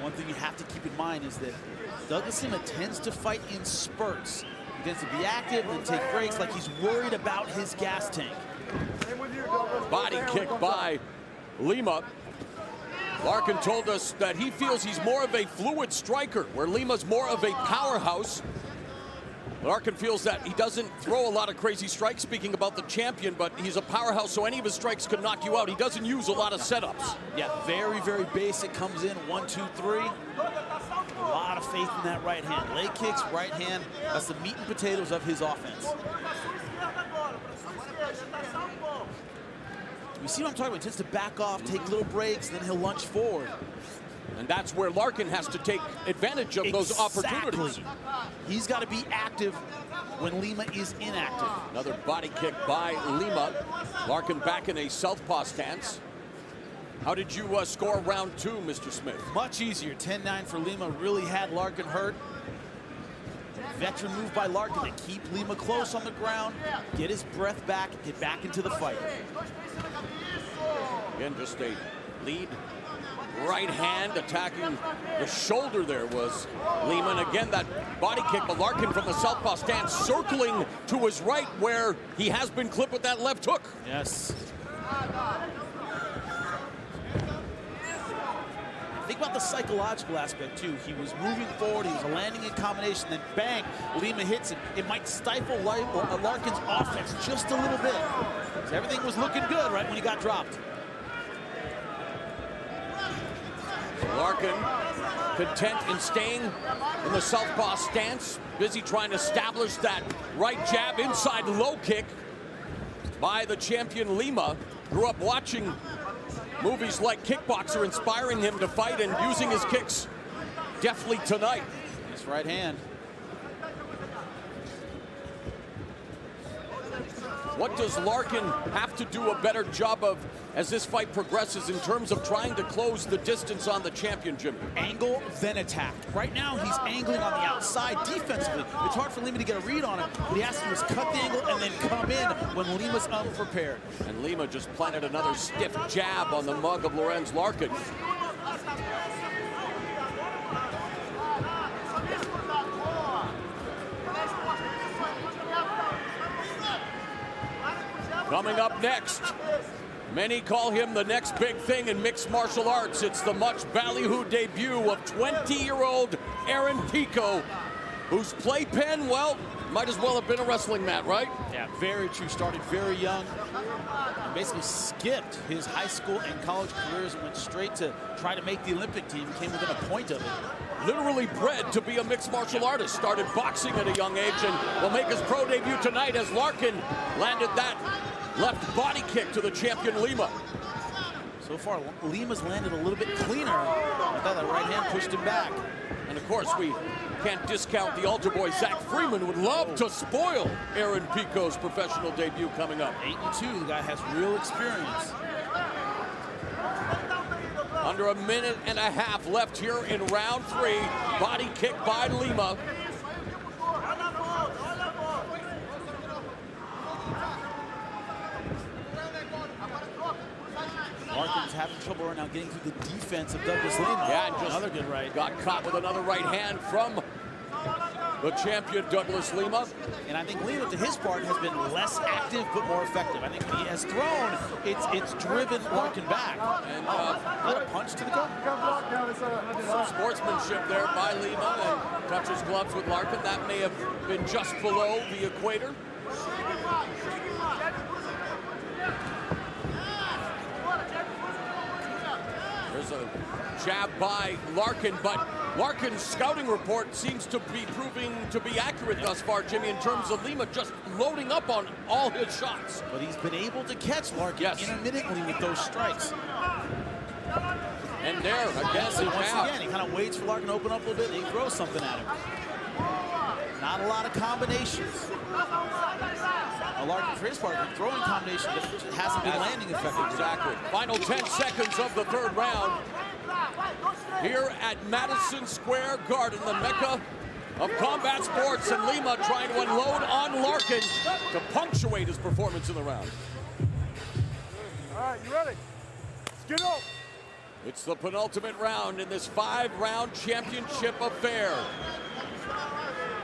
One thing you have to keep in mind is that Douglas Lima tends to fight in spurts. He tends to be active and take breaks like he's worried about his gas tank. Body kick by Lima. Larkin told us that he feels he's more of a fluid striker, where Lima's more of a powerhouse. Larkin feels that he doesn't throw a lot of crazy strikes, speaking about the champion, but he's a powerhouse, so any of his strikes could knock you out. He doesn't use a lot of setups. Yeah, very, very basic. Comes in 1, 2, 3. A lot of faith in that right hand. Leg kicks, right hand. That's the meat and potatoes of his offense. You see what I'm talking about? He tends to back off, take little breaks, then he'll lunge forward. And that's where Larkin has to take advantage of those opportunities. He's got to be active when Lima is inactive. Another body kick by Lima. Larkin back in a southpaw stance. How did you score round 2, Mr. Smith? Much easier. 10-9 for Lima. Really had Larkin hurt. Veteran move by Larkin to keep Lima close on the ground, get his breath back, get back into the fight. Again, just a lead right hand attacking the shoulder there was Lima. And again, that body kick, but Larkin from the southpaw stance circling to his right where he has been clipped with that left hook. Yes. Think about the psychological aspect, too. He was moving forward, he was landing in combination, then bang, Lima hits it. It might stifle Larkin's offense just a little bit. So everything was looking good right when he got dropped. Larkin content in staying in the southpaw stance, busy trying to establish that right jab inside low kick by the champion Lima. Grew up watching movies like Kickboxer, inspiring him to fight and using his kicks deftly tonight. Nice right hand. What does Larkin have to do a better job of as this fight progresses in terms of trying to close the distance on the champion, Jimmy? Angle, then attack. Right now, he's angling on the outside defensively. It's hard for Lima to get a read on him. What he has to do is cut the angle and then come in when Lima's unprepared. And Lima just planted another stiff jab on the mug of Lorenz Larkin. Coming up next, many call him the next big thing in mixed martial arts. It's the much ballyhooed debut of 20-year-old Aaron Pico, whose playpen, well, might as well have been a wrestling mat, right? Yeah, very true. Started very young and basically skipped his high school and college careers and went straight to try to make the Olympic team. Came within a point of it. Literally bred to be a mixed martial artist. Started boxing at a young age and will make his pro debut tonight as Larkin landed that left body kick to the champion Lima. So far, Lima's landed a little bit cleaner. I thought that right hand pushed him back. And of course, we can't discount the altar boy Zach Freeman. Would love to spoil Aaron Pico's professional debut coming up. 8-2, the guy has real experience. Under a minute and a half left here in round 3. Body kick by Lima. having trouble right now getting through the defense of Douglas Lima. Yeah, and just another good right. Got caught with another right hand from the champion Douglas Lima. And I think Lima, to his part, has been less active but more effective. I think when he has thrown, it's driven Larkin back. And a punch to the gut. Some sportsmanship there by Lima, and touches gloves with Larkin. That may have been just below the equator. There's a jab by Larkin, but Larkin's scouting report seems to be proving to be accurate thus far, Jimmy, in terms of Lima just loading up on all his shots. But he's been able to catch Larkin intermittently with those strikes. And there, again, once again, he kind of waits for Larkin to open up a little bit, and he throws something at him. Not a lot of combinations. Larkin, for his part, been throwing combinations that hasn't been landing effectively. Exactly. Final 10 seconds of the third round. Here at Madison Square Garden, the mecca of combat sports, and Lima trying to unload on Larkin to punctuate his performance in the round. All right, you ready? Let's get up. It's the penultimate round in this 5-round championship affair.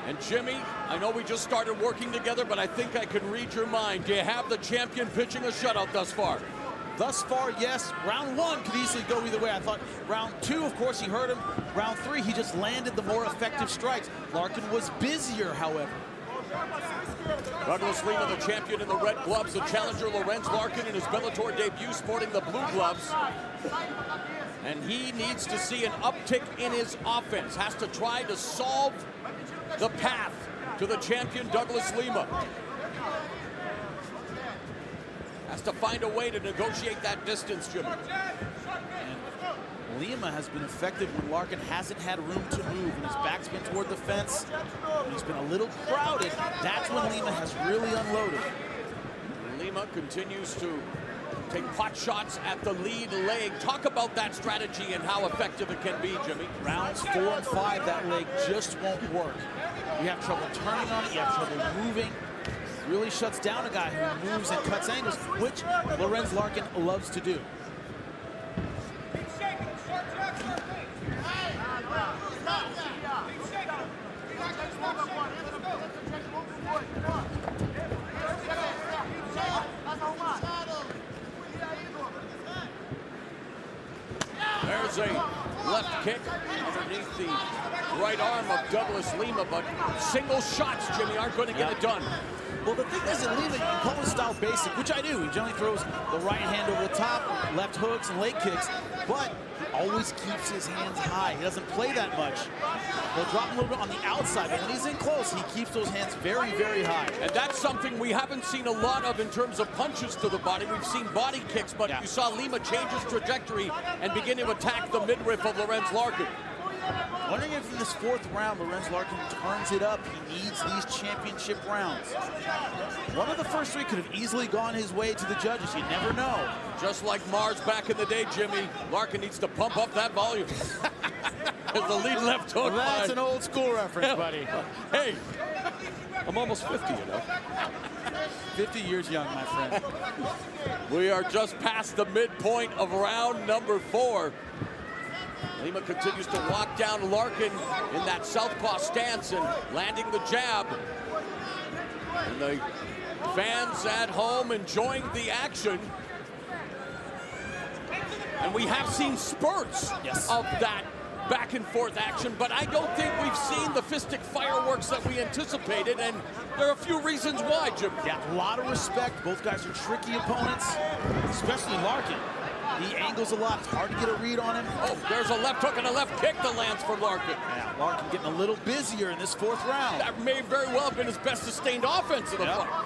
And Jimmy, I know we just started working together, but I think I can read your mind. Do you have the champion pitching a shutout thus far? Thus far, yes. Round 1 could easily go either way. I thought round 2, of course, he hurt him. Round 3, he just landed the more effective strikes. Larkin was busier, however. Douglas Lima, the champion in the red gloves. The challenger, Lorenz Larkin, in his Bellator debut, sporting the blue gloves. And he needs to see an uptick in his offense. Has to try to solve the path to the champion, Douglas Lima. Has to find a way to negotiate that distance, Jimmy. And Lima has been effective when Larkin hasn't had room to move, and his back's been toward the fence. He's been a little crowded. That's when Lima has really unloaded. Lima continues to take pot shots at the lead leg. Talk about that strategy and how effective it can be, Jimmy. Rounds 4 and 5, that leg just won't work. You have trouble turning on it, you have trouble moving. Really shuts down a guy who moves and cuts angles, which Lorenz Larkin loves to do. There's a left kick underneath the right arm of Douglas Lima, but single shots, Jimmy, aren't going to get it done. Well, the thing is that Lima, you can call his style basic, which I do. He generally throws the right hand over the top, left hooks and leg kicks, but he always keeps his hands high. He doesn't play that much. He'll drop him a little bit on the outside, but when he's in close, he keeps those hands very, very high. And that's something we haven't seen a lot of in terms of punches to the body. We've seen body kicks, but you saw Lima change his trajectory and begin to attack the midriff of Lorenz Larkin. Wondering if in this 4th round, Lorenz Larkin turns it up. He needs these championship rounds. One of the first 3 could have easily gone his way to the judges. You never know. Just like Mars back in the day, Jimmy, Larkin needs to pump up that volume. As the lead left hook. That's an old school reference, buddy. Hey, I'm almost 50, you know. 50 years young, my friend. We are just past the midpoint of round number 4. Lima continues to walk down Larkin in that southpaw stance and landing the jab. And the fans at home enjoying the action. And we have seen spurts of that back and forth action, but I don't think we've seen the fistic fireworks that we anticipated, and there are a few reasons why, Jim. Yeah, a lot of respect. Both guys are tricky opponents, especially Larkin. He angles a lot. It's hard to get a read on him. Oh, there's a left hook and a left kick that lands for Larkin. Yeah, Larkin getting a little busier in this 4th round. That may very well have been his best sustained offense of the fight.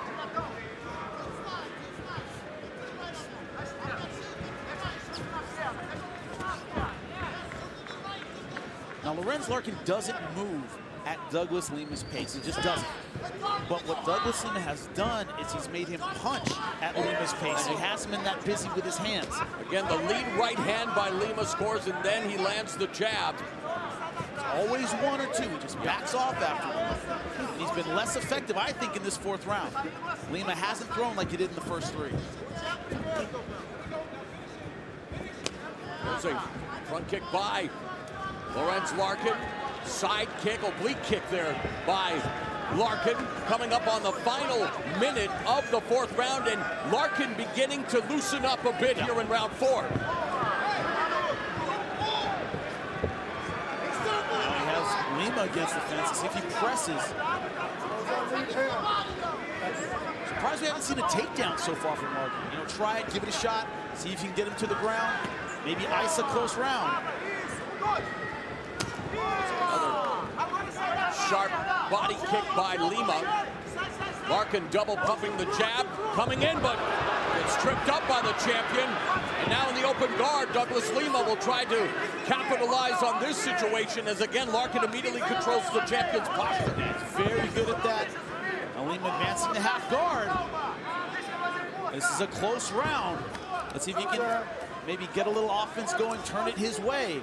Now, Lorenz Larkin doesn't move at Douglas Lima's pace. He just doesn't. But what Douglas Lima has done is he's made him punch at Lima's pace. He hasn't been that busy with his hands. Again, the lead right hand by Lima scores, and then he lands the jab. It's always 1 or 2. He just backs off after. And he's been less effective, I think, in this 4th round. Lima hasn't thrown like he did in the first 3. There's a front kick by Lorenz Larkin. Side kick, oblique kick there by Larkin. Coming up on the final minute of the fourth round, and Larkin beginning to loosen up a bit here in round 4. He has Lima against the fence. Let's see if he presses. Surprised we haven't seen a takedown so far from Larkin. You know, try it, give it a shot, see if you can get him to the ground. Maybe ice a close round. Sharp body kick by Lima. Larkin double pumping the jab, coming in, but it's tripped up by the champion. And now in the open guard, Douglas Lima will try to capitalize on this situation as again Larkin immediately controls the champion's posture. Very good at that. Now Lima advancing to half guard. This is a close round. Let's see if he can maybe get a little offense going, turn it his way.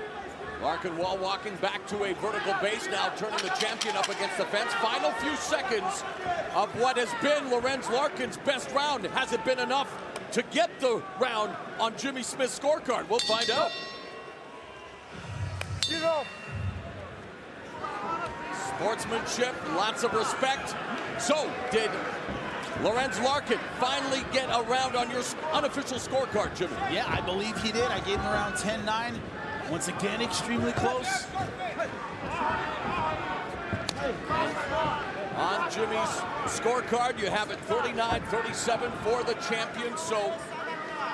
Larkin wall walking back to a vertical base, now turning the champion up against the fence. Final few seconds of what has been Lorenz Larkin's best round. Has it been enough to get the round on Jimmy Smith's scorecard? We'll find out. Sportsmanship, lots of respect. So, did Lorenz Larkin finally get a round on your unofficial scorecard, Jimmy? Yeah, I believe he did. I gave him around 10-9. Once again, extremely close. On Jimmy's scorecard, you have it 39-37 for the champion. So,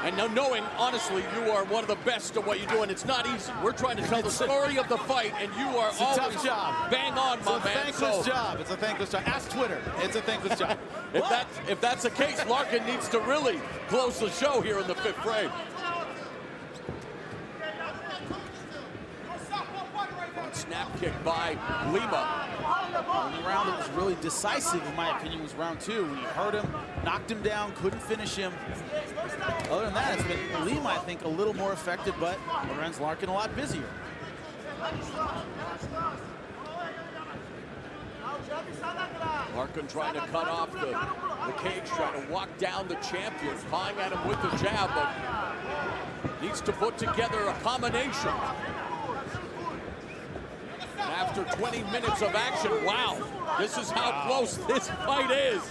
and now knowing, honestly, you are one of the best at what you do, and it's not easy. We're trying to tell the story of the fight, and you are always tough job. Bang on, my man. It's a thankless job. It's a thankless job. Ask Twitter. It's a thankless job. If that's the case, Larkin needs to really close the show here in the 5th frame. Snap kick by Lima. The only round that was really decisive, in my opinion, was round 2. When he hurt him, knocked him down, couldn't finish him. Other than that, it's been Lima, I think, a little more effective, but Lorenz Larkin a lot busier. Larkin trying to cut off the cage, trying to walk down the champion, pawing at him with the jab, but needs to put together a combination. And after 20 minutes of action, wow, this is how close this fight is.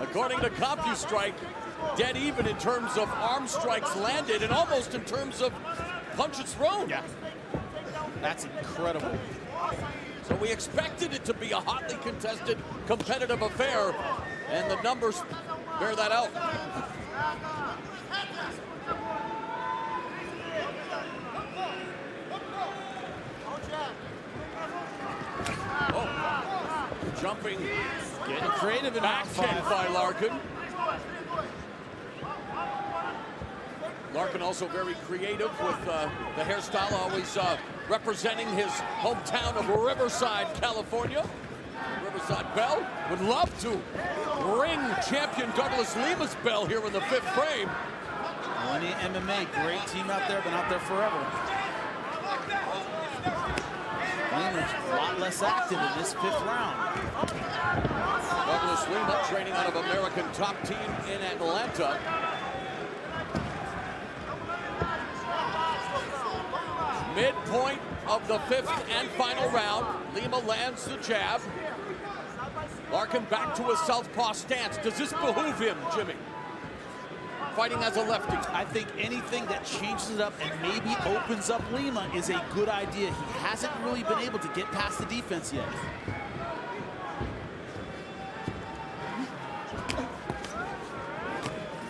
According to CompuStrike, dead even in terms of arm strikes landed and almost in terms of punches thrown. Yeah, that's incredible. So we expected it to be a hotly contested, competitive affair, and the numbers bear that out. Jumping, getting creative in back kick by Larkin. Larkin also very creative with the hairstyle, always representing his hometown of Riverside, California. Riverside bell. Would love to ring champion Douglas Lima's bell here in the 5th frame. Millennium MMA, great team out there, been out there forever. Lima's a lot less active in this 5th round. Douglas Lima training out of American Top Team in Atlanta. Midpoint of the 5th and final round. Lima lands the jab. Larkin back to a southpaw stance. Does this behoove him, Jimmy? Fighting as a lefty. I think anything that changes it up and maybe opens up Lima is a good idea. He hasn't really been able to get past the defense yet.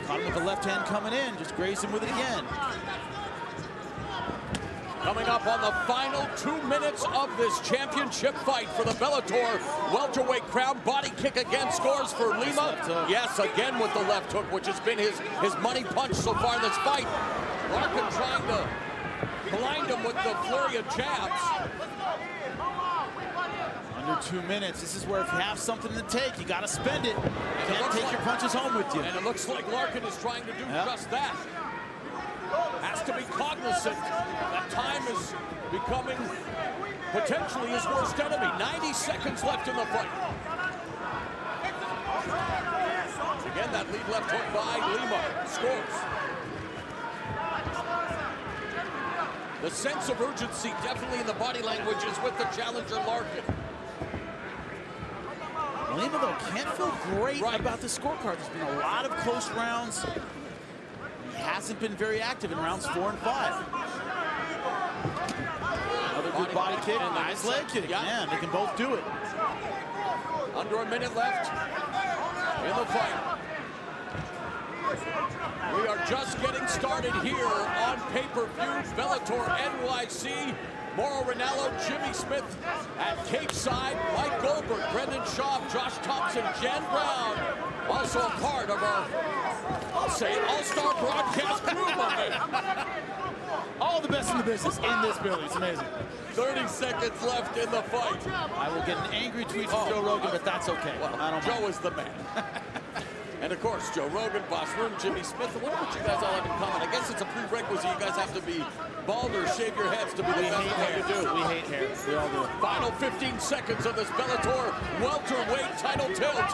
Caught him with the left hand coming in, just grazed him with it again. Coming up on the final 2 minutes of this championship fight for the Bellator welterweight crown. Body kick again scores for Lima. Yes, again with the left hook, which has been his money punch so far in this fight. Larkin trying to blind him with the flurry of jabs. Under 2 minutes. This is where if you have something to take, you got to spend it. You can't take your punches home with you. And it looks like Larkin is trying to do just that. Has to be cognizant that time is becoming potentially his worst enemy. 90 seconds left in the fight. Again, that lead left hook by Lima scores. The sense of urgency definitely in the body language is with the challenger, Larkin. Lima, though, can't feel great about the scorecard. There's been a lot of close rounds. He hasn't been very active in rounds 4 and 5. Another good body kick, nice leg kick. Yeah, man, they can both do it. Under a minute left in the fight. We are just getting started here on pay-per-view. Bellator NYC. Mauro Ranallo, Jimmy Smith at Capeside, Mike Goldberg, Brendan Schaub, Josh Thompson, Jen Brown. Also a part of our, I'll say it, all-star broadcast crew, my man. All the best in the business in this building. It's amazing. 30 seconds left in the fight. I will get an angry tweet from Joe Rogan, but that's okay. Well, Joe is the man. And of course, Joe Rogan, Boss Room, Jimmy Smith. I wonder what you guys all have in common. I guess it's a prerequisite. You guys have to be bald or shave your heads to be the best at what you do. We hate hair. We all do it. Final 15 seconds of this Bellator welterweight title tilt.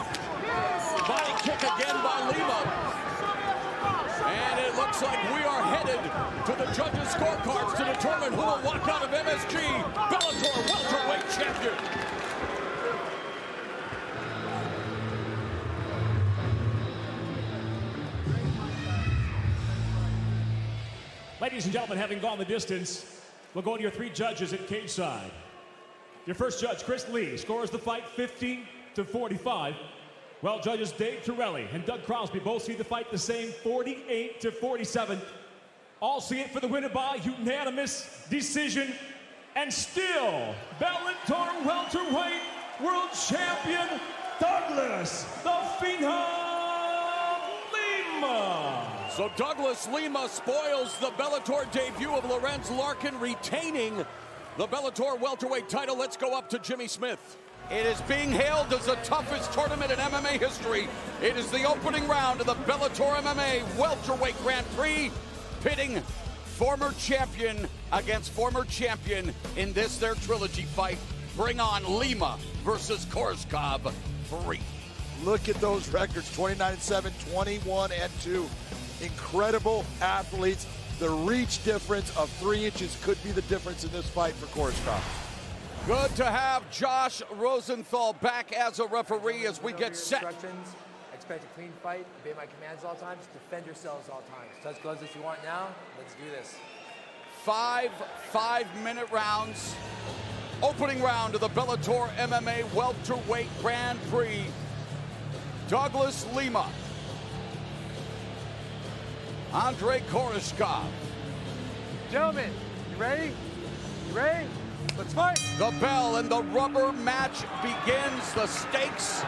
Body kick again by Lima. And it looks like we are headed to the judges' scorecards to determine who will walk out of MSG Bellator welterweight champion. Ladies and gentlemen, having gone the distance, we'll go to your 3 judges at cage-side. Your first judge, Chris Lee, scores the fight 50-45. Well, judges Dave Torelli and Doug Crosby both see the fight the same, 48-47. All see it for the winner by unanimous decision. And still, Bellator welterweight world champion, Douglas the Phenom Lima. So Douglas Lima spoils the Bellator debut of Lorenz Larkin, retaining the Bellator welterweight title. Let's go up to Jimmy Smith. It is being hailed as the toughest tournament in MMA history. It is the opening round of the Bellator MMA welterweight Grand Prix, pitting former champion against former champion in this, their trilogy fight. Bring on Lima versus Koreshkov 3. Look at those records, 29-7, 21-2. Incredible athletes. The reach difference of 3 inches could be the difference in this fight for Koreshkov. Good to have Josh Rosenthal back as a referee as we get set. Expect a clean fight, obey my commands at all times, defend yourselves at all times. Touch gloves if you want now, let's do this. 5 5-minute rounds. Opening round of the Bellator MMA welterweight Grand Prix. Douglas Lima. Andrei Koreshkov. Gentlemen, you ready? You ready? Let's fight. The bell and the rubber match begins. The stakes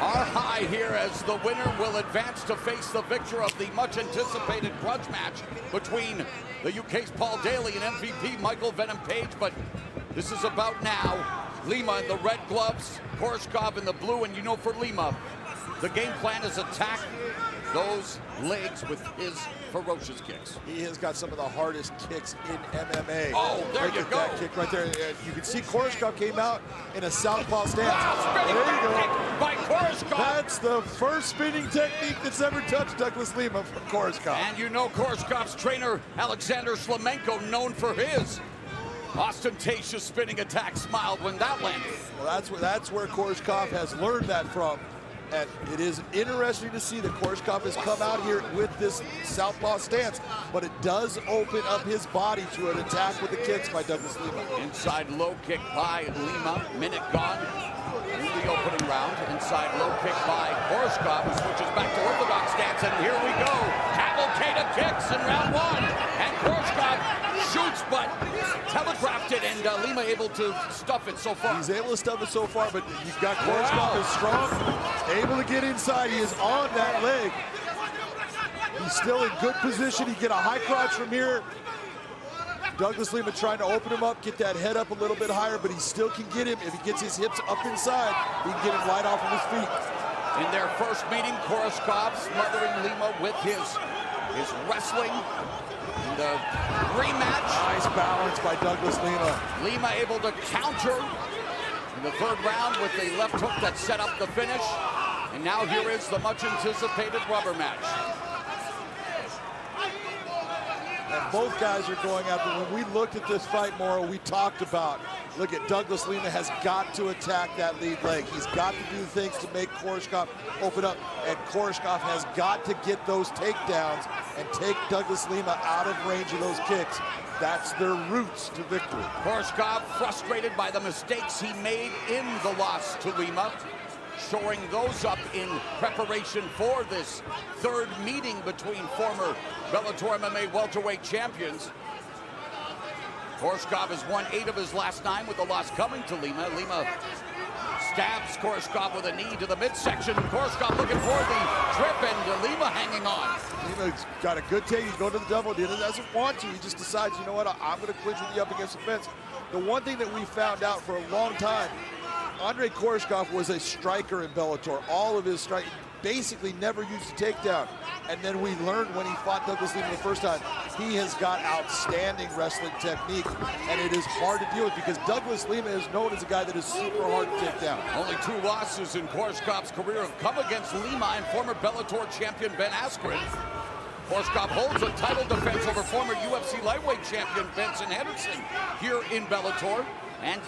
are high here as the winner will advance to face the victor of the much anticipated grudge match between the UK's Paul Daley and MVP Michael Venom Page. But this is about now. Lima in the red gloves, Koreshkov in the blue, and you know for Lima, the game plan is attack those legs with his ferocious kicks. He has got some of the hardest kicks in MMA. Oh, there you go. That kick right there. You can see Koreshkov came out in a southpaw stance. Wow, there you go. By Koreshkov. That's the first spinning technique that's ever touched Douglas Lima from Koreshkov. And you know Koreshkov's trainer, Alexander Shlemenko, known for his ostentatious spinning attack, smiled when that landed. Well, that's where Koreshkov has learned that from. And it is interesting to see that Koreshkov has come out here with this southpaw stance, but it does open up his body to an attack with the kicks by Douglas Lima. Inside low kick by Lima, minute gone in the opening round. Inside low kick by Koreshkov, who switches back to orthodox stance, and here we go. Cavalcade of kicks in round 1, and Koreshkov shoots, but telegraphed it, and Lima able to stuff it so far. He's able to stuff it so far, but you've got Koreshkov is strong, able to get inside. He is on that leg. He's still in good position. He get a high crotch from here. Douglas Lima trying to open him up, get that head up a little bit higher, but he still can get him. If he gets his hips up inside, he can get him right off of his feet. In their first meeting, Koreshkov smothering Lima with his wrestling. The rematch. Nice balance by Douglas Lima. Lima able to counter in the 3rd round with a left hook that set up the finish. And now here is the much anticipated rubber match. And both guys are going after. When we looked at this fight, Mauro, we talked about, look at Douglas Lima has got to attack that lead leg. He's got to do things to make Koreshkov open up. And Koreshkov has got to get those takedowns and take Douglas Lima out of range of those kicks. That's their roots to victory. Koreshkov frustrated by the mistakes he made in the loss to Lima, shoring those up in preparation for this third meeting between former Bellator MMA welterweight champions. Koreshkov has won 8 of his last 9 with the loss coming to Lima. Lima stabs Koreshkov with a knee to the midsection. Koreshkov looking for the trip, and Lima hanging on. Lima's got a good take. He's going to the double. He doesn't want to. He just decides, you know what, I'm going to clinch with you up against the fence. The one thing that we found out for a long time, Andre Koreshkov was a striker in Bellator. All of his strike, basically never used a takedown. And then we learned when he fought Douglas Lima the first time, he has got outstanding wrestling technique, and it is hard to deal with because Douglas Lima is known as a guy that is super hard to take down. Only 2 losses in Koreshkov's career have come against Lima and former Bellator champion Ben Askren. Koreshkov holds a title defense over former UFC lightweight champion Benson Henderson here in Bellator. And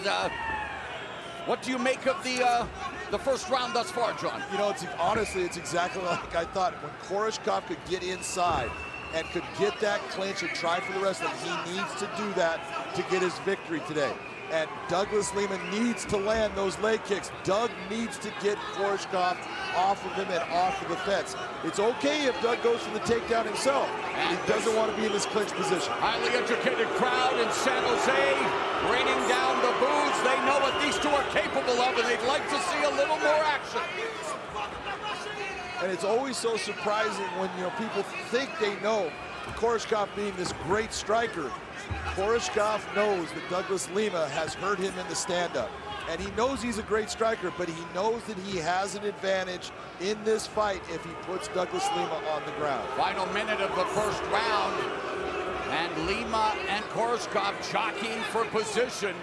what do you make of the first round thus far, John? You know, honestly, it's exactly like I thought. When Koreshkov could get inside and could get that clinch and try for the rest of it, he needs to do that to get his victory today. And Douglas Lima needs to land those leg kicks. Doug needs to get Koreshkov off of him and off of the fence. It's okay if Doug goes for the takedown himself. And he doesn't want to be in this clinch position. Highly educated crowd in San Jose, raining down the boos. They know what these two are capable of, and they'd like to see a little more action. And it's always so surprising when, you know, people think they know Koreshkov being this great striker. Koreshkov knows that Douglas Lima has hurt him in the stand-up. And he knows he's a great striker, but he knows that he has an advantage in this fight if he puts Douglas Lima on the ground. Final minute of the first round, and Lima and Koreshkov jockeying for position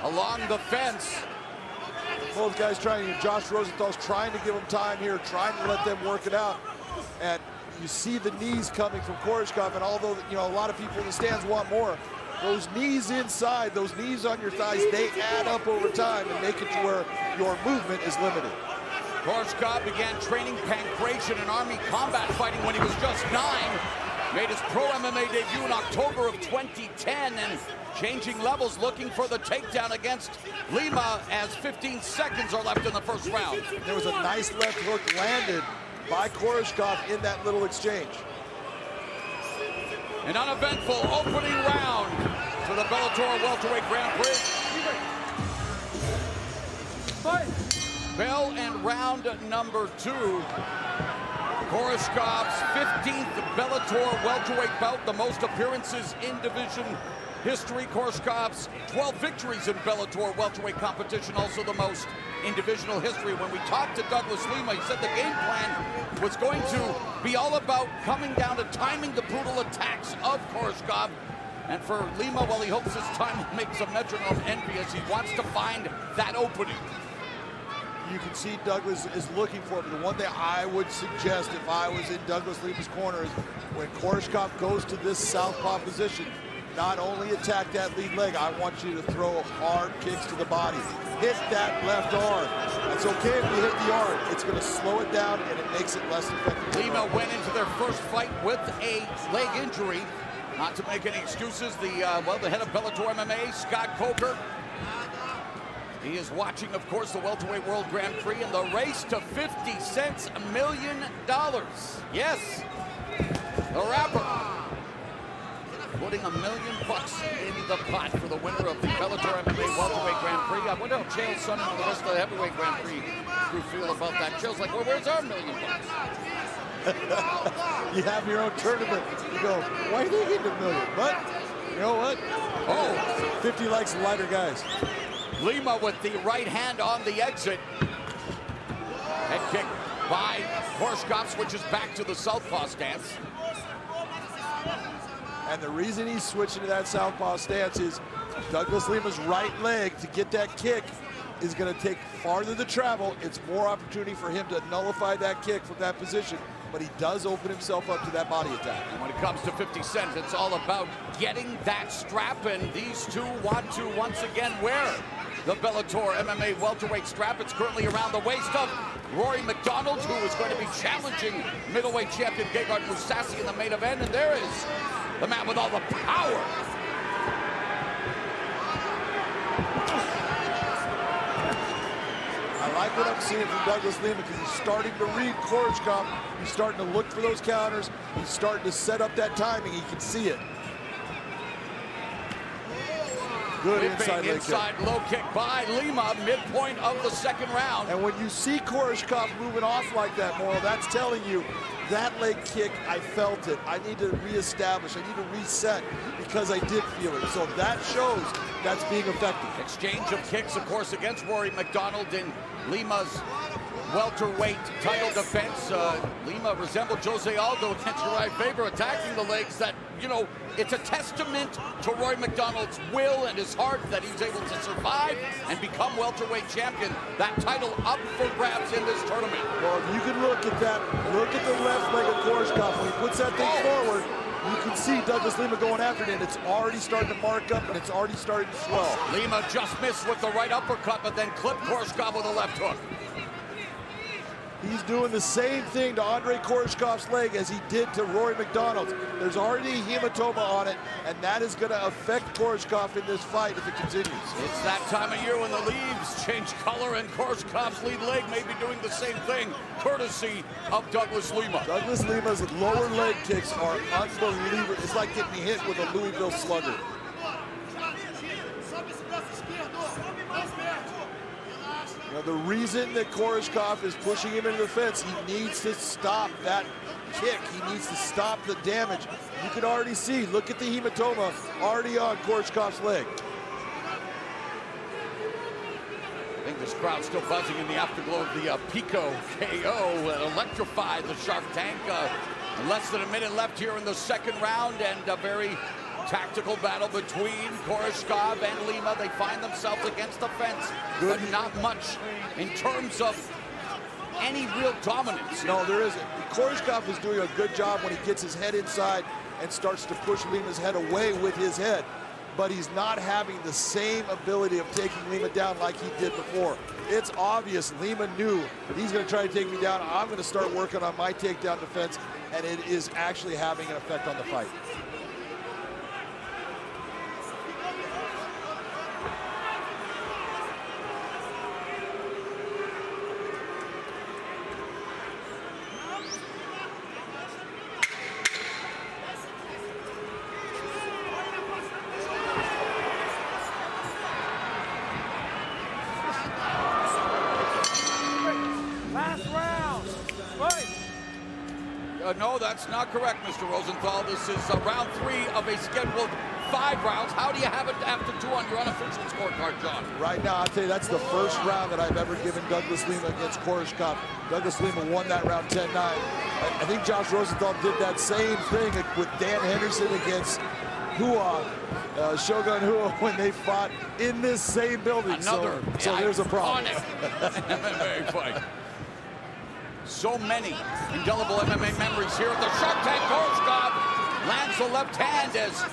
along the fence. Both guys trying, Josh Rosenthal's trying to give him time here, trying to let them work it out. And you see the knees coming from Koreshkov, and although, you know, a lot of people in the stands want more, those knees inside, those knees on your thighs, they add up over time and make it to where your movement is limited. Koreshkov began training pancration and Army combat fighting when he was just 9. Made his pro MMA debut in October of 2010 and changing levels, looking for the takedown against Lima as 15 seconds are left in the first round. There was a nice left hook landed by Koreshkov in that little exchange. An uneventful opening round to the Bellator welterweight Grand Prix. Bell and round number 2. Koreshkov's 15th Bellator welterweight bout, the most appearances in division history. Koreshkov's 12 victories in Bellator welterweight competition, also the most in divisional history. When we talked to Douglas Lima, he said the game plan was going to be all about coming down to timing the brutal attacks of Koreshkov. And for Lima, well, he hopes his time makes a metronome envious. He wants to find that opening. You can see Douglas is looking for it. But the one thing I would suggest if I was in Douglas Lima's corner is when Koreshkov goes to this southpaw position, not only attack that lead leg, I want you to throw hard kicks to the body. Hit that left arm. It's okay if you hit the arm. It's going to slow it down and it makes it less effective. Lima went into their first fight with a leg injury. Not to make any excuses, the head of Bellator MMA, Scott Coker, he is watching, of course, the welterweight world Grand Prix and the race to 50 cents $1 million. Yes, the rapper putting $1 million in the pot for the winner of the Bellator MMA welterweight Grand Prix. I wonder how Chael's son and the rest of the heavyweight Grand Prix crew feel about that. Chael's like, well, where's our $1 million? You have your own tournament. You go, why are they getting $1 million? But you know what? Oh, 50 likes lighter guys. Lima with the right hand on the exit. Head kick by Koreshkov, switches back to the southpaw stance. And the reason he's switching to that southpaw stance is Douglas Lima's right leg to get that kick is going to take farther to travel. It's more opportunity for him to nullify that kick from that position, but he does open himself up to that body attack. And when it comes to 50 Cent, it's all about getting that strap, and these two want to once again wear the Bellator MMA welterweight strap. It's currently around the waist of Rory McDonald, who is going to be challenging middleweight champion Gegard Mousasi in the main event, and there is the man with all the power. I like what I'm seeing from Douglas Lima because he's starting to read Koreshkov. He's starting to look for those counters. He's starting to set up that timing. He can see it. Good inside low kick by Lima, midpoint of the second round. And when you see Koreshkov moving off like that, Morrow, that's telling you that leg kick, I felt it. I need to reestablish. I need to reset because I did feel it. So that shows that's being effective. Exchange of kicks, of course, against Rory McDonald in Lima's welterweight title defense. Lima resembled Jose Aldo against Uriah Faber, attacking the legs. That, you know, it's a testament to Rory McDonald's will and his heart that he's able to survive and become welterweight champion. That title up for grabs in this tournament. Well, if you can look at that, look at the left leg of Koreshkov. When he puts that thing forward, you can see Douglas Lima going after it, and it's already starting to mark up, and it's already starting to swell. Lima just missed with the right uppercut, but then clipped Koreshkov with a left hook. He's doing the same thing to Andrei Koreshkov's leg as he did to Rory McDonald's. There's already a hematoma on it, and that is going to affect Koreshkov in this fight if it continues. It's that time of year when the leaves change color, and Koreshkov's lead leg may be doing the same thing, courtesy of Douglas Lima. Douglas Lima's lower leg kicks are unbelievable. It's like getting hit with a Louisville Slugger. You know, the reason that Koreshkov is pushing him into the fence, he needs to stop that kick. He needs to stop the damage. You can already see, look at the hematoma already on Koreshkov's leg. I think this crowd's still buzzing in the afterglow of the Pico KO that electrified the Shark Tank. Less than a minute left here in the second round, and a very tactical battle between Koreshkov and Lima. They find themselves against the fence, but not much in terms of any real dominance. No, there isn't. Koreshkov is doing a good job when he gets his head inside and starts to push Lima's head away with his head, but he's not having the same ability of taking Lima down like he did before. It's obvious Lima knew he's going to try to take me down. I'm going to start working on my takedown defense, and it is actually having an effect on the fight. No, that's not correct, Mr. Rosenthal. This is round 3 of a scheduled 5 rounds. How do you have it after 2 on your unofficial scorecard, John? Right now, I'll tell you, that's the first round that I've ever given Douglas Lima against Koreshkov. Douglas Lima won that round 10-9. I think Josh Rosenthal did that same thing with Dan Henderson against Shogun Hua when they fought in this same building. So there's a problem. MMA fight. So many indelible MMA memories here at the Shark Tank. Koreshkov lands the left hand as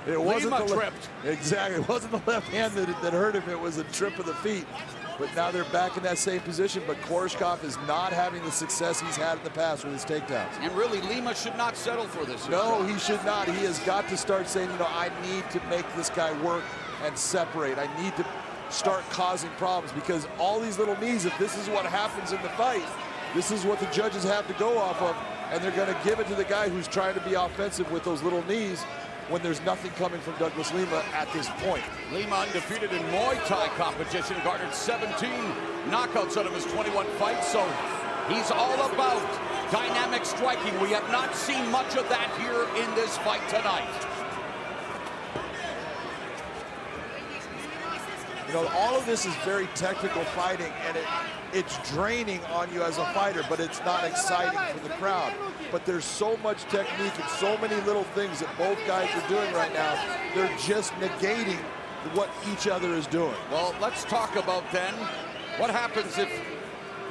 Lima tripped. Exactly. It wasn't the left hand that hurt him. It was a trip of the feet. But now they're back in that same position. But Koreshkov is not having the success he's had in the past with his takedowns. And really, Lima should not settle for this. No, he should not. He has got to start saying, you know, I need to make this guy work and separate. I need to start causing problems, because all these little knees, if this is what happens in the fight, this is what the judges have to go off of, and they're going to give it to the guy who's trying to be offensive with those little knees when there's nothing coming from Douglas Lima at this point. Lima, undefeated in Muay Thai competition, garnered 17 knockouts out of his 21 fights, so he's all about dynamic striking. We have not seen much of that here in this fight tonight. You know, all of this is very technical fighting, and it's draining on you as a fighter, but it's not exciting for the crowd. But there's so much technique and so many little things that both guys are doing right now. They're just negating what each other is doing. Well, let's talk about then what happens if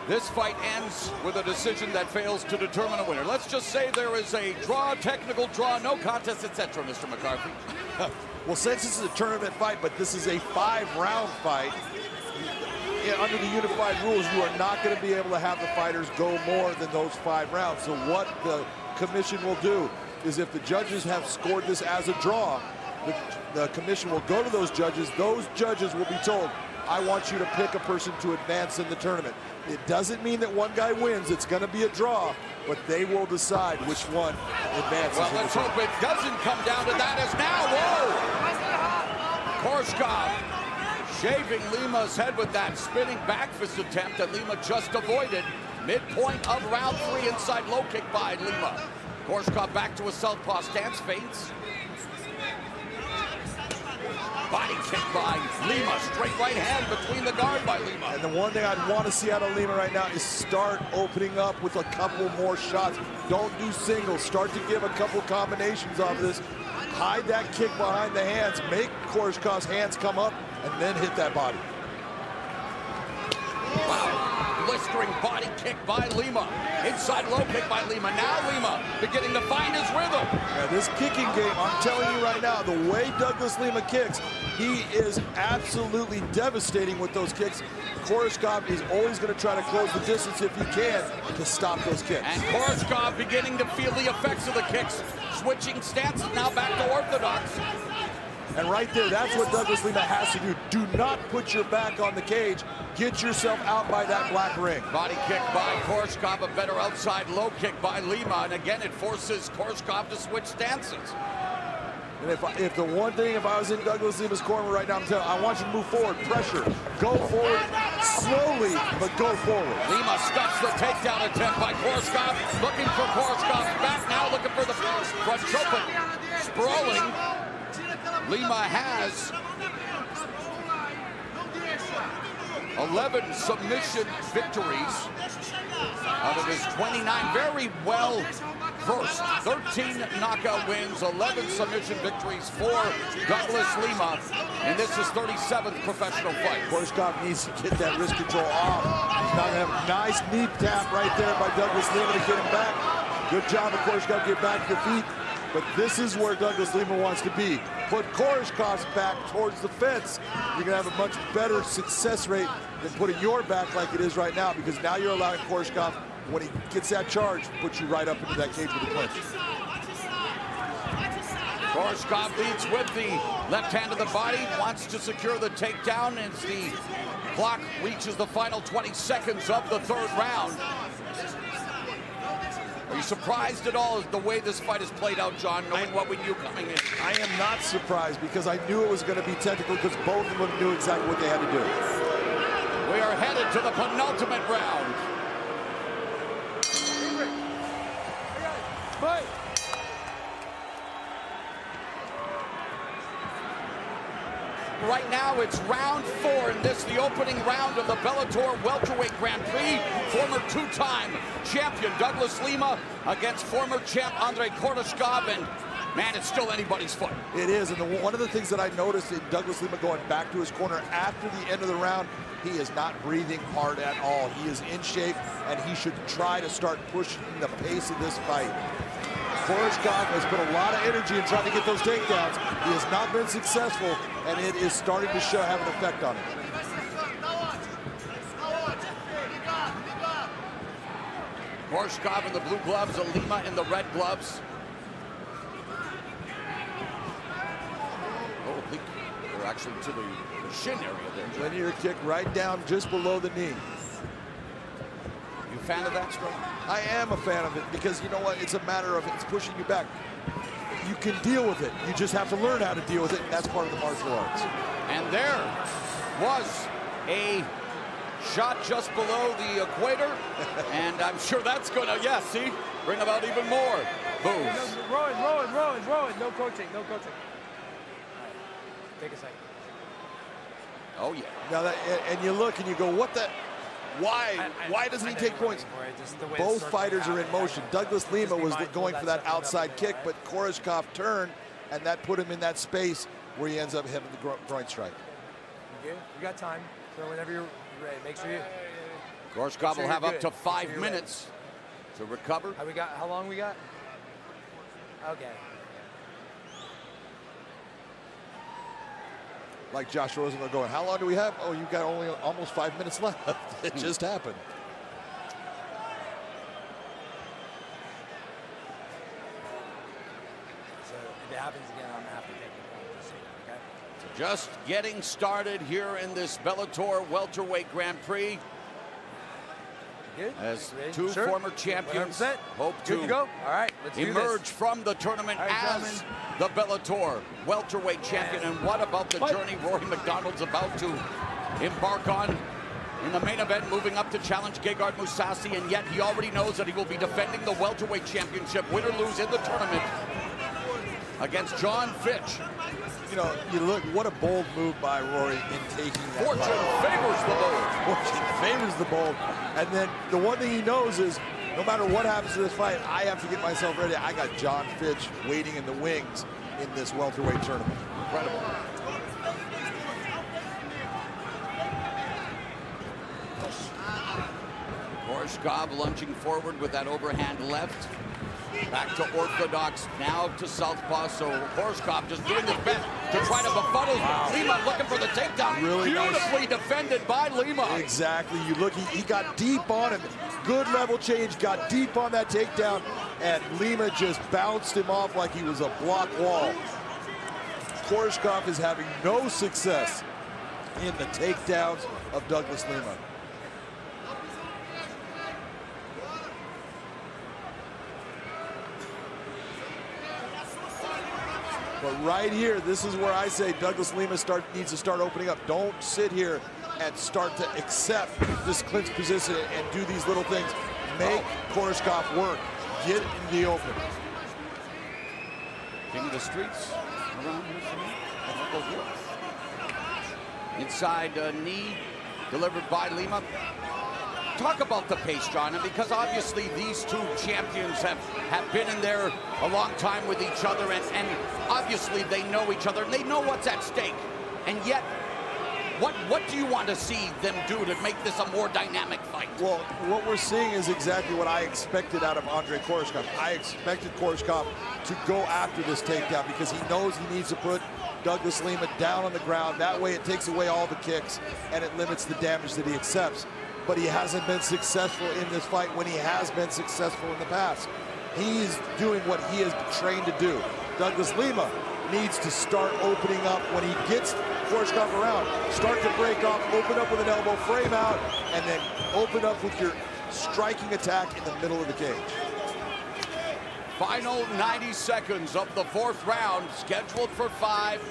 this fight ends with a decision that fails to determine a winner. Let's just say there is a draw, technical draw, no contest, etc., Mr. McCarthy. Well, since this is a tournament fight, but this is a 5-round fight, under the unified rules, you are not going to be able to have the fighters go more than those 5 rounds. So what the commission will do is if the judges have scored this as a draw, the commission will go to those judges. Those judges will be told, I want you to pick a person to advance in the tournament. It doesn't mean that one guy wins. It's going to be a draw, but they will decide which one advances. Well, let's hope it doesn't come down to that as now. Whoa! Koreshkov shaving Lima's head with that spinning back fist attempt that Lima just avoided. Midpoint of round 3, inside low kick by Lima. Koreshkov back to a southpaw stance, feints. Body kick by Lima, straight right hand between the guard by Lima. And the one thing I'd want to see out of Lima right now is start opening up with a couple more shots. Don't do singles. Start to give a couple combinations of this. Hide that kick behind the hands. Make Koreshkov's hands come up and then hit that body. Wow. Blistering body kick by Lima. Inside low kick by Lima. Now Lima beginning to find his rhythm. Yeah, this kicking game, I'm telling you right now, the way Douglas Lima kicks, he is absolutely devastating with those kicks. Koreshkov is always going to try to close the distance if he can to stop those kicks. And Koreshkov beginning to feel the effects of the kicks. Switching stances now back to orthodox. And right there, that's what Douglas Lima has to do. Do not put your back on the cage. Get yourself out by that black ring. Body kick by Koreshkov, a better outside low kick by Lima. And again, it forces Koreshkov to switch stances. And if the one thing, if I was in Douglas Lima's corner right now, I'm telling you, I want you to move forward, pressure. Go forward slowly, but go forward. Lima stops the takedown attempt by Koreshkov. Looking for Koreshkov's back now, looking for the front choke. Sprawling. Lima has 11 submission victories out of his 29. Very well versed. 13 knockout wins, 11 submission victories for Douglas Lima. And this is 37th professional fight. Koreshkov needs to get that wrist control off. He's not going to have a nice knee tap right there by Douglas Lima to get him back. Good job of Koreshkov to get back to the feet. But this is where Douglas Lima wants to be. Put Koreshkov's back towards the fence. You're going to have a much better success rate than putting your back like it is right now, because now you're allowing Koreshkov, when he gets that charge, put you right up into that cage with the clinch. Koreshkov leads with the left hand of the body, wants to secure the takedown as the clock reaches the final 20 seconds of the 3rd round. Are you surprised at all as the way this fight is played out, John, knowing what we knew coming in? I am not surprised, because I knew it was going to be technical, because both of them knew exactly what they had to do. We are headed to the penultimate round. Fight! Right now, it's round 4 in this, the opening round of the Bellator Welterweight Grand Prix. Former 2-time champion Douglas Lima against former champ Andrei Koreshkov, and man, it's still anybody's fight. It is, and one of the things that I noticed in Douglas Lima going back to his corner after the end of the round, he is not breathing hard at all. He is in shape, and he should try to start pushing the pace of this fight. Koreshkov has put a lot of energy in trying to get those takedowns. He has not been successful, and it is starting to have an effect on him. Koreshkov in the blue gloves, Lima in the red gloves. Oh, they're actually to the shin area there. Linear kick right down just below the knee. You a fan of that, Strong? I am a fan of it, because you know what? It's a matter of it's pushing you back. You can deal with it. You just have to learn how to deal with it, and that's part of the martial arts. And there was a shot just below the equator, and I'm sure that's going to, yeah, see, bring about even more boos. Rowan, no coaching. All right. Take a second. Oh, yeah. Now that, and you look and you go, what the? Why doesn't he take points? Both fighters are in motion. Douglas Lima was going for that outside kick, but Koreshkov turned and that put him in that space where he ends up having the groin strike. You good? You got time. So whenever you're ready, make sure you... Koreshkov will have up to 5 minutes to recover. How long we got? Okay. Like Josh Rosenthal going, how long do we have? Oh, you've got only almost 5 minutes left. It just happened. So if it happens again, I'm going to have to take the point. Okay? Just getting started here in this Bellator welterweight Grand Prix. Good. As two former champions 100%. hope to go. All right, let's emerge from the tournament as the Bellator welterweight champion. And what about the journey Rory McDonald's about to embark on in the main event, moving up to challenge Gegard Mousasi, and yet he already knows that he will be defending the welterweight championship, win or lose in the tournament, against John Fitch. You know, you look, what a bold move by Rory in taking that Fortune fight. favors the bold. Fortune favors the bold. And then the one thing he knows is, no matter what happens to this fight, I have to get myself ready. I got John Fitch waiting in the wings in this welterweight tournament. Incredible. Koreshkov lunging forward with that overhand left. Back to orthodox, now to southpaw. So Koreshkov just doing his best to try to befuddle Lima, looking for the takedown. Really beautifully defended by Lima. Exactly. You look, he got deep on him. Good level change, got deep on that takedown, and Lima just bounced him off like he was a block wall. Koreshkov is having no success in the takedowns of Douglas Lima. But right here, this is where I say Douglas Lima needs to start opening up. Don't sit here and start to accept this clinch position and do these little things. Make Koreshkov work. Get in the open. King of the streets around here. Inside knee delivered by Lima. Talk about the pace, John, because obviously these two champions have been in there a long time with each other, and obviously they know each other, and they know what's at stake. And yet, what do you want to see them do to make this a more dynamic fight? Well, what we're seeing is exactly what I expected out of Andrei Koreshkov. I expected Koreshkov to go after this takedown because he knows he needs to put Douglas Lima down on the ground. That way it takes away all the kicks and it limits the damage that he accepts. But he hasn't been successful in this fight when he has been successful in the past. He's doing what he has been trained to do. Douglas Lima needs to start opening up when he gets Koreshkov around. Start to break off, open up with an elbow, frame out, and then open up with your striking attack in the middle of the cage. Final 90 seconds of the fourth round, scheduled for 5.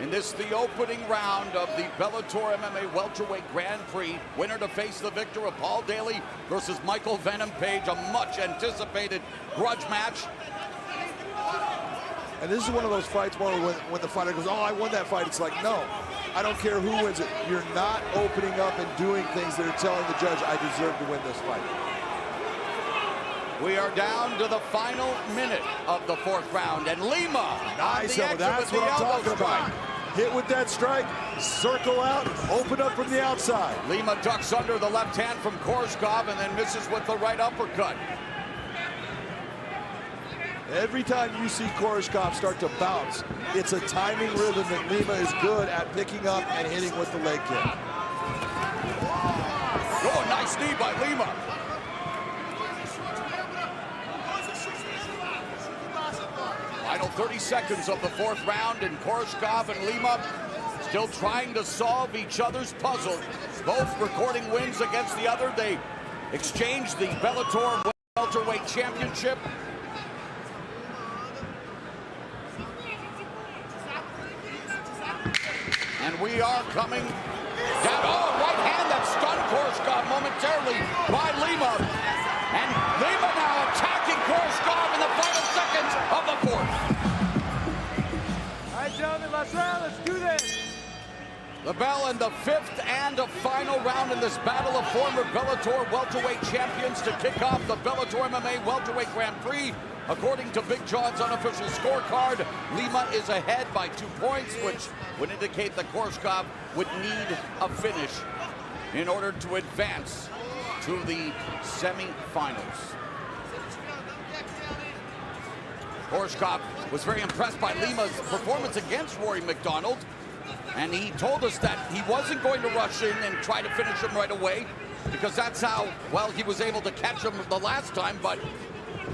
And this is the opening round of the Bellator MMA welterweight Grand Prix. Winner to face the victor of Paul Daley versus Michael Venom Page, a much anticipated grudge match. And this is one of those fights where when the fighter goes, oh, I won that fight, it's like, no, I don't care who wins it. You're not opening up and doing things that are telling the judge, I deserve to win this fight. We are down to the final minute of the fourth round, and Lima nice, that's what I'm talking about. Hit with that strike, circle out, open up from the outside. Lima ducks under the left hand from Koreshkov and then misses with the right uppercut. Every time you see Koreshkov start to bounce, it's a timing rhythm that Lima is good at picking up and hitting with the leg kick. Oh, nice knee by Lima. Final 30 seconds of the fourth round, and Koreshkov and Lima still trying to solve each other's puzzle. Both recording wins against the other. They exchanged the Bellator welterweight championship. And we are coming down. Oh, right hand that stunned Koreshkov momentarily by Lima. And Lima now attacking Koreshkov in the final seconds of the fourth. All right, gentlemen, last round. Let's do this. The bell in the fifth and a final round in this battle of former Bellator welterweight champions to kick off the Bellator MMA welterweight Grand Prix. According to Big John's unofficial scorecard, Lima is ahead by 2 points, which would indicate that Koreshkov would need a finish in order to advance to the semifinals. Koreshkov was very impressed by Lima's performance against Rory McDonald, and he told us that he wasn't going to rush in and try to finish him right away, because that's how well he was able to catch him the last time. But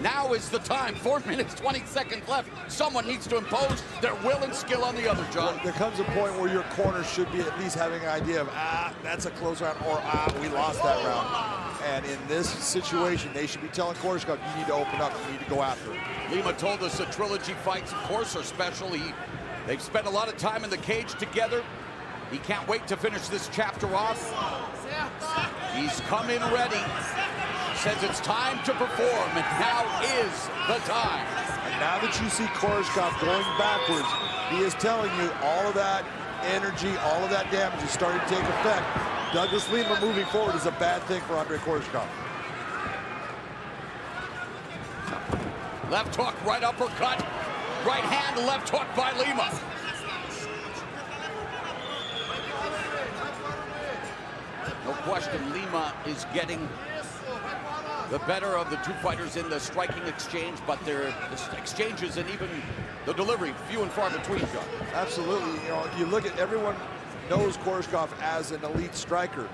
now is the time. 4 minutes, 20 seconds left. Someone needs to impose their will and skill on the other, John. There comes a point where your corner should be at least having an idea of, that's a close round, or we lost that round. And in this situation, they should be telling Koreshkov, you need to open up, you need to go after it. Lima told us the trilogy fights, of course, are special. They've spent a lot of time in the cage together. He can't wait to finish this chapter off. He's come in ready. Says it's time to perform, and now is the time. And now that you see Koreshkov going backwards, he is telling you all of that energy, all of that damage is starting to take effect. Douglas Lima moving forward is a bad thing for Andrei Koreshkov. Left hook, right uppercut, right hand, left hook by Lima. No question, Lima is getting the better of the two fighters in the striking exchange, but their exchanges and even the delivery, few and far between, John. Absolutely. You know, you look at, everyone knows Koreshkov as an elite striker,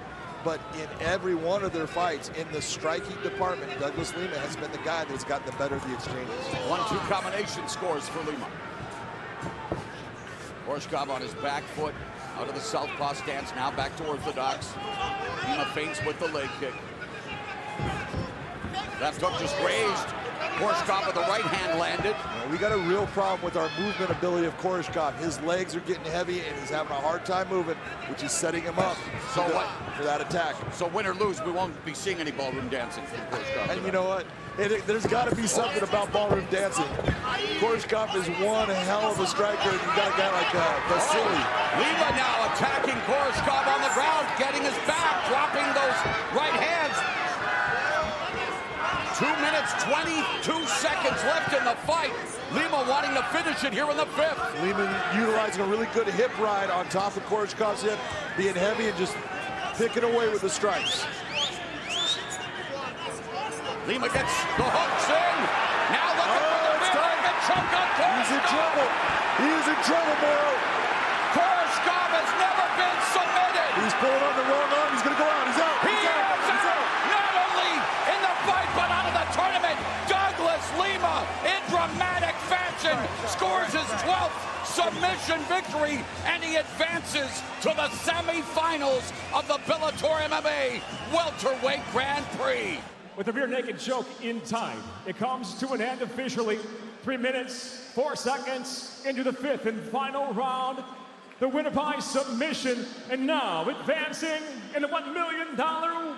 but in every one of their fights in the striking department, Douglas Lima has been the guy that's gotten the better of the exchanges. 1-2 combination scores for Lima. Koreshkov on his back foot, out of the southpaw stance, now back to orthodox. Lima feints with the leg kick. Left hook just raised. Koreshkov with the right hand landed. We got a real problem with our movement ability of Koreshkov. His legs are getting heavy and he's having a hard time moving, which is setting him up for that attack. So win or lose, we won't be seeing any ballroom dancing from Koreshkov. And you know what? There's got to be something about ballroom dancing. Koreshkov is one hell of a striker, and you got a guy like Vasily. Lima now attacking Koreshkov on the ground, getting his back, dropping those right hands. 2 minutes, 22 seconds left in the fight. Lima wanting to finish it here in the fifth. Lima utilizing a really good hip ride on top of Koreshkov's hip, being heavy and just picking away with the strikes. Lima gets the hooks in. Now looking for the rear and choke on Koreshkov. He's in trouble. He is in trouble, Moro. Koreshkov has never been submitted. He's pulling on the wrong arm. He's going to go out. He's out. He's out. Not only in the fight, but out of the tournament. Douglas Lima, in dramatic fashion, scores his 12th submission victory, and he advances to the semifinals of the Bellator MMA Welterweight Grand Prix. With a rear naked choke in time, it comes to an end officially. 3 minutes, 4 seconds into the fifth and final round. The winner by submission, and now advancing in the $1 million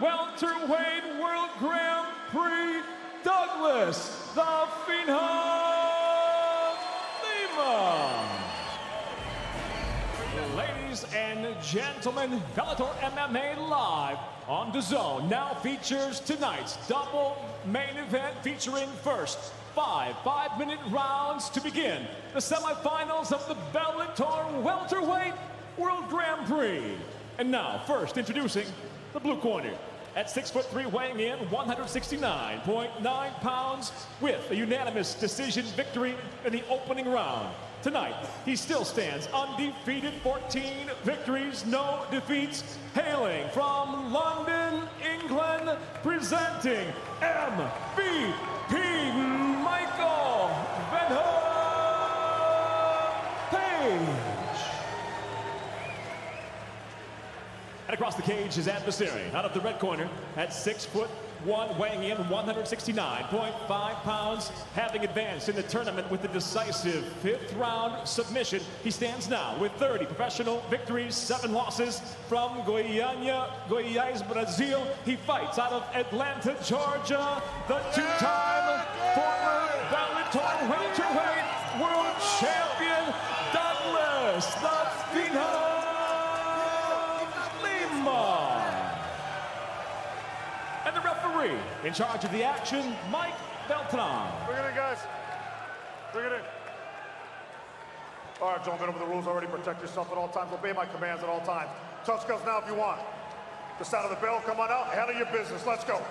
welterweight World Grand Prix, Douglas the Phenom Lima. Ladies and gentlemen, Bellator MMA Live on DAZN now features tonight's double main event, featuring first 5 5-minute rounds to begin the semifinals of the Bellator Welterweight World Grand Prix. And now, first introducing the blue corner, at 6'3", weighing in 169.9 pounds, with a unanimous decision victory in the opening round. Tonight, he still stands undefeated, 14 victories, no defeats, hailing from London, England, presenting MVP Michael Page. And across the cage, his adversary, out of the red corner, at 6'1", weighing in 169.5 pounds, having advanced in the tournament with the decisive 5th round submission. He stands now with 30 professional victories, 7 losses from Goiás, Brazil. He fights out of Atlanta, Georgia, the 2-time former Bellator welterweight world champion, Douglas the Phenom. And the referee in charge of the action, Mike Beltran. Look at it, guys. All right, gentlemen, over the rules already. Protect yourself at all times. Obey my commands at all times. Touch gloves now if you want. The sound of the bell, come on out. Handle your business. Let's go.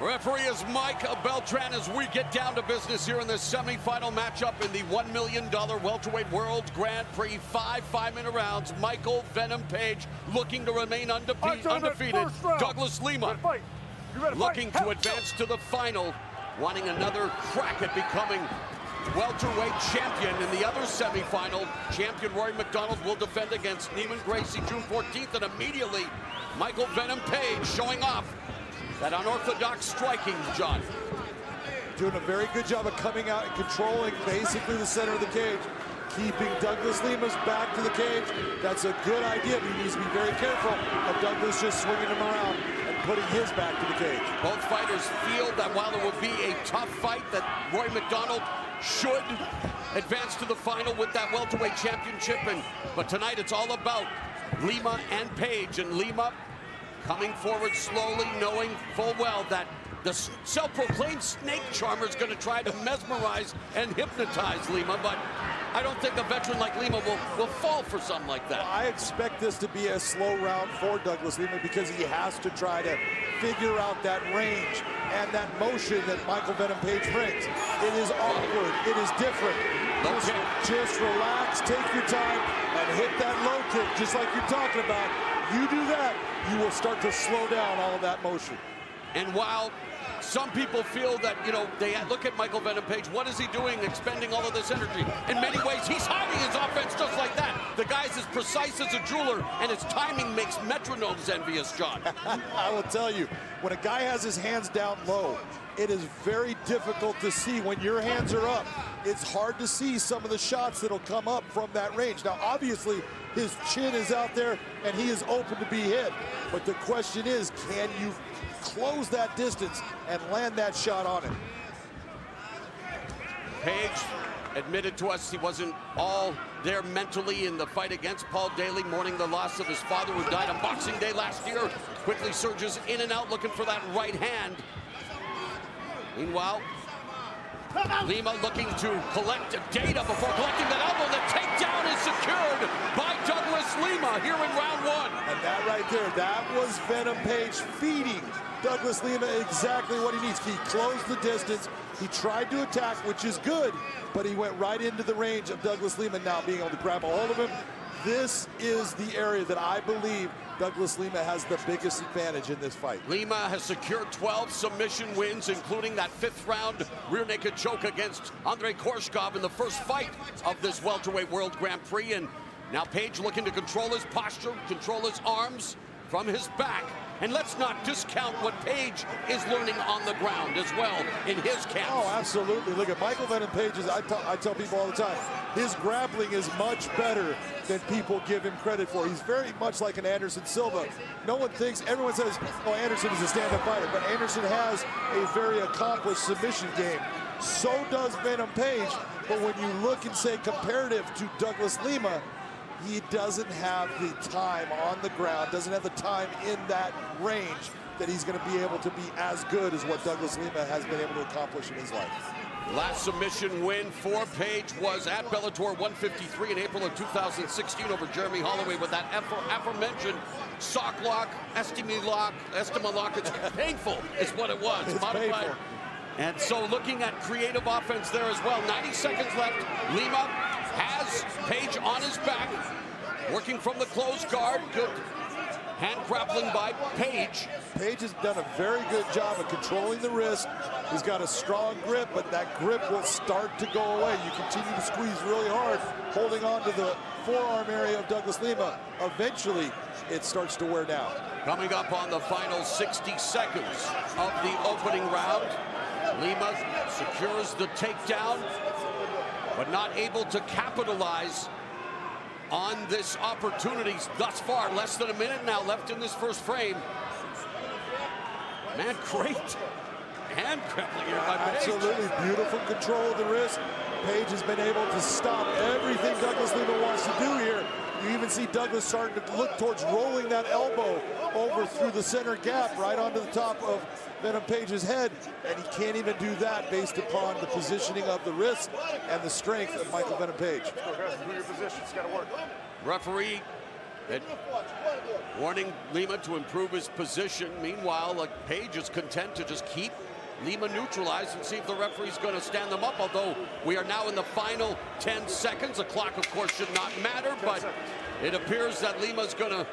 Referee is Mike Beltran as we get down to business here in the semifinal matchup in the $1 million welterweight world Grand Prix. 5-5-minute rounds. Michael Venom Page looking to remain undefeated. Douglas Lima looking to advance to the final, wanting another crack at becoming welterweight champion. In the other semifinal, champion Rory McDonald will defend against Neiman Gracie June 14th, and immediately Michael Venom Page showing off that unorthodox striking, John. Doing a very good job of coming out and controlling basically the center of the cage, keeping Douglas Lima's back to the cage. That's a good idea, but he needs to be very careful of Douglas just swinging him around and putting his back to the cage. Both fighters feel that while it would be a tough fight, that Rory McDonald should advance to the final with that welterweight championship. But tonight it's all about Lima and Page, and Lima coming forward slowly, knowing full well that the self-proclaimed snake charmer is going to try to mesmerize and hypnotize Lima, but I don't think a veteran like Lima will fall for something like that. Well, I expect this to be a slow round for Douglas Lima because he has to try to figure out that range and that motion that Michael Venom Page brings. It is awkward. It is different. Just relax, take your time, and hit that low kick just like you're talking about. You do that, you will start to slow down all of that motion. And while some people feel that, you know, they look at Michael Venom Page, what is he doing expending all of this energy? In many ways, he's hiding his offense just like that. The guy's as precise as a jeweler, and his timing makes metronomes envious, John. I will tell you, when a guy has his hands down low, it is very difficult to see. When your hands are up, it's hard to see some of the shots that'll come up from that range. Now, obviously, his chin is out there, and he is open to be hit. But the question is, can you close that distance and land that shot on it? Page admitted to us he wasn't all there mentally in the fight against Paul Daley, mourning the loss of his father who died on Boxing Day last year. Quickly surges in and out looking for that right hand. Meanwhile, Lima looking to collect data before collecting that elbow. The takedown is secured by Douglas Lima here in round one. And that right there, that was Venom Page feeding Douglas Lima exactly what he needs. He closed the distance. He tried to attack, which is good, but he went right into the range of Douglas Lima now being able to grab a hold of him. This is the area that I believe Douglas Lima has the biggest advantage in this fight. Lima has secured 12 submission wins, including that 5th round rear naked choke against Andrei Koreshkov in the first fight of this welterweight world Grand Prix. And now Page looking to control his posture, control his arms from his back. And let's not discount what Page is learning on the ground as well in his camp. Oh, absolutely. Look at Michael Venom Page. I tell people all the time, his grappling is much better than people give him credit for. He's very much like an Anderson Silva. No one thinks, everyone says, oh, Anderson is a stand-up fighter, but Anderson has a very accomplished submission game. So does Venom Page, but when you look and say comparative to Douglas Lima, he doesn't have the time on the ground, doesn't have the time in that range that he's going to be able to be as good as what Douglas Lima has been able to accomplish in his life. Last submission win for Page was at Bellator 153 in April of 2016 over Jeremy Holloway with that aforementioned sock lock, Estima lock. It's painful is what it was. It's modified. painful. And so looking at creative offense there as well. 90 seconds left. Lima has Page on his back, working from the closed guard. Good hand grappling by Page. Page has done a very good job of controlling the wrist. He's got a strong grip, but that grip will start to go away. You continue to squeeze really hard, holding on to the forearm area of Douglas Lima. Eventually, it starts to wear down. Coming up on the final 60 seconds of the opening round, Lima secures the takedown, but not able to capitalize on this opportunity thus far. Less than a minute now left in this first frame. Man, great hand grappling here by Page. Absolutely beautiful control of the wrist. Page has been able to stop everything Douglas Lima wants to do here. You even even see Douglas starting to look towards rolling that elbow over through the center gap right onto the top of Phenom Page's head, and he can't even do that based upon the positioning of the wrist and the strength of Michael Phenom Page. Do your position, it's gotta work. Referee warning Lima to improve his position. Meanwhile, Page is content to just keep Lima neutralized and see if the referee's going to stand them up, although we are now in the final 10 seconds. The clock, of course, should not matter, but it appears that Lima's going to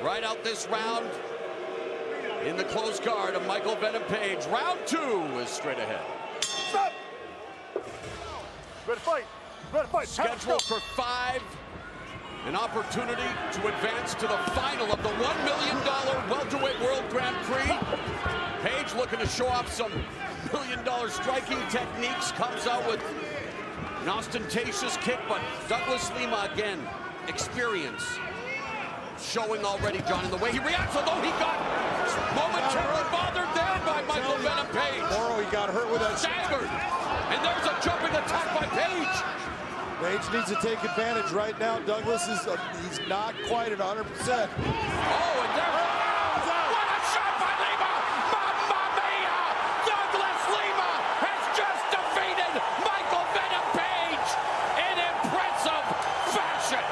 ride out this round in the close guard of Michael Phenom Page. Round 2 is straight ahead. Stop! Ready to fight. Ready to fight. Scheduled for 5. An opportunity to advance to the final of the $1 million Welterweight World Grand Prix. Page looking to show off some $1 million striking techniques. Comes out with an ostentatious kick, but Douglas Lima, again, experience. Showing already, John, in the way he reacts, although he got momentarily bothered there by Michael Phenom Page. He got hurt with that. Staggered. And there's a jumping attack by Page. Page needs to take advantage right now. Douglas is he's not quite at 100%. Oh, and there. What a shot by Lima! Mamma mia! Douglas Lima has just defeated Michael Phenom Page in impressive fashion.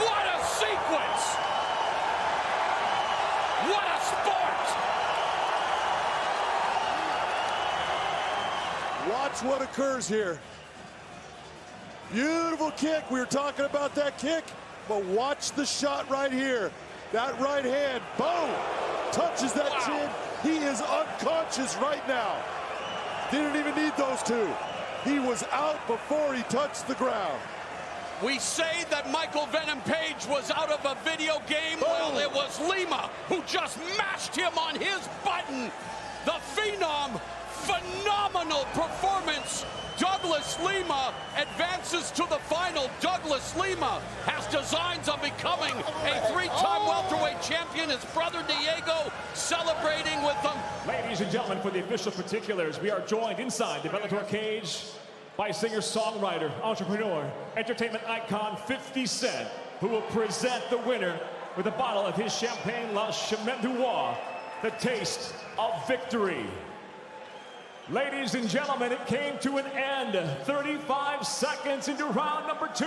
What a sequence! What a sport! Watch what occurs here. Beautiful kick. We were talking about that kick, but watch the shot right here. That right hand, boom, touches that chin. He is unconscious right now. Didn't even need those two. He was out before he touched the ground. We say that Michael Phenom Page was out of a video game. Well, it was Lima who just mashed him on his button. The Phenom, phenomenal performance. Douglas Lima advances to the final. Douglas Lima has designs on becoming a 3-time welterweight champion. His brother Diego celebrating with them. Ladies and gentlemen, for the official particulars, we are joined inside the Bellator cage by singer-songwriter, entrepreneur, entertainment icon 50 Cent, who will present the winner with a bottle of his champagne La Chemin Noir, the taste of victory. Ladies and gentlemen, it came to an end. 35 seconds into round number 2.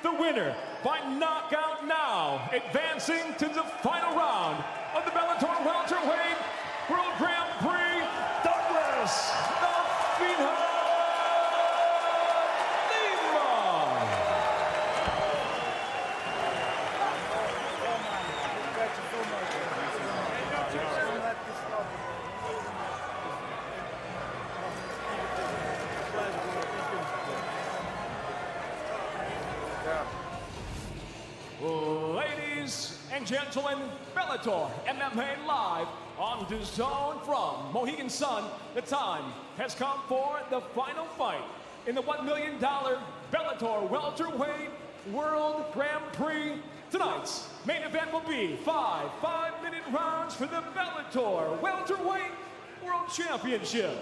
The winner by knockout now, advancing to the final round of the Bellator Welterweight World Grand Prix, Douglas the Phenom. Ladies and gentlemen, Bellator MMA live on DAZN from Mohegan Sun. The time has come for the final fight in the $1 million Bellator Welterweight World Grand Prix. Tonight's main event will be 5 5-minute rounds for the Bellator Welterweight World Championship.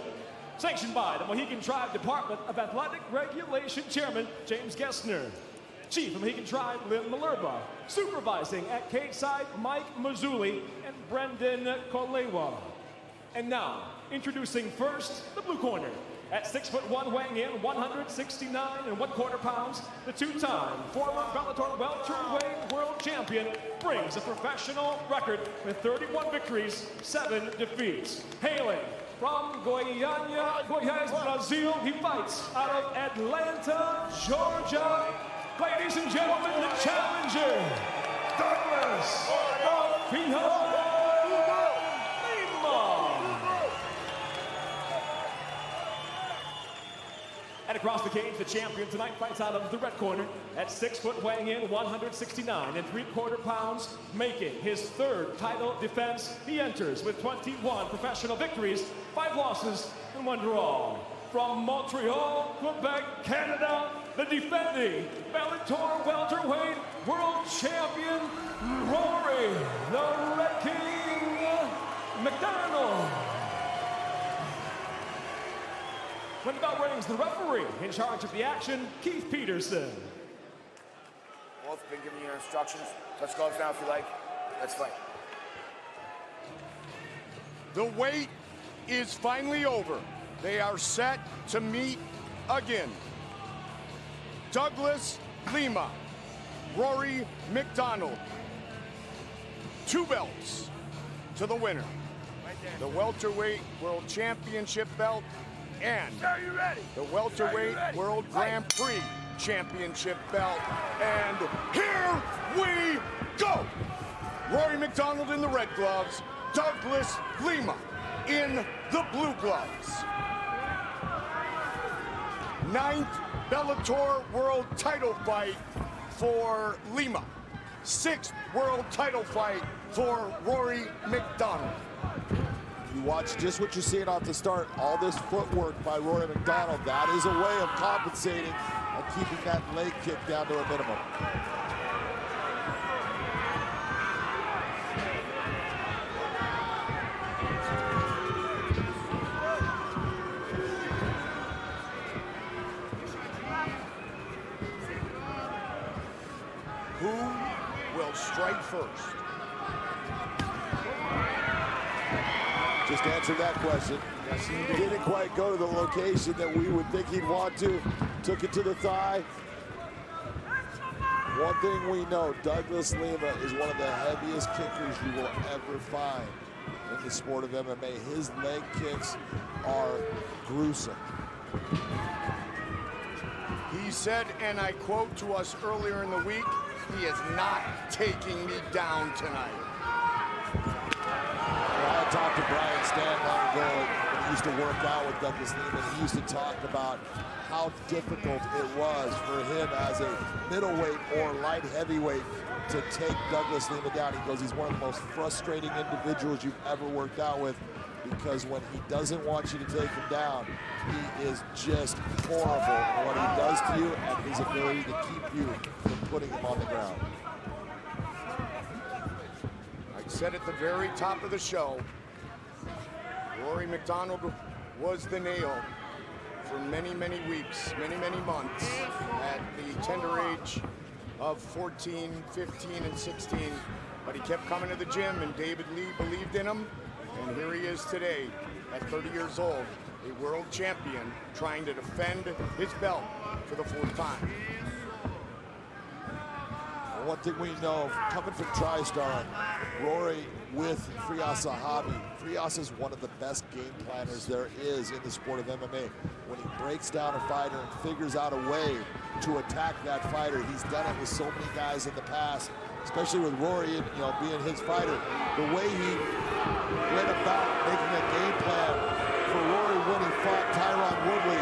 Sanctioned by the Mohegan Tribe Department of Athletic Regulation Chairman James Gessner. Chief of Mohegan Tribe, Lynn Malerba. Supervising at cage-side, Mike Mazzulli and Brendan Kolewa. And now, introducing first, the blue corner. At 6'1", weighing in 169 1/4 pounds, the 2-time former Bellator welterweight world champion brings a professional record with 31 victories, 7 defeats. Hailing from Goiânia, Brazil, he fights out of Atlanta, Georgia. Ladies and gentlemen, the challenger, Douglas the Phenom Lima. And across the cage, the champion tonight fights out of the red corner at 6 foot, weighing in 169 3/4 pounds, making his 3rd title defense. He enters with 21 professional victories, 5 losses, and 1 draw. From Montreal, Quebec, Canada, the defending Bellator welterweight world champion, Rory, the Red King, McDonald. When the bell rings, the referee in charge of the action, Keith Peterson. Both been giving you instructions. Touch gloves now if you like. Let's fight. The wait is finally over. They are set to meet again. Douglas Lima, Rory McDonald. 2 belts to the winner. The welterweight world championship belt and the welterweight world Grand Prix championship belt. And here we go. Rory McDonald in the red gloves, Douglas Lima in the blue gloves. 9th Bellator world title fight for Lima. 6th world title fight for Rory McDonald. You watch just what you're seeing off the start, all this footwork by Rory McDonald. That is a way of compensating and keeping that leg kick down to a minimum. Who will strike first? Just answered that question. He didn't quite go to the location that we would think he'd want to. Took it to the thigh. One thing we know, Douglas Lima is one of the heaviest kickers you will ever find in the sport of MMA. His leg kicks are gruesome. He said, and I quote to us earlier in the week, he is not taking me down tonight. I talked to Brian Stan long ago when he used to work out with Douglas Lima. He used to talk about how difficult it was for him as a middleweight or light heavyweight to take Douglas Lima down. He goes, he's one of the most frustrating individuals you've ever worked out with, because when he doesn't want you to take him down, he is just horrible in what he does to you and his ability to keep you from putting him on the ground. I said at the very top of the show, Rory McDonald was the nail for many, many weeks, many, many months at the tender age of 14, 15, and 16. But he kept coming to the gym, and David Lee believed in him. And here he is today, at 30 years old, a world champion trying to defend his belt for the 4th time. One thing we know, coming from TriStar, Rory with Frias Zahabi. Frias is one of the best game planners there is in the sport of MMA. When he breaks down a fighter and figures out a way to attack that fighter, he's done it with so many guys in the past, especially with Rory, being his fighter. The way he went about making a game plan for Rory when he fought Tyron Woodley,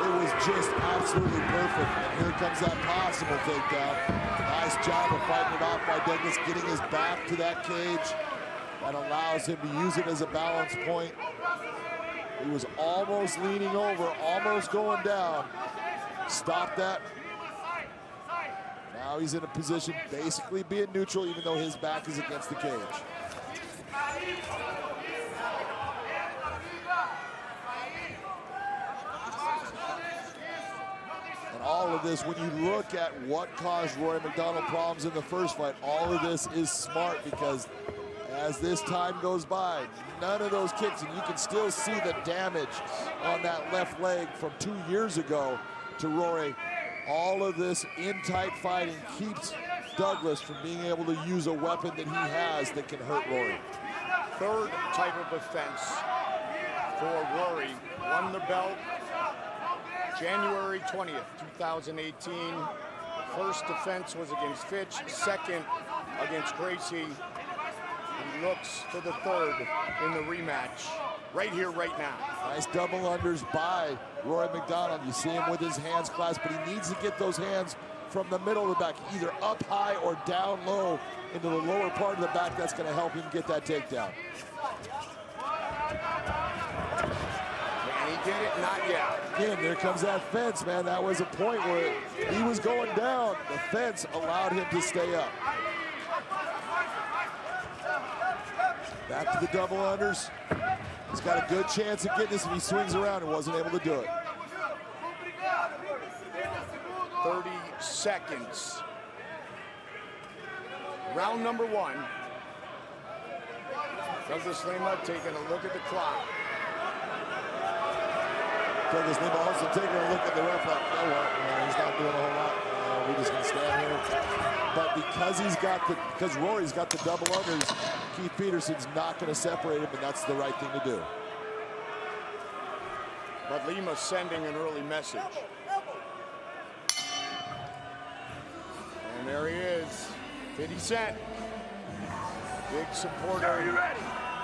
it was just absolutely perfect. And here comes that possible takedown. Nice job of fighting it off by Douglas, getting his back to that cage. That allows him to use it as a balance point. He was almost leaning over, almost going down. Stop that. Now he's in a position basically being neutral, even though his back is against the cage. All of this, when you look at what caused Rory McDonald problems in the first fight, all of this is smart, because as this time goes by, none of those kicks, and you can still see the damage on that left leg from 2 years ago to Rory. All of this in tight fighting keeps Douglas from being able to use a weapon that he has that can hurt Rory. 3rd title defense for Rory. Won the belt January 20th, 2018. First defense was against Fitch, second against Gracie. He looks to the 3rd in the rematch, right here, right now. Nice double unders by Rory McDonald. You see him with his hands clasped, but he needs to get those hands from the middle of the back, either up high or down low into the lower part of the back. That's going to help him get that takedown. He did it, not yet. Again, there comes that fence, man. That was a point where he was going down. The fence allowed him to stay up. Back to the double unders. He's got a good chance of getting this if he swings around and wasn't able to do it. 30 seconds Round number 1. Douglas Lima taking a look at the clock. Douglas Lima also taking a look at the ref like, you know what, he's not doing a whole lot. We're just gonna stand here. But because Rory's got the double unders, Keith Peterson's not gonna separate him, and that's the right thing to do. But Lima sending an early message. And there he is, 50 Cent. Big supporter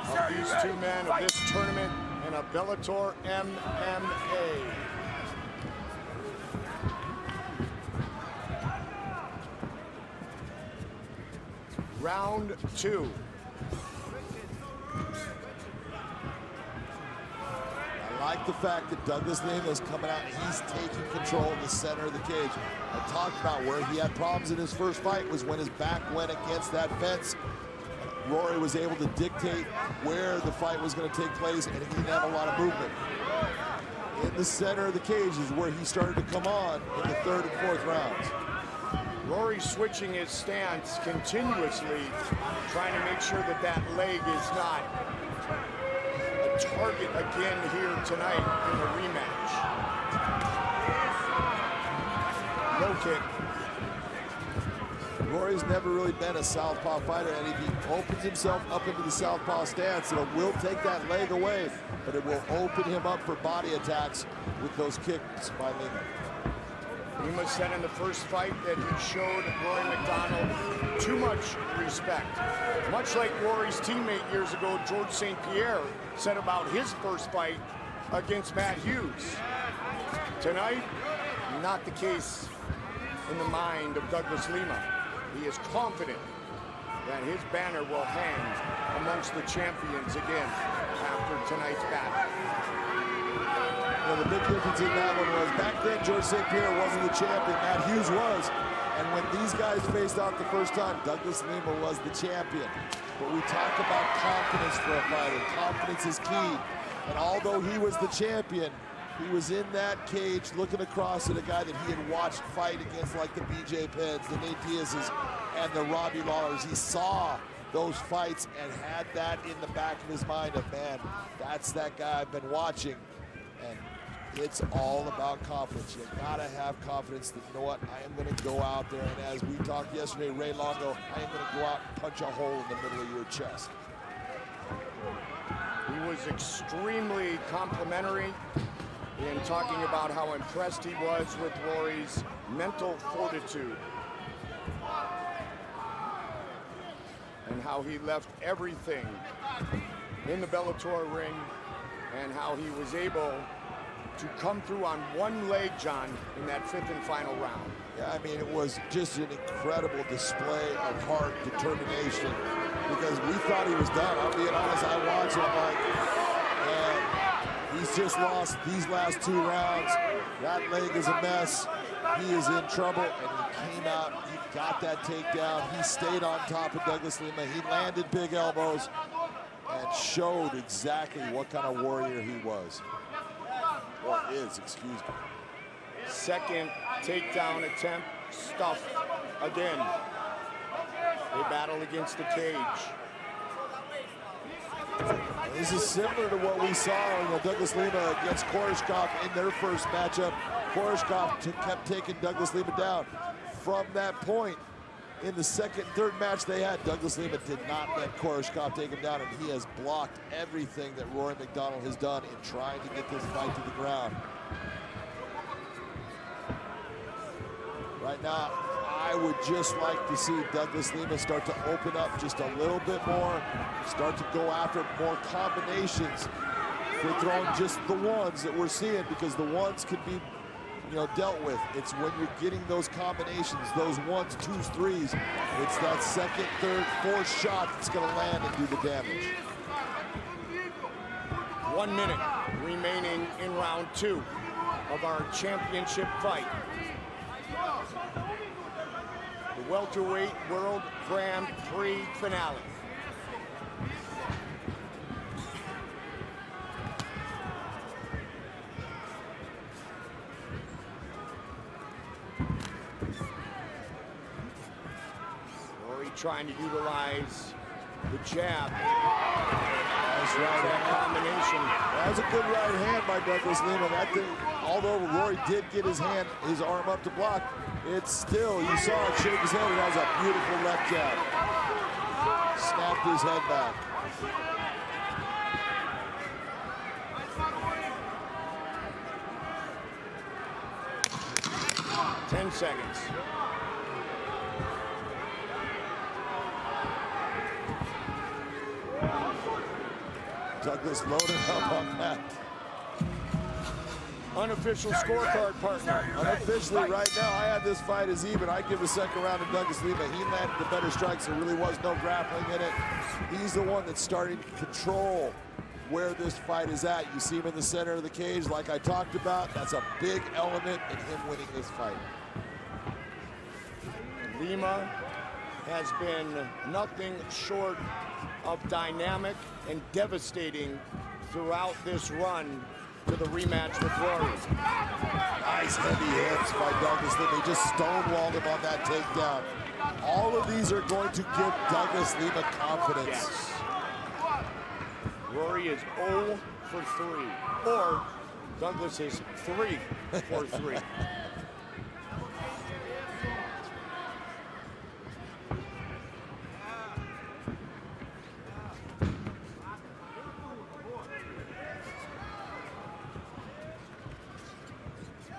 of these two men, of this tournament, and of Bellator MMA. Round 2. I like the fact that Douglas Lima is coming out and he's taking control of the center of the cage. I talked about where he had problems in his first fight was when his back went against that fence. Rory was able to dictate where the fight was going to take place, and he didn't have a lot of movement. In the center of the cage is where he started to come on in the 3rd and 4th rounds. Rory switching his stance continuously, trying to make sure that that leg is not a target again here tonight in the rematch. Low kick. Rory's never really been a southpaw fighter, and if he opens himself up into the southpaw stance, it will take that leg away, but it will open him up for body attacks with those kicks by Lima. Lima said in the first fight that he showed Rory McDonald too much respect. Much like Rory's teammate years ago, George St. Pierre, said about his first fight against Matt Hughes. Tonight, not the case in the mind of Douglas Lima. He is confident that his banner will hang amongst the champions again after tonight's battle. Well, the big difference in that one was back then George St. Pierre wasn't the champion, Matt Hughes was. And when these guys faced out the first time, Douglas Lima was the champion. But we talk about confidence for a fighter. Confidence is key. And although he was the champion, he was in that cage looking across at a guy that he had watched fight against, like the BJ Penns, the Nate Diaz's, and the Robbie Lawlers. He saw those fights and had that in the back of his mind of, man, that's that guy I've been watching. And it's all about confidence. You gotta have confidence that, you know what, I am gonna go out there, and as we talked yesterday, Ray Longo, I am gonna go out and punch a hole in the middle of your chest. He was extremely complimentary in talking about how impressed he was with Rory's mental fortitude and how he left everything in the Bellator ring and how he was able to come through on one leg, John, in that 5th and final round. Yeah, I mean, it was just an incredible display of heart, determination, because we thought he was done. I'll be honest, I watched him, and he's just lost these last 2 rounds. That leg is a mess. He is in trouble, and he came out, he got that takedown. He stayed on top of Douglas Lima. He landed big elbows and showed exactly what kind of warrior he was. Or is, excuse me. Second takedown attempt, stuffed again. They battle against the cage. This is similar to what we saw in Douglas Lima against Koreshkov in their first matchup. Koreshkov kept taking Douglas Lima down. From that point, in the second and third match they had, Douglas Lima did not let Koreshkov take him down, and he has blocked everything that Rory McDonald has done in trying to get this fight to the ground. Right now, I would just like to see Douglas Lima start to open up just a little bit more, start to go after more combinations. We're throwing just the ones that we're seeing, because the ones can be, you know, dealt with. It's when you're getting those combinations, those 1s, 2s, 3s, it's that second, third, fourth shot that's going to land and do the damage. 1 minute remaining in round 2 of our championship fight. The welterweight World Grand Prix finale. trying to utilize the jab. That's right, that combination. That was a good right hand by Douglas Lima. That thing, although Rory did get his arm up to block, it's still, you saw it shake his head, and that was a beautiful left jab. Snapped his head back. Ten seconds. Douglas loaded up on that. Unofficial scorecard partner. Unofficially, right now, I had this fight as even. I give the second round to Douglas Lima. He landed the better strikes. There really was no grappling in it. He's the one that's starting to control where this fight is at. You see him in the center of the cage, like I talked about. That's a big element in him winning this fight. Lima has been nothing short of dynamic and devastating throughout this run to the rematch with Rory. Nice heavy hips by Douglas Lima. He just stonewalled him on that takedown. All of these are going to give Douglas Lima confidence. Yes. Rory is 0 for 3, or Douglas is 3 for 3.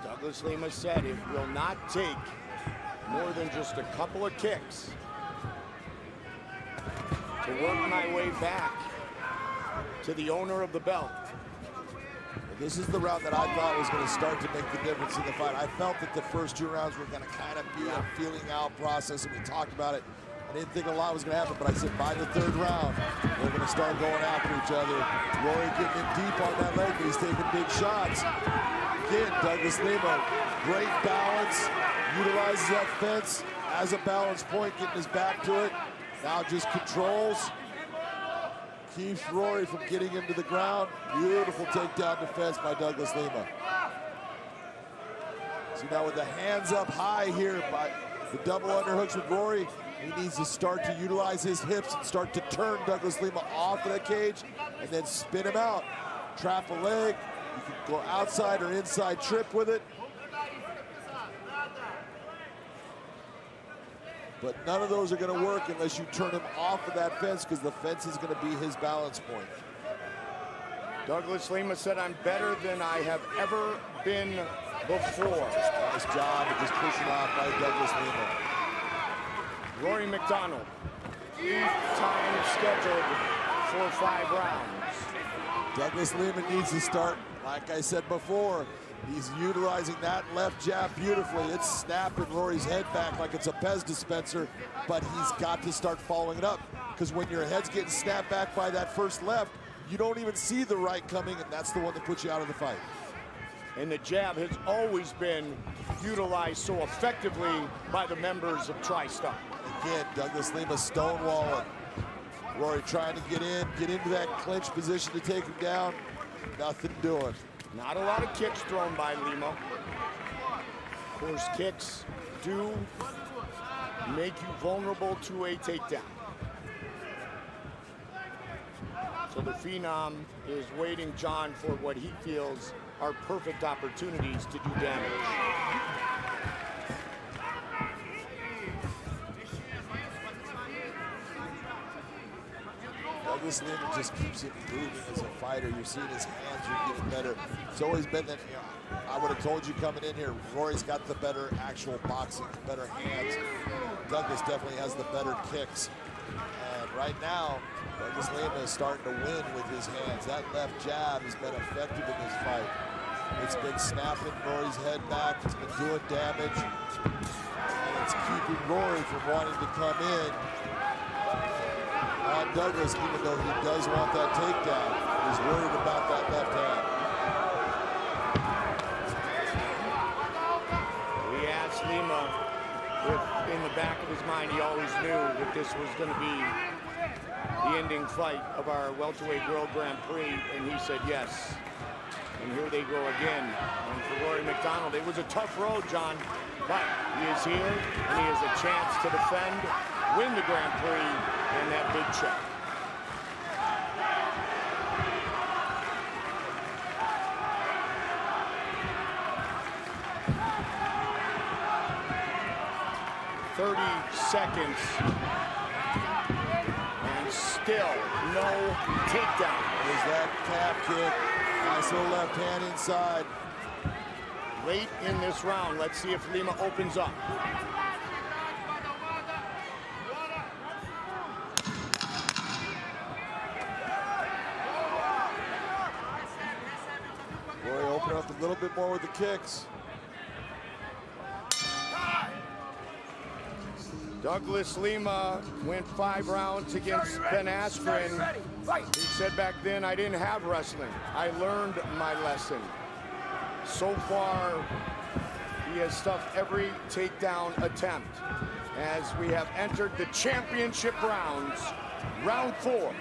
Douglas Lima said it will not take more than just a couple of kicks to work my way back to the owner of the belt. This is the round that I thought was going to start to make the difference in the fight. I felt that the first 2 rounds were going to kind of be a feeling out process, and we talked about it. I didn't think a lot was going to happen, but I said by the 3rd round, they're going to start going after each other. Rory getting in deep on that leg, but he's taking big shots. Again, Douglas Lima, great balance, utilizes that fence as a balance point, getting his back to it. Now just controls, keeps Rory from getting him to the ground. Beautiful takedown defense by Douglas Lima. See now with the hands up high here by the double underhooks with Rory, he needs to start to utilize his hips and start to turn Douglas Lima off of the cage and then spin him out. Trap a leg, you can go outside or inside trip with it. But none of those are going to work unless you turn him off of that fence, because the fence is going to be his balance point. Douglas Lima said, "I'm better than I have ever been before." Nice job of just pushing off by Douglas Lima. Rory McDonald, 8th time scheduled for 5 rounds. Douglas Lima needs to start, like I said before, he's utilizing that left jab beautifully. It's snapping Rory's head back like it's a Pez dispenser, but he's got to start following it up, because when your head's getting snapped back by that first left, you don't even see the right coming, and that's the one that puts you out of the fight. And the jab has always been utilized so effectively by the members of TriStar. Again, Douglas Lima stonewalling. Rory trying to get into that clinch position to take him down. Nothing doing. Not a lot of kicks thrown by Lima. Of course, kicks do make you vulnerable to a takedown. So the Phenom is waiting, John, for what he feels are perfect opportunities to do damage. Douglas Lima just keeps improving as a fighter. You're seeing his hands are getting better. It's always been that, you know, I would have told you coming in here, Rory's got the better actual boxing, better hands. Douglas definitely has the better kicks. And right now, Douglas Lima is starting to win with his hands. That left jab has been effective in this fight. It's been snapping Rory's head back. It's been doing damage. And it's keeping Rory from wanting to come in on Douglas, even though he does want that takedown. He's worried about that left hand. We asked Lima if in the back of his mind he always knew that this was going to be the ending fight of our welterweight World Grand Prix, and he said yes. And here they go again. And for Rory McDonald, it was a tough road, John, but he is here, and he has a chance to defend win the Grand Prix and that big check. Seconds, and still no takedown. There's that calf kick. Nice little left hand inside. Late in this round, let's see if Lima opens up. Rory open up a little bit more with the kicks. Douglas Lima went 5 rounds against Ben Askren. He said back then, I didn't have wrestling. I learned my lesson. So far, he has stuffed every takedown attempt as we have entered the championship rounds, round 4.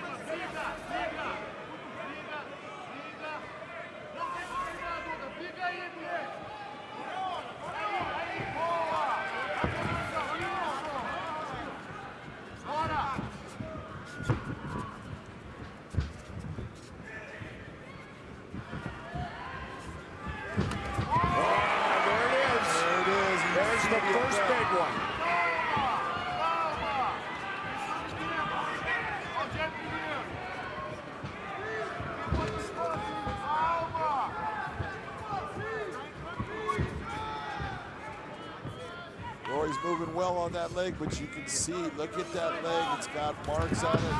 Rory's moving well on that leg, but you can see, look at that leg, it's got marks on it.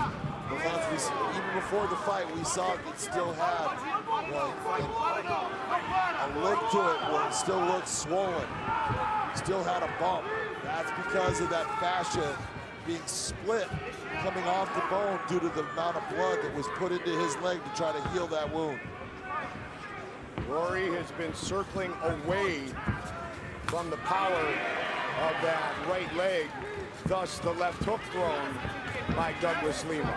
The ones even before the fight, we saw it still had a look to it where it still looked swollen. Still had a bump. That's because of that fascia being split, coming off the bone due to the amount of blood that was put into his leg to try to heal that wound. Rory has been circling away from the power of that right leg, thus the left hook thrown by Douglas Lima.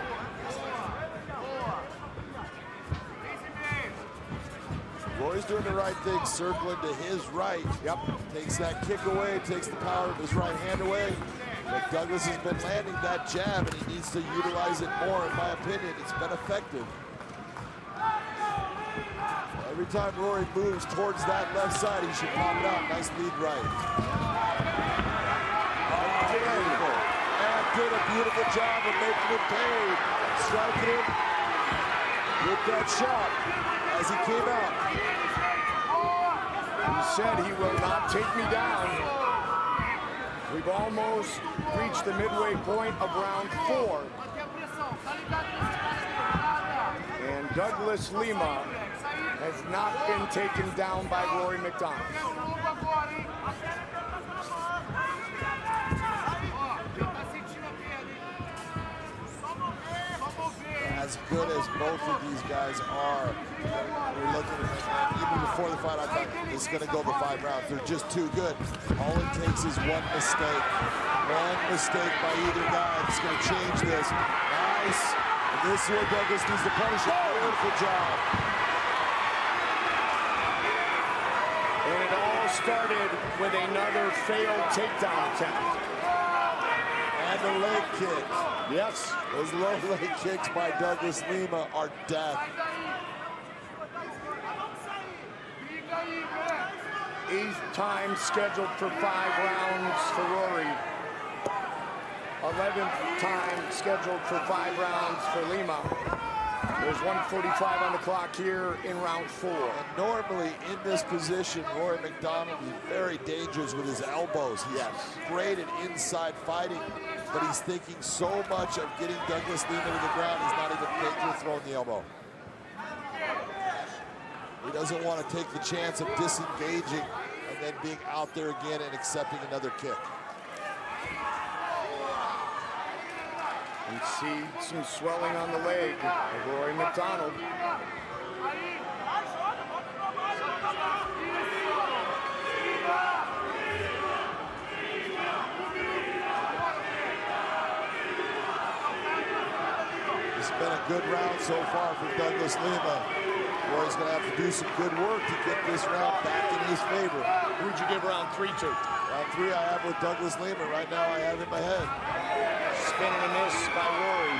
Rory's doing the right thing, circling to his right. Yep. Takes that kick away, takes the power of his right hand away. But Douglas has been landing that jab, and he needs to utilize it more, in my opinion. It's been effective. Every time Rory moves towards that left side, he should pop it out. Nice lead right. Beautiful. And did a beautiful job of making him pay. Striking him with that shot as he came out. He said he will not take me down. We've almost reached the midway point of round 4. And Douglas Lima has not been taken down by Rory McDonald. As good as both of these guys are, we're looking at, even before the fight, I thought this is going to go the 5 rounds. They're just too good. All it takes is one mistake. One mistake by either guy. It's going to change this. Nice. And this is where Douglas needs to punish him. Beautiful job. And it all started with another failed takedown attempt. And the leg kicks. Yes. Those low leg kicks by Douglas Lima are death. 8th time scheduled for 5 rounds for Rory. 11th time scheduled for 5 rounds for Lima. There's 1:45 on the clock here in round 4. And normally in this position, Rory McDonald is very dangerous with his elbows. He's great at inside fighting, but he's thinking so much of getting Douglas Lima to the ground, he's not even thinking of throwing the elbow. He doesn't want to take the chance of disengaging and then being out there again and accepting another kick. You see some swelling on the leg of Rory McDonald. It's been a good round so far for Douglas Lima. Rory's going to have to do some good work to get this round back in his favor. Who'd you give round 3 to? Round 3 I have with Douglas Lima. Right now I have in my head. spin and a miss by Rory.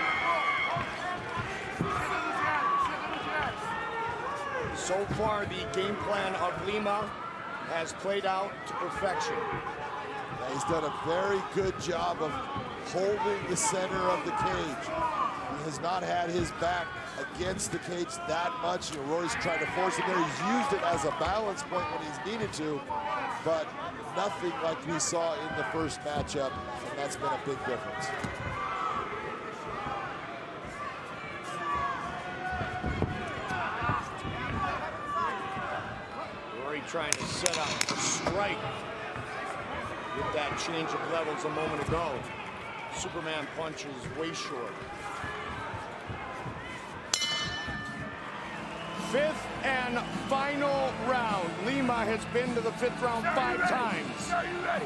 So far, the game plan of Lima has played out to perfection. Yeah, he's done a very good job of holding the center of the cage. He has not had his back against the cage that much. You know, Rory's tried to force him there. He's used it as a balance point when he's needed to, but nothing like we saw in the first matchup, and that's been a big difference. Rory trying to set up a strike with that change of levels a moment ago. Superman punch is way short. Fifth and final round. Lima has been to the fifth round 5 times,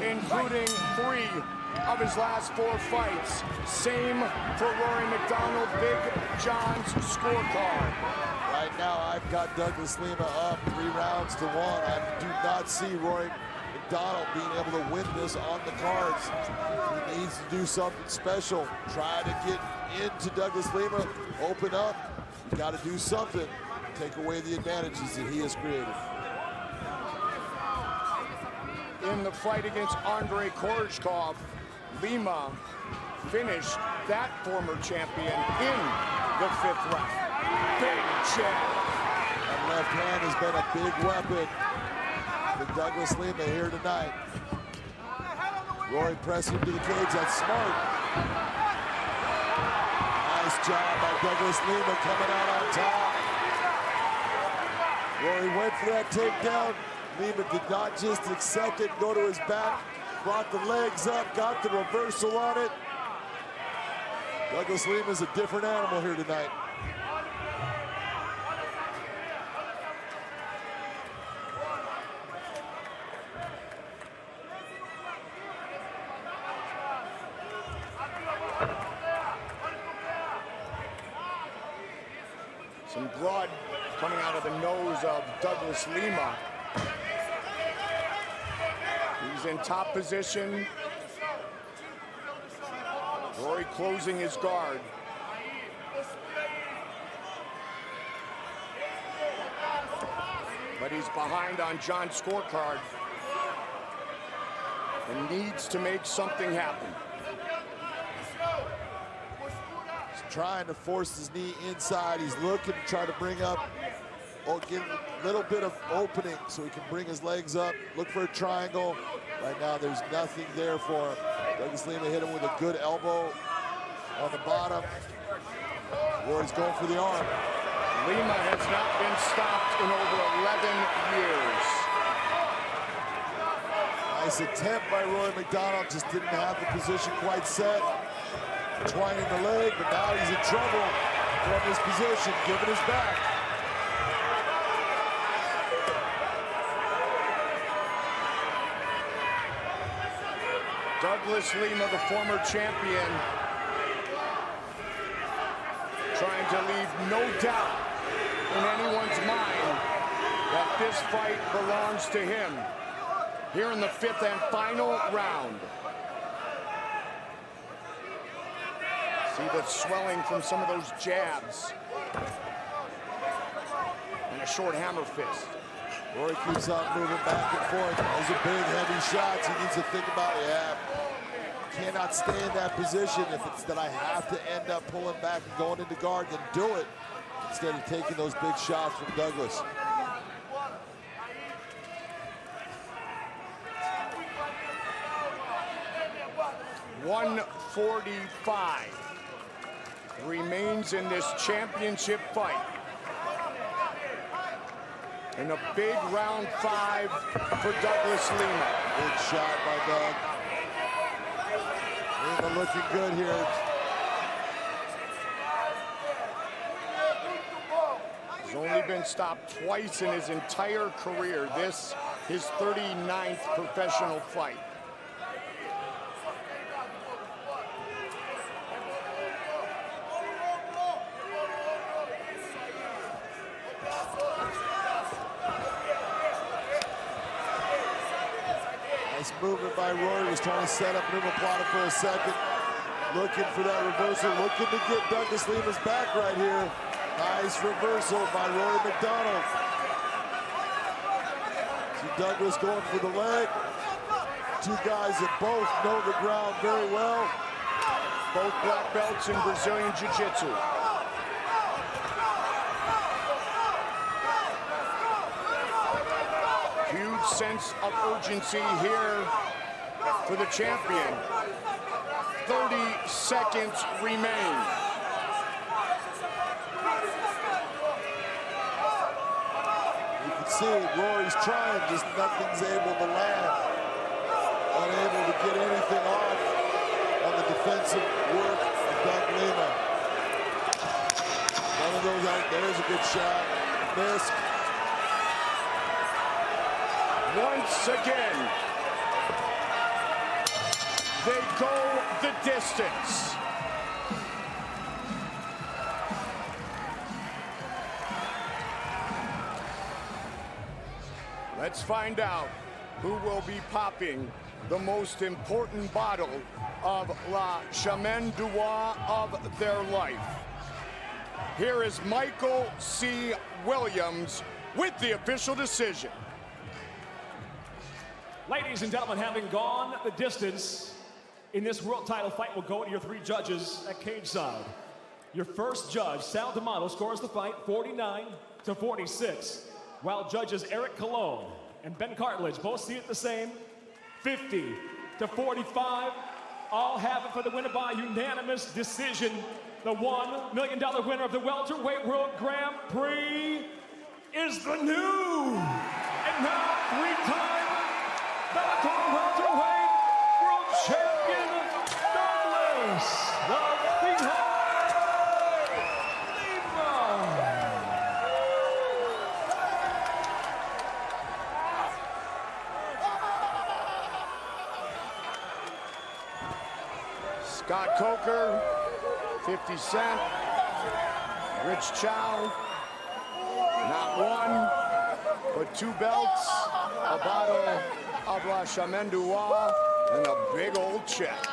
including 3 of his last 4 fights. Same for Rory McDonald, Big John's scorecard. Right now, I've got Douglas Lima up 3 rounds to 1. I do not see Rory McDonald being able to win this on the cards. He needs to do something special. Try to get into Douglas Lima, open up. You got to do something. Take away the advantages that he has created. In the fight against Andrei Koreshkov, Lima finished that former champion in the 5th round. Big jab. That left hand has been a big weapon for Douglas Lima here tonight. Rory pressing him to the cage. That's smart. Nice job by Douglas Lima coming out on top. Rory went for that takedown. Lima did not just accept it, go to his back, brought the legs up, got the reversal on it. Douglas Lima's a different animal here tonight. Some blood coming out of the nose of Douglas Lima. He's in top position. Rory closing his guard. But he's behind on John's scorecard and needs to make something happen. Trying to force his knee inside. He's looking to try to bring up, or get a little bit of opening so he can bring his legs up, look for a triangle. Right now, there's nothing there for him. Douglas Lima hit him with a good elbow on the bottom. Rory's going for the arm. Lima has not been stopped in over 11 years. Nice attempt by Rory McDonald, just didn't have the position quite set. Twining the leg, but now he's in trouble from his position, giving his back. Douglas Lima, the former champion, trying to leave no doubt in anyone's mind that this fight belongs to him. Here in the 5th and final round. See the swelling from some of those jabs. And a short hammer fist. Rory keeps on moving back and forth. Those are big, heavy shots. He needs to think about, cannot stay in that position. If it's that I have to end up pulling back and going into guard, then do it. Instead of taking those big shots from Douglas. .145 remains in this championship fight. And a big round 5 for Douglas Lima. Big shot by Doug. Lima looking good here. He's only been stopped twice in his entire career. This, his 39th professional fight. Nice movement by Rory. Was trying to set up Numaplata for a second. Looking for that reversal, looking to get Douglas Lima's back right here. Nice reversal by Rory McDonald. See Douglas going for the leg. Two guys that both know the ground very well. Both black belts in Brazilian Jiu-Jitsu. Huge sense of urgency here for the champion. 30 seconds remain. You can see Rory's trying, just nothing's able to land. Unable to get anything off on the defensive work of Doug Lima. One of those out, there's a good shot. Missed. Once again, they go the distance. Let's find out who will be popping the most important bottle of La Chemin Noir of their life. Here is Michael C. Williams with the official decision. Ladies and gentlemen, having gone the distance in this world title fight, will go to your three judges at cage side. Your first judge, Sal D'Amato, scores the fight 49-46, while judges Eric Colon and Ben Cartledge both see it the same, 50-45. All have it for the winner by unanimous decision. The $1 million winner of the welterweight world Grand Prix is the new and now three-time Bellator welterweight world champion Douglas the Phenom Lima. Scott Coker, 50 Cent, Rich Chow, not one, but two belts, a bottle of La Chemin Noir, and a big old check.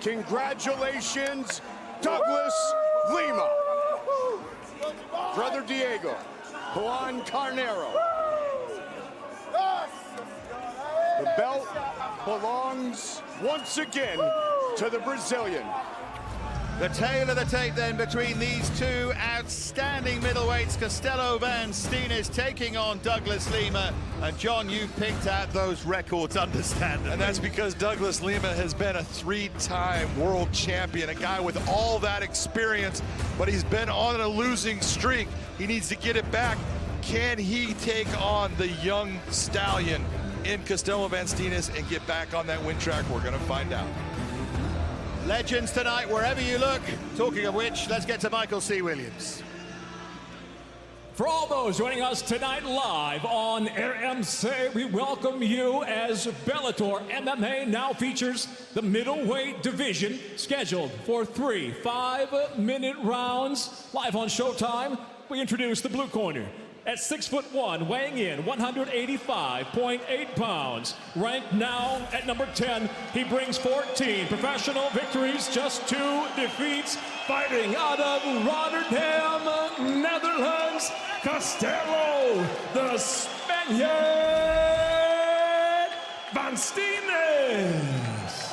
Congratulations, Douglas Lima. Brother Diego, Juan Carnero. The belt belongs once again to the Brazilian. The tale of the tape then between these two outstanding middleweights, Castelo Van Steenis taking on Douglas Lima. And John, you've picked out those records, understandably. And that's because Douglas Lima has been a three-time world champion, a guy with all that experience, but he's been on a losing streak. He needs to get it back. Can he take on the young stallion in Castelo Van Steenis and get back on that win track? We're going to find out. Legends tonight, wherever you look. Talking of which, let's get to Michael C. Williams. For all those joining us tonight live on RMC, we welcome you as Bellator MMA now features the middleweight division, scheduled for 3 5-minute rounds. Live on Showtime, we introduce the blue corner. At 6'1", weighing in 185.8 pounds. Ranked now at number 10, he brings 14 professional victories, just 2 defeats. Fighting out of Rotterdam, Netherlands, Castelo, the Spaniard, Van Steenis.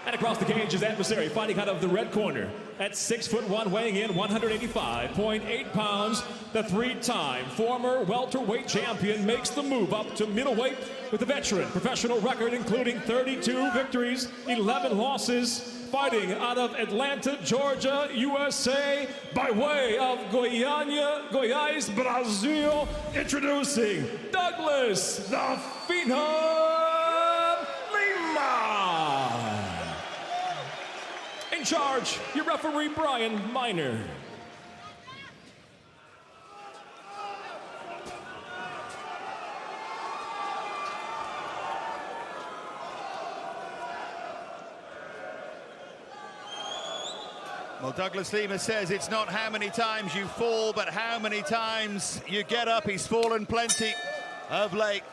And across the cage, his adversary, fighting out of the red corner. At 6'1", weighing in 185.8 pounds, the 3-time former welterweight champion makes the move up to middleweight with a veteran professional record including 32 victories, 11 losses, fighting out of Atlanta, Georgia, USA, by way of Goiás, Brazil, introducing Douglas the Phenom Lima. In charge, your referee, Brian Miner. Well, Douglas Lima says it's not how many times you fall, but how many times you get up. He's fallen plenty of late.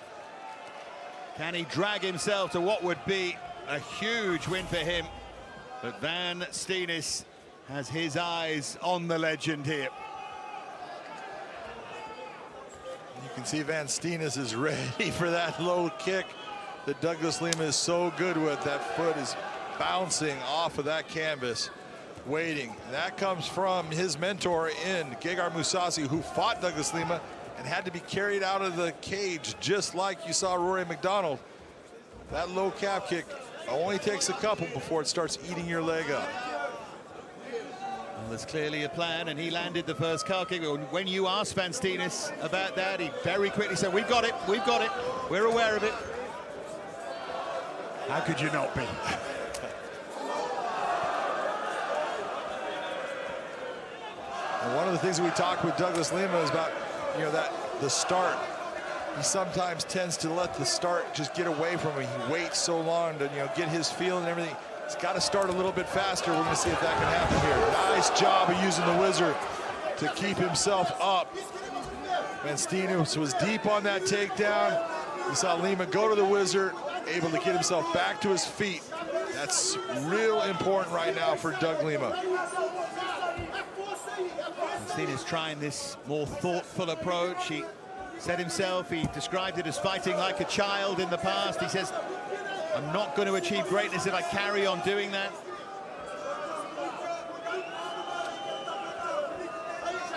Can he drag himself to what would be a huge win for him. But Van Steenis has his eyes on the legend here. You can see Van Steenis is ready for that low kick that Douglas Lima is so good with. That foot is bouncing off of that canvas, waiting. That comes from his mentor in Gegard Mousasi, who fought Douglas Lima and had to be carried out of the cage, just like you saw Rory McDonald. That low calf kick only takes a couple before it starts eating your leg up. Well, there's clearly a plan, and he landed the first calf kick. When you asked Van Steenis about that, he very quickly said, we've got it, we're aware of it. How could you not be? And one of the things that we talked with Douglas Lima is about, that the start. He sometimes tends to let the start just get away from him. He waits so long to, get his feel and everything. He's got to start a little bit faster. We're going to see if that can happen here. Nice job of using the Wizard to keep himself up. Van Steenis was deep on that takedown. You saw Lima go to the Wizard, able to get himself back to his feet. That's real important right now for Doug Lima. Steenis trying this more thoughtful approach. He said himself, he described it as fighting like a child in the past. He says, I'm not going to achieve greatness if I carry on doing that.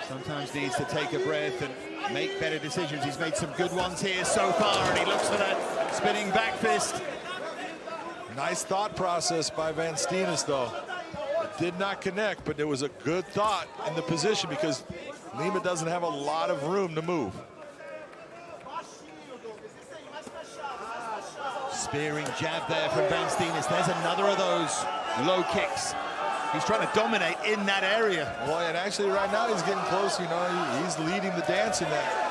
Sometimes needs to take a breath and make better decisions. He's made some good ones here so far, and he looks for that spinning back fist. Nice thought process by Van Steenis, though. It did not connect, but it was a good thought in the position because Lima doesn't have a lot of room to move. Spearing jab there from Van Steenis. There's another of those low kicks. He's trying to dominate in that area. Well, and actually right now he's getting close. He's leading the dance in that.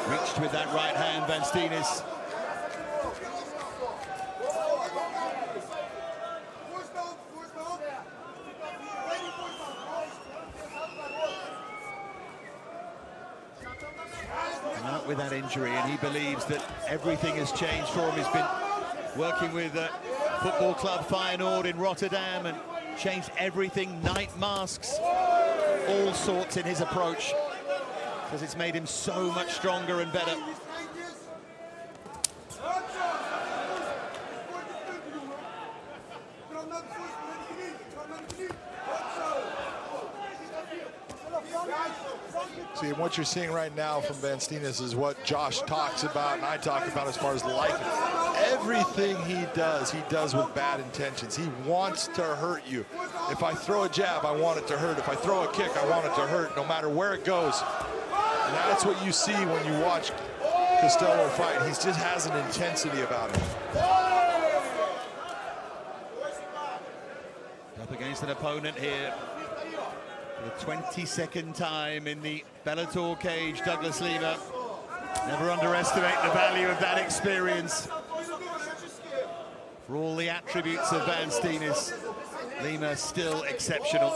Reached with that right hand, Van Steenis. With that injury, and he believes that everything has changed for him. He's been working with Football Club Feyenoord in Rotterdam and changed everything, night masks, all sorts in his approach, because it's made him so much stronger and better. See, what you're seeing right now from Van Steenis is what Josh talks about and I talk about as far as liking. Everything he does with bad intentions. He wants to hurt you. If I throw a jab, I want it to hurt. If I throw a kick, I want it to hurt, no matter where it goes. And that's what you see when you watch Costello fight. He just has an intensity about him. Up against an opponent here for the 22nd time in the Bellator cage, Douglas Lima. Never underestimate the value of that experience. For all the attributes of Van Steenis, Lima still exceptional.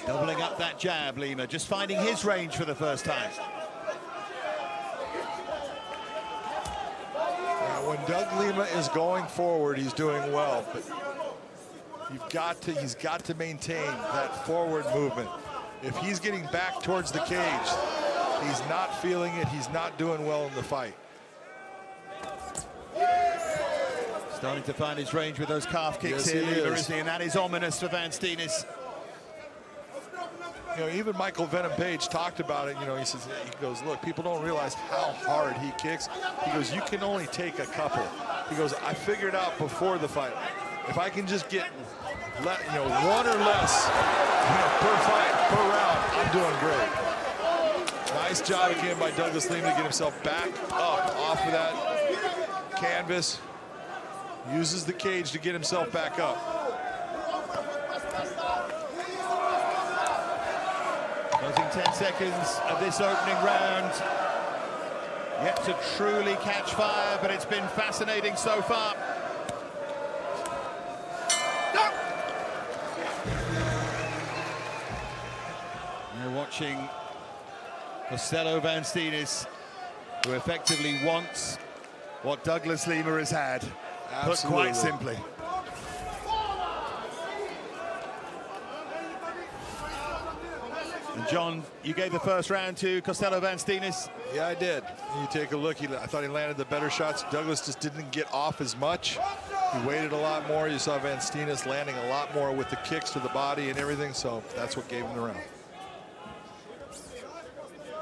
Doubling up that jab, Lima, just finding his range for the first time. Now, when Doug Lima is going forward, he's doing well, but he's got to maintain that forward movement. If he's getting back towards the cage, he's not feeling it, he's not doing well in the fight. Starting to find his range with those calf kicks here, Lima, isn't he? And that is ominous for Van Steenis. Even Michael Venom Page talked about it. He goes, look, people don't realize how hard he kicks. He goes, you can only take a couple. He goes, I figured out before the fight, if I can just get one or less per fight, per round, I'm doing great. Nice job again by Douglas Lima to get himself back up off of that canvas. Uses the cage to get himself back up. Closing 10 seconds of this opening round. Yet to truly catch fire, but it's been fascinating so far. watching Costello Van Steenis, who effectively wants what Douglas Lima has had, put quite simply. And John, you gave the first round to Costello Van Steenis. Yeah, I did. You take a look, I thought he landed the better shots. Douglas just didn't get off as much. He waited a lot more. You saw Van Steenis landing a lot more with the kicks to the body and everything, so that's what gave him the round.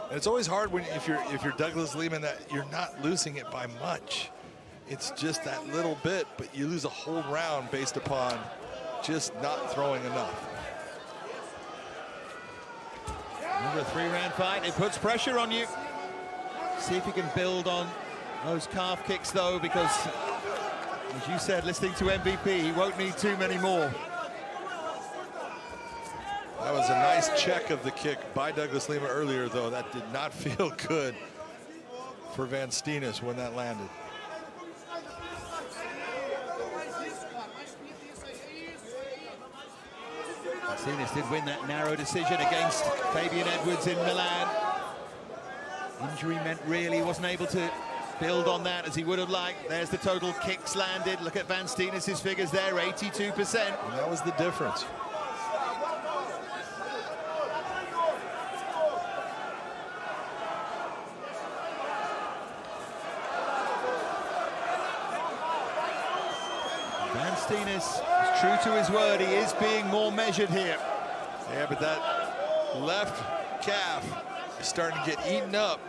And it's always hard when if you're Douglas Lima that you're not losing it by much. It's just that little bit, but you lose a whole round based upon just not throwing enough. Another 3-round fight. It puts pressure on you. See if you can build on those calf kicks, though, because, as you said, listening to MVP, he won't need too many more. That was a nice check of the kick by Douglas Lima earlier, though. That did not feel good for Van Steenis when that landed. Steenis did win that narrow decision against Fabian Edwards in Milan. Injury meant really he wasn't able to build on that as he would have liked. There's the total kicks landed. Look at Van Steenis' figures there, 82%. And that was the difference. Van Steenis is true to his word. He is being more measured here. Yeah, but that left calf is starting to get eaten up.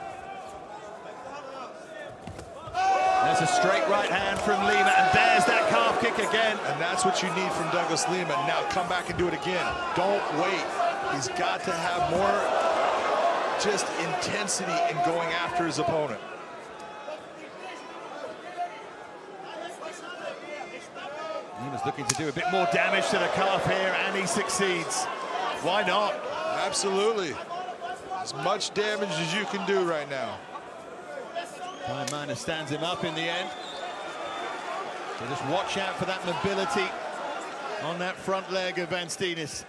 There's a straight right hand from Lima, and there's that calf kick again. And that's what you need from Douglas Lima. Now come back and do it again. Don't wait. He's got to have more just intensity in going after his opponent. Lima's looking to do a bit more damage to the calf here, and he succeeds. Why not? Absolutely. As much damage as you can do right now. Prime Miner stands him up in the end. So just watch out for that mobility on that front leg of Van Steenis.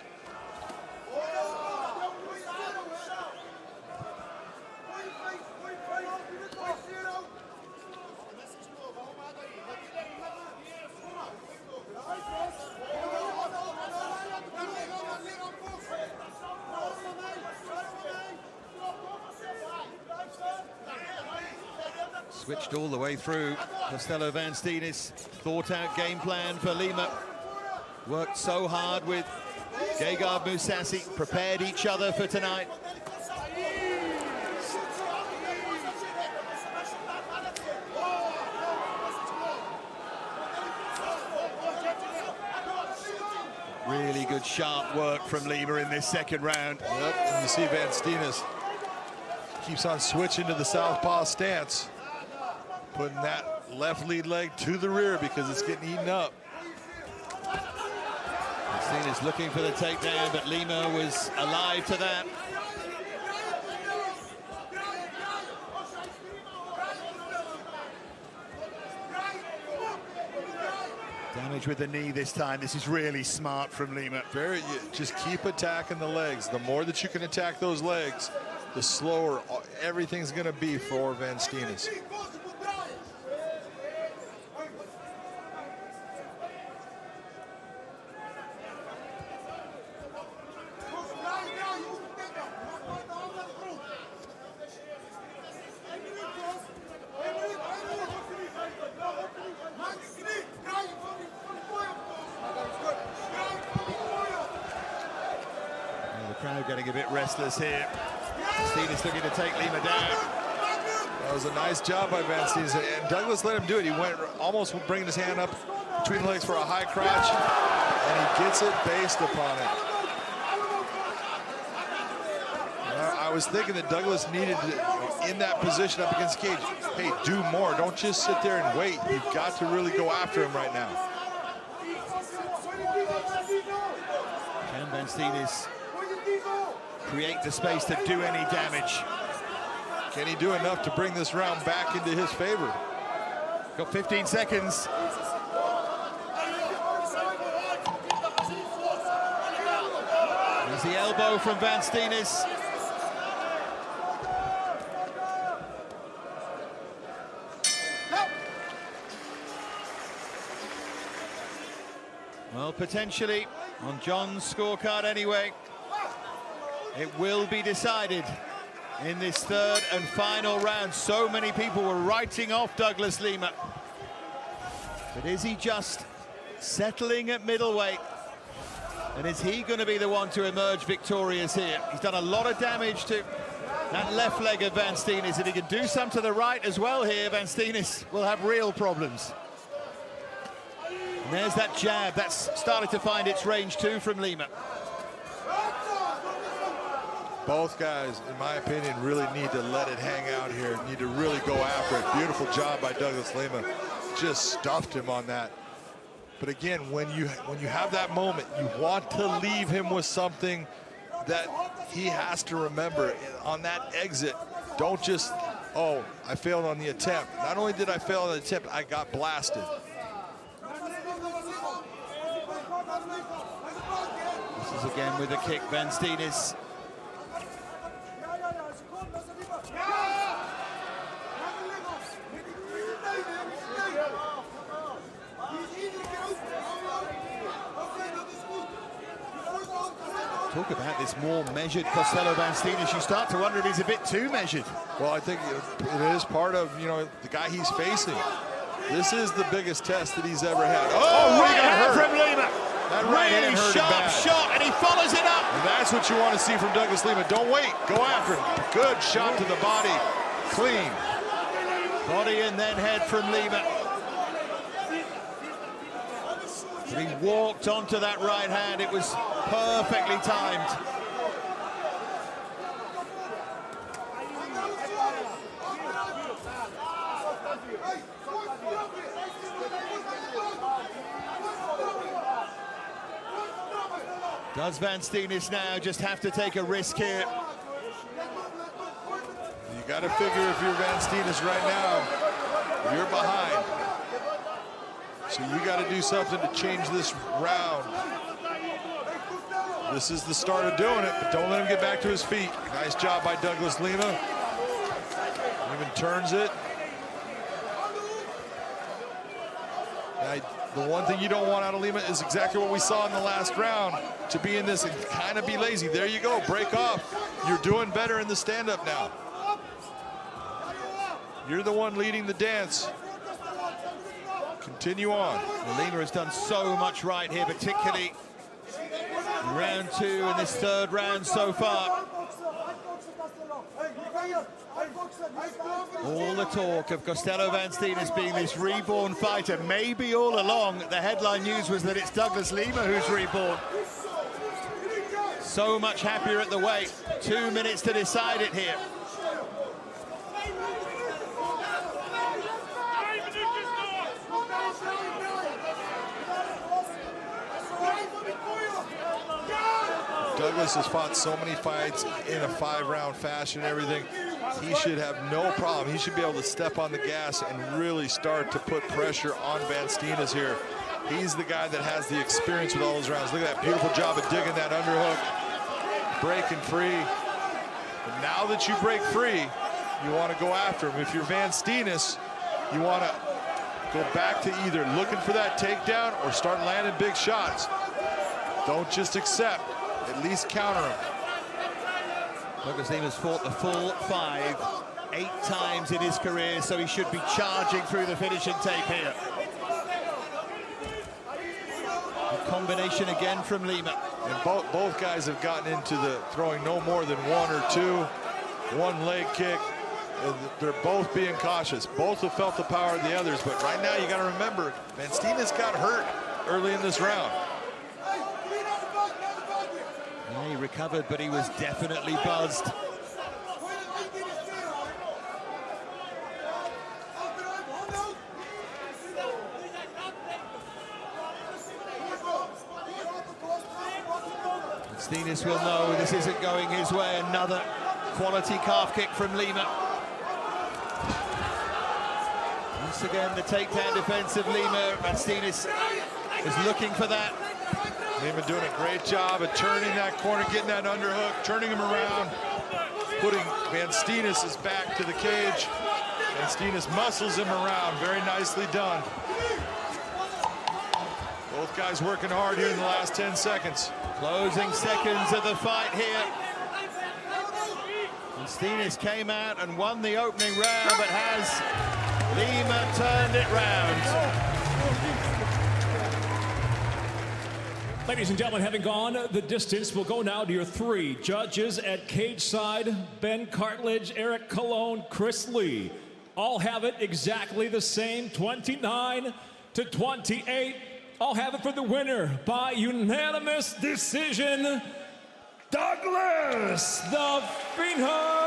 Switched all the way through. Costello Van Steenis, thought out game plan for Lima. Worked so hard with Gegard Mousasi, prepared each other for tonight. Really good sharp work from Lima in this second round. Yep, and you see Van Steenis keeps on switching to the southpaw stance, putting that left lead leg to the rear because it's getting eaten up. Steenis looking for the takedown, but Lima was alive to that. Damage with the knee this time. This is really smart from Lima. Just keep attacking the legs. The more that you can attack those legs, the slower everything's going to be for Van Steenis. Getting a bit restless here. Steenis looking to take Lima down. That was a nice job by Van Steenis, and Douglas let him do it. He went almost bringing his hand up between the legs for a high crotch, and he gets it based upon it. I was thinking that Douglas needed to, in that position up against Cage, hey, do more. Don't just sit there and wait. You've got to really go after him right now. Can Van Steenis create the space to do any damage? Can he do enough to bring this round back into his favor? Got 15 seconds. There's the elbow from Van Steenis. Well, potentially, on John's scorecard anyway, it will be decided in this third and final round. So many people were writing off Douglas Lima. But is he just settling at middleweight? And is he going to be the one to emerge victorious here? He's done a lot of damage to that left leg of Van Steenis. If he can do some to the right as well here, Van Steenis will have real problems. And there's that jab. That's started to find its range too from Lima. Both guys, in my opinion, really need to let it hang out here. Need to really go after it. Beautiful job by Douglas Lima. Just stuffed him on that. But again, when you have that moment, you want to leave him with something that he has to remember on that exit. Don't just, oh, I failed on the attempt. Not only did I fail on the attempt, I got blasted. This is again with a kick, Van Steenis. Talk about this more measured Costello Van Steenis. You start to wonder if he's a bit too measured. Well, I think it is part of, the guy he's facing. This is the biggest test that he's ever had. Oh, right hand from Lima. That right really hand hurt sharp him bad. shot, and he follows it up. And that's what you want to see from Douglas Lima. Don't wait, go after him. Good shot to the body, clean. Body and then head from Lima. He walked onto that right hand. It was perfectly timed. Does Van Steenis now just have to take a risk here? You got to figure if you're Van Steenis right now, you're behind. So you got to do something to change this round. This is the start of doing it, but don't let him get back to his feet. Nice job by Douglas Lima. Even turns it. The one thing you don't want out of Lima is exactly what we saw in the last round, to be in this and kind of be lazy. There you go, break off. You're doing better in the stand-up now. You're the one leading the dance. Continue on. Lima has done so much right here, particularly in round two and this third round so far. All the talk of Costello Van Steenis being this reborn fighter. Maybe all along the headline news was that it's Douglas Lima who's reborn. So much happier at the weight. 2 minutes to decide it here. Douglas has fought so many fights in a 5-round fashion and everything. He should have no problem. He should be able to step on the gas and really start to put pressure on Van Steenis here. He's the guy that has the experience with all those rounds. Look at that beautiful job of digging that underhook, breaking free. But now that you break free, you want to go after him. If you're Van Steenis, you want to go back to either looking for that takedown or start landing big shots. Don't just accept. At least counter him. Douglas Lima's fought the full 5 8 times in his career, so he should be charging through the finishing tape here. A combination again from Lima. And both guys have gotten into the throwing no more than 1 or 2, one leg kick. And they're both being cautious. Both have felt the power of the others, but right now you got to remember, Van Steenis got hurt early in this round. Yeah, he recovered, but he was definitely buzzed. Steenis will know this isn't going his way. Another quality calf kick from Lima. Once again, the takedown defense of Lima. Van Steenis is looking for that. Lima doing a great job of turning that corner, getting that underhook, turning him around, putting Van Steenis' back to the cage. Van Steenis muscles him around. Very nicely done. Both guys working hard here in the last 10 seconds. Closing seconds of the fight here. And Steenis came out and won the opening round, but has Lima turned it round. Ladies and gentlemen, having gone the distance, we'll go now to your three judges at cage side. Ben Cartledge, Eric Colon, Chris Lee. All have it exactly the same, 29-28. I'll have it for the winner by unanimous decision, Douglas the Phenom